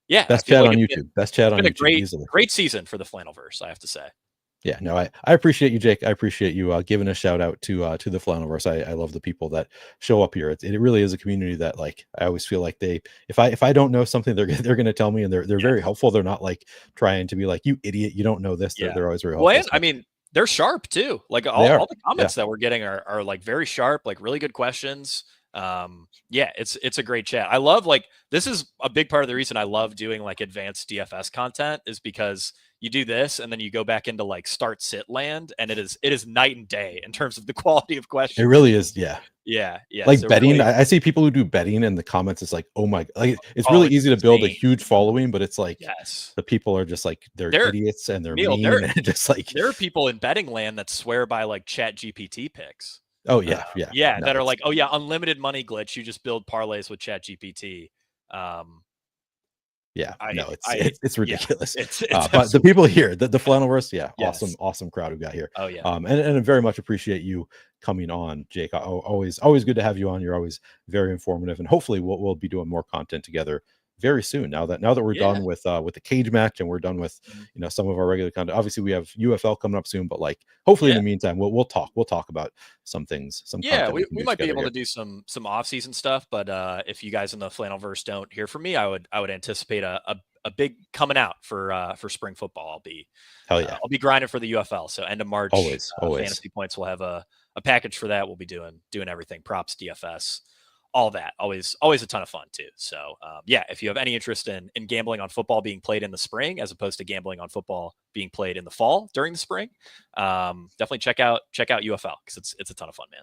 best chat on YouTube. Best chat on YouTube. Great season for the Flannelverse, I have to say. Yeah, no, I appreciate you, Jake. I appreciate you giving a shout out to the Flannelverse. I love the people that show up here. It really is a community that, like, I always feel like if I don't know something, they're going to tell me, and they're very helpful. They're not like trying to be like, you idiot, you don't know this. They're always very helpful. Well, I mean, they're sharp too. Like all the comments that we're getting are like very sharp, like really good questions. It's a great chat. I love, like, this is a big part of the reason I love doing like advanced DFS content, is because you do this and then you go back into like start sit land, and it is night and day in terms of the quality of questions. It really is. Yeah. Yeah. Like So betting, really, I see people who do betting in the comments. It's like, oh my, like it's oh, really it's easy to build a insane. huge following, but it's like Yes. the people are just like they're There, idiots and they're Neil, mean and just like, there are people in betting land that swear by like Chat GPT picks. oh yeah, yeah, Yeah, no, that are it's like, oh yeah, unlimited money glitch. You just build parlays with Chat GPT. yeah, no, I it's yeah, ridiculous. it's But the absolutely people here, the flannelverse, yeah, yes. awesome crowd who got here. Oh yeah. And I very much appreciate you coming on, Jake. Always good to have you on. You're always very informative, and hopefully we'll be doing more content together very soon. Now that we're Yeah. done with the cage match and we're done with some of our regular content. Obviously, we have UFL coming up soon, but like hopefully in Yeah. the meantime we'll talk about some things, some Yeah, content we can we do might be together able here. to do some off-season stuff, but if you guys in the Flannelverse don't hear from me, I would anticipate a big coming out for spring football. Hell yeah, I'll be grinding for the UFL. So end of March, always. Fantasy Points will have a package for that. We'll be doing everything, props, DFS, all that. Always a ton of fun too. So yeah, if you have any interest in gambling on football being played in the spring as opposed to gambling on football being played in the fall during the spring, definitely check out UFL because it's a ton of fun, man.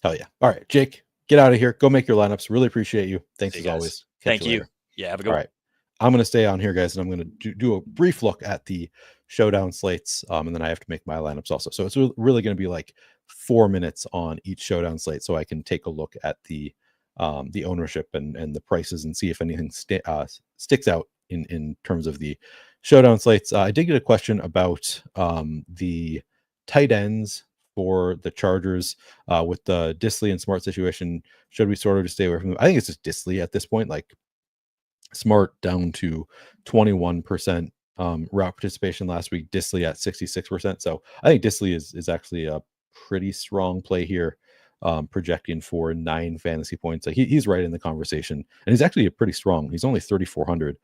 Hell yeah. All right, Jake, get out of here. Go make your lineups. Really appreciate you. Thanks See you as guys. always. Catch Thank you you. later. Yeah, have a good All one. right. I'm going to stay on here, guys, and I'm going to do a brief look at the showdown slates, and then I have to make my lineups also. So it's really going to be like 4 minutes on each showdown slate, so I can take a look at the ownership and the prices and see if anything sticks out in terms of the showdown slates. I did get a question about the tight ends for the Chargers with the Disley and Smart situation. Should we sort of just stay away from them? I think it's just Disley at this point. Like Smart down to 21% route participation last week, Disley at 66%. So I think Disley is actually a pretty strong play here, projecting for 9 fantasy points. Like he's right in the conversation, and he's actually a pretty strong. He's only 3,400,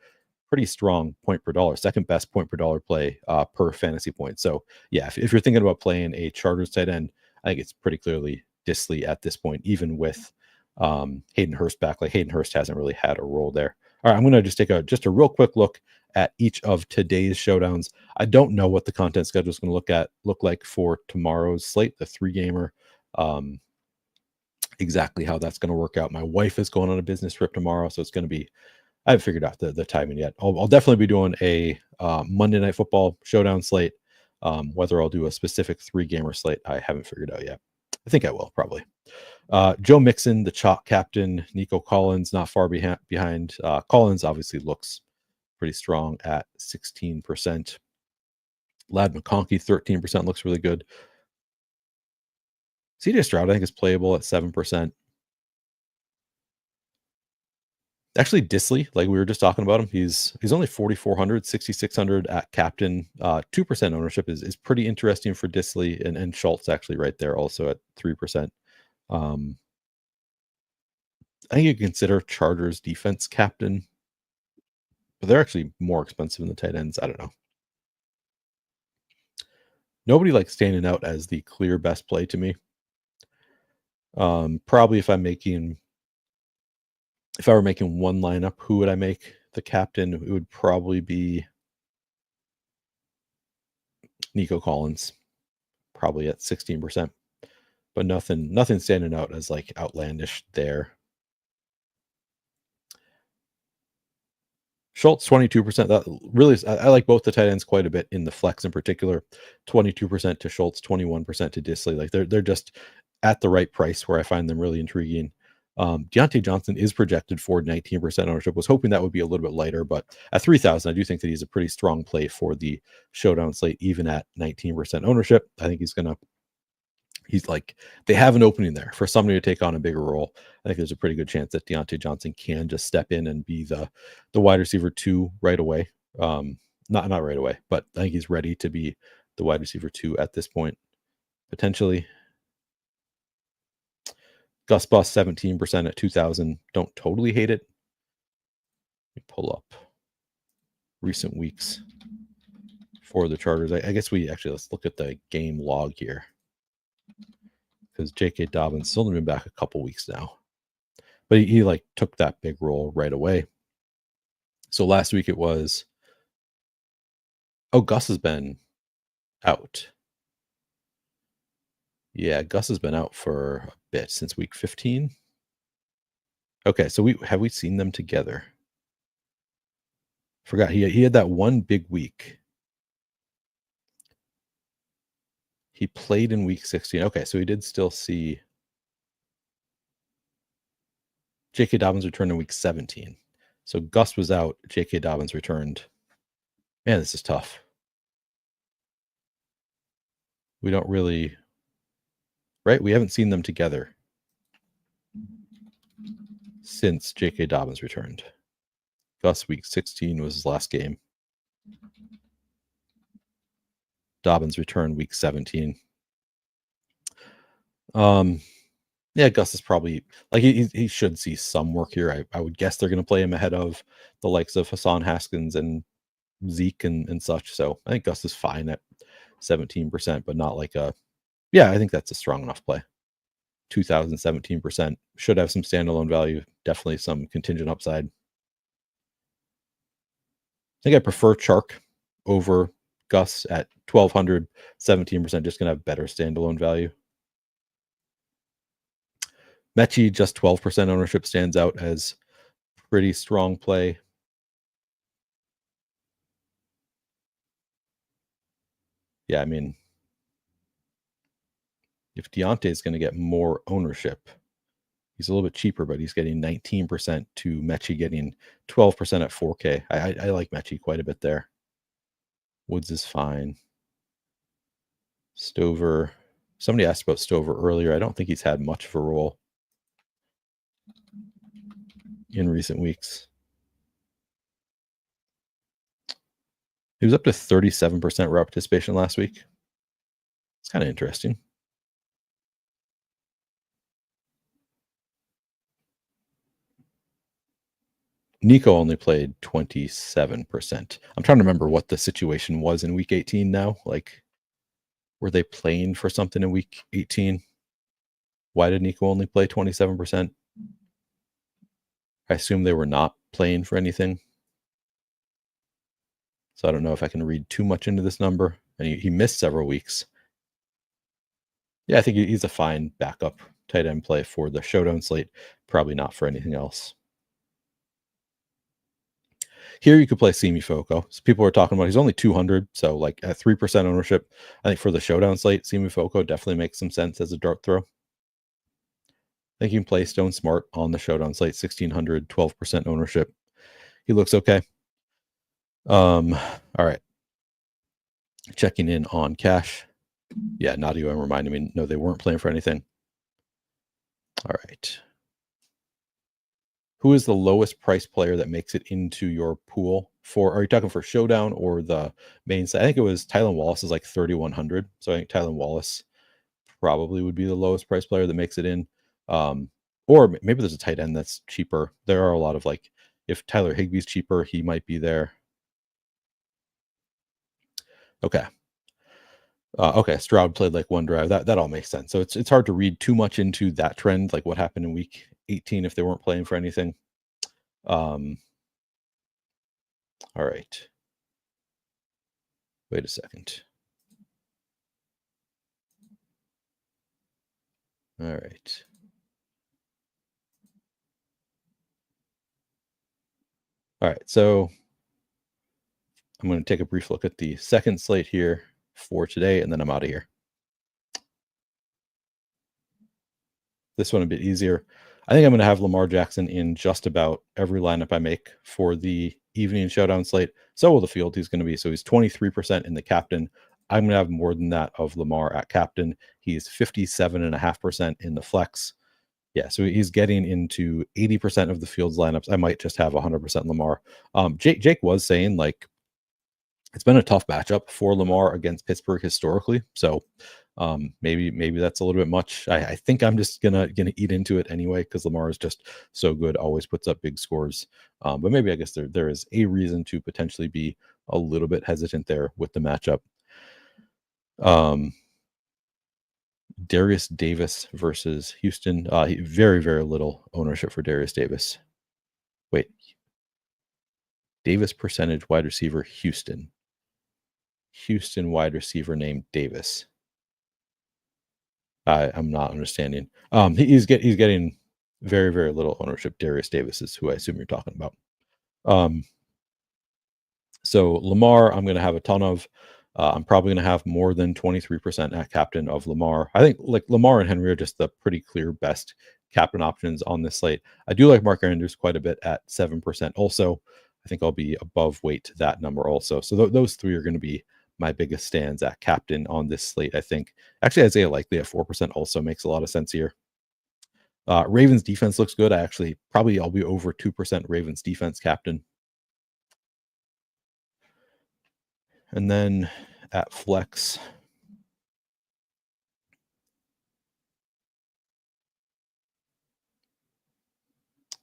pretty strong point per dollar, second best point per dollar play per fantasy point. So yeah, if you're thinking about playing a Chargers tight end, I think it's pretty clearly Disley at this point, even with Hayden Hurst back. Like Hayden Hurst hasn't really had a role there. All right, I'm going to just take a real quick look at each of today's showdowns. I don't know what the content schedule is going to look like for tomorrow's slate, the 3-gamer. Exactly how that's going to work out. My wife is going on a business trip tomorrow, so it's going to be. I haven't figured out the timing yet. I'll definitely be doing a Monday Night Football showdown slate. Whether I'll do a specific 3-gamer slate, I haven't figured out yet. I think I will probably. Joe Mixon, the chalk captain, Nico Collins, not far behind. Collins obviously looks pretty strong at 16%. Lad McConkey, 13%, looks really good. CJ Stroud, I think, is playable at 7%. Actually, Disley, like we were just talking about him, he's only 4,400, 6,600 at captain. 2% ownership is pretty interesting for Disley, and Schultz actually right there also at 3%. I think you consider Chargers defense captain, but they're actually more expensive than the tight ends. I don't know. Nobody likes standing out as the clear best play to me. Probably if I were making one lineup, who would I make the captain? It would probably be Nico Collins, probably at 16%, but nothing standing out as like outlandish there. Schultz, 22%. That really is, I like both the tight ends quite a bit in the flex in particular. 22% to Schultz, 21% to Disley. Like they're just at the right price where I find them really intriguing. Deontay Johnson is projected for 19% ownership. Was hoping that would be a little bit lighter, but at 3,000, I do think that he's a pretty strong play for the showdown slate, even at 19% ownership. I think he's like, they have an opening there for somebody to take on a bigger role. I think there's a pretty good chance that Deontay Johnson can just step in and be the wide receiver 2 right away. Not right away, but I think he's ready to be the wide receiver 2 at this point, potentially. Gus Bus, 17% at 2,000. Don't totally hate it. Let me pull up recent weeks for the Chargers. I guess let's look at the game log here, because J.K. Dobbins still only been back a couple weeks now, but he like took that big role right away. So last week it was, Gus has been out. Yeah, Gus has been out for a bit since week 15. Okay, so have we seen them together? Forgot he had that one big week. He played in week 16. Okay, so he did still see J.K. Dobbins returned in week 17. So Gus was out. J.K. Dobbins returned. Man, this is tough. We don't really, right? We haven't seen them together since J.K. Dobbins returned. Gus week 16 was his last game. Dobbins returned week 17. Yeah, Gus is probably like he should see some work here. I would guess they're going to play him ahead of the likes of Hassan Haskins and Zeke and such. So I think Gus is fine at 17%, but not like I think that's a strong enough play. 2017% should have some standalone value, definitely some contingent upside. I think I prefer Chark over Gus at 1200, 17%, just going to have better standalone value. Mechie, just 12% ownership, stands out as pretty strong play. Yeah, I mean, if Deontay is going to get more ownership, he's a little bit cheaper, but he's getting 19% to Mechie getting 12% at 4K. I like Mechie quite a bit there. Woods is fine. Stover. Somebody asked about Stover earlier. I don't think he's had much of a role in recent weeks. He was up to 37% route participation last week. It's kind of interesting. Nico only played 27%. I'm trying to remember what the situation was in week 18 now. Like, were they playing for something in week 18? Why did Nico only play 27%? I assume they were not playing for anything. So I don't know if I can read too much into this number. And he missed several weeks. Yeah, I think he's a fine backup tight end play for the Showdown slate. Probably not for anything else. Here you could play Simi Foco. So people are talking about he's only 200, so like at 3% ownership. I think for the Showdown slate, Simi Foco definitely makes some sense as a dart throw. I think you can play Stone Smart on the Showdown slate, 1600, 12% ownership. He looks okay. All right. Checking in on cash. Yeah, Nacua reminded me, no, they weren't playing for anything. All right. Who is the lowest price player that makes it into your pool for? Are you talking for Showdown or the main side? I think it was Tylan Wallace is like 3,100. So I think Tylan Wallace probably would be the lowest price player that makes it in. Or maybe there's a tight end that's cheaper. There are a lot of like, if Tyler Higbee's cheaper, he might be there. Okay. Okay, Stroud played like one drive. That all makes sense. So it's hard to read too much into that trend, like what happened in week 18 if they weren't playing for anything. All right. Wait a second. All right. All right. So I'm going to take a brief look at the second slate here for today, and then I'm out of here. This one a bit easier. I think I'm going to have Lamar Jackson in just about every lineup I make for the evening Showdown slate. So will the field he's going to be. So he's 23% in the captain. I'm going to have more than that of Lamar at captain. He's 57.5% in the flex. Yeah, so he's getting into 80% of the field's lineups. I might just have 100% Lamar. Jake was saying like it's been a tough matchup for Lamar against Pittsburgh historically. So maybe that's a little bit much. I think I'm just gonna eat into it anyway because Lamar is just so good, always puts up big scores. But maybe I guess there is a reason to potentially be a little bit hesitant there with the matchup. Darius Davis versus Houston. Very, very little ownership for Darius Davis. Wait. Davis percentage wide receiver, Houston. Houston wide receiver named Davis. I'm not understanding. He's getting very, very little ownership. Darius Davis is who I assume you're talking about. So Lamar, I'm going to have a ton of. I'm probably going to have more than 23% at captain of Lamar. I think like Lamar and Henry are just the pretty clear best captain options on this slate. I do like Mark Andrews quite a bit at 7%. Also, I think I'll be above weight to that number also. So those three are going to be my biggest stands at captain on this slate. I think actually Isaiah Likely at 4% also makes a lot of sense here. Ravens defense looks good. I'll be over 2% Ravens defense captain. And then at flex,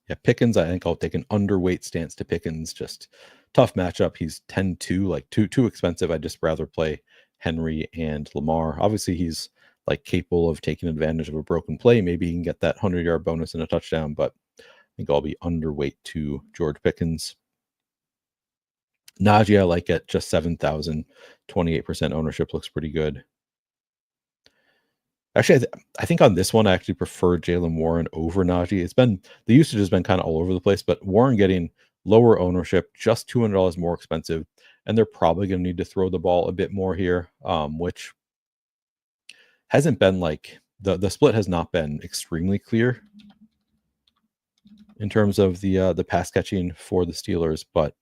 yeah, Pickens, I think I'll take an underweight stance to Pickens. Just tough matchup. He's 10-2, like too expensive. I'd just rather play Henry and Lamar. Obviously, he's like capable of taking advantage of a broken play. Maybe he can get that 100-yard bonus and a touchdown, but I think I'll be underweight to George Pickens. Najee, I like at just 7,000, 28% ownership looks pretty good. Actually, I think on this one, I actually prefer Jaylen Warren over Najee. The usage has been kind of all over the place, but Warren getting lower ownership, just $200 more expensive, and they're probably going to need to throw the ball a bit more here, which hasn't been like the split has not been extremely clear in terms of the pass catching for the Steelers, but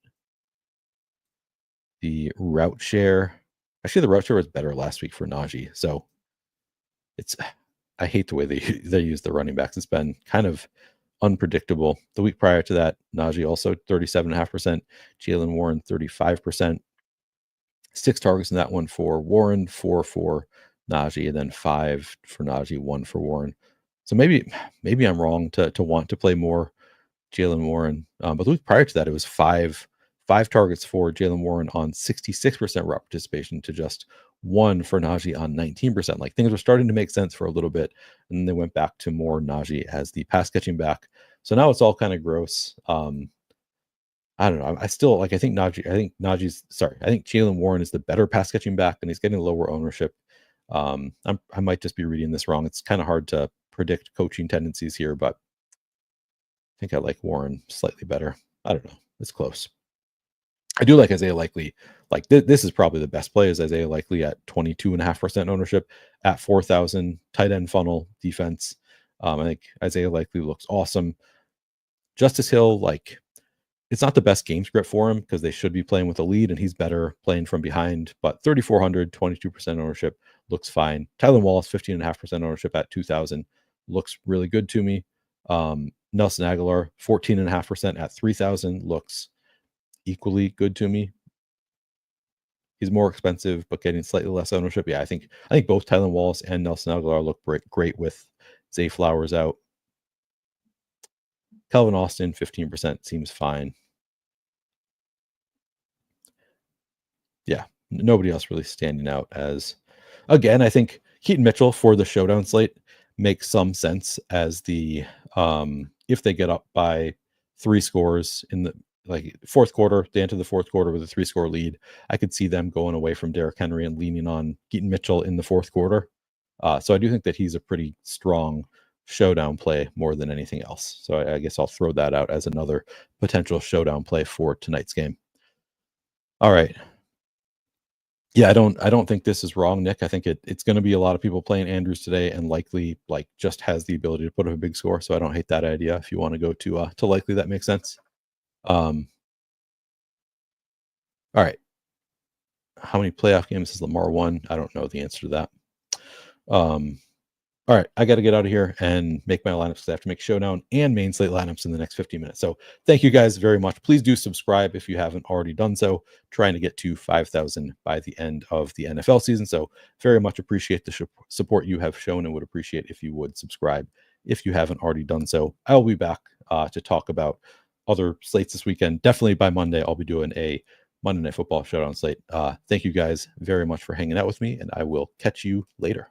the route share was better last week for Najee. So I hate the way they use the running backs. It's been kind of unpredictable. The week prior to that, Najee also 37.5%, Jaylen Warren 35%. 6 targets in that one for Warren, 4 for Najee, and then 5 for Najee, 1 for Warren. So maybe I'm wrong to want to play more Jaylen Warren. But the week prior to that, it was 5 targets for Jaylen Warren on 66% route participation to just 1 for Najee on 19%. Like things were starting to make sense for a little bit, and then they went back to more Najee as the pass catching back. So now it's all kind of gross. I don't know. I think Jaylen Warren is the better pass catching back, and he's getting lower ownership. I might just be reading this wrong. It's kind of hard to predict coaching tendencies here, but I think I like Warren slightly better. I don't know. It's close. I do like Isaiah Likely. Like this is probably the best play is Isaiah Likely at 22.5% ownership at 4,000 tight end funnel defense. I think Isaiah Likely looks awesome. Justice Hill, like it's not the best game script for him because they should be playing with a lead and he's better playing from behind, but 3,400, 22% ownership looks fine. Tylan Wallace, 15.5% ownership at 2,000 looks really good to me. Nelson Aguilar, 14.5% at 3,000 looks equally good to me. He's more expensive, but getting slightly less ownership. Yeah, I think both Tylan Wallace and Nelson Aguilar look great with Zay Flowers out. Calvin Austin, 15% seems fine. Yeah, nobody else really standing out as. Again, I think Keaton Mitchell for the showdown slate makes some sense as the if they get up by 3 scores in the fourth quarter, they enter the fourth quarter with a 3-score lead. I could see them going away from Derrick Henry and leaning on Keaton Mitchell in the fourth quarter. So I do think that he's a pretty strong showdown play more than anything else. So I guess I'll throw that out as another potential showdown play for tonight's game. All right. Yeah, I don't think this is wrong, Nick. I think it's going to be a lot of people playing Andrews today, and Likely just has the ability to put up a big score. So I don't hate that idea. If you want to go to Likely, that makes sense. All right. How many playoff games has Lamar won? I don't know the answer to that. All right, I got to get out of here and make my lineups because I have to make showdown and main slate lineups in the next 15 minutes. So thank you guys very much. Please do subscribe if you haven't already done so. Trying to get to 5,000 by the end of the NFL season. So very much appreciate the support you have shown and would appreciate if you would subscribe if you haven't already done so. I'll be back to talk about other slates this weekend. Definitely by Monday, I'll be doing a Monday Night Football showdown slate. Thank you guys very much for hanging out with me, and I will catch you later.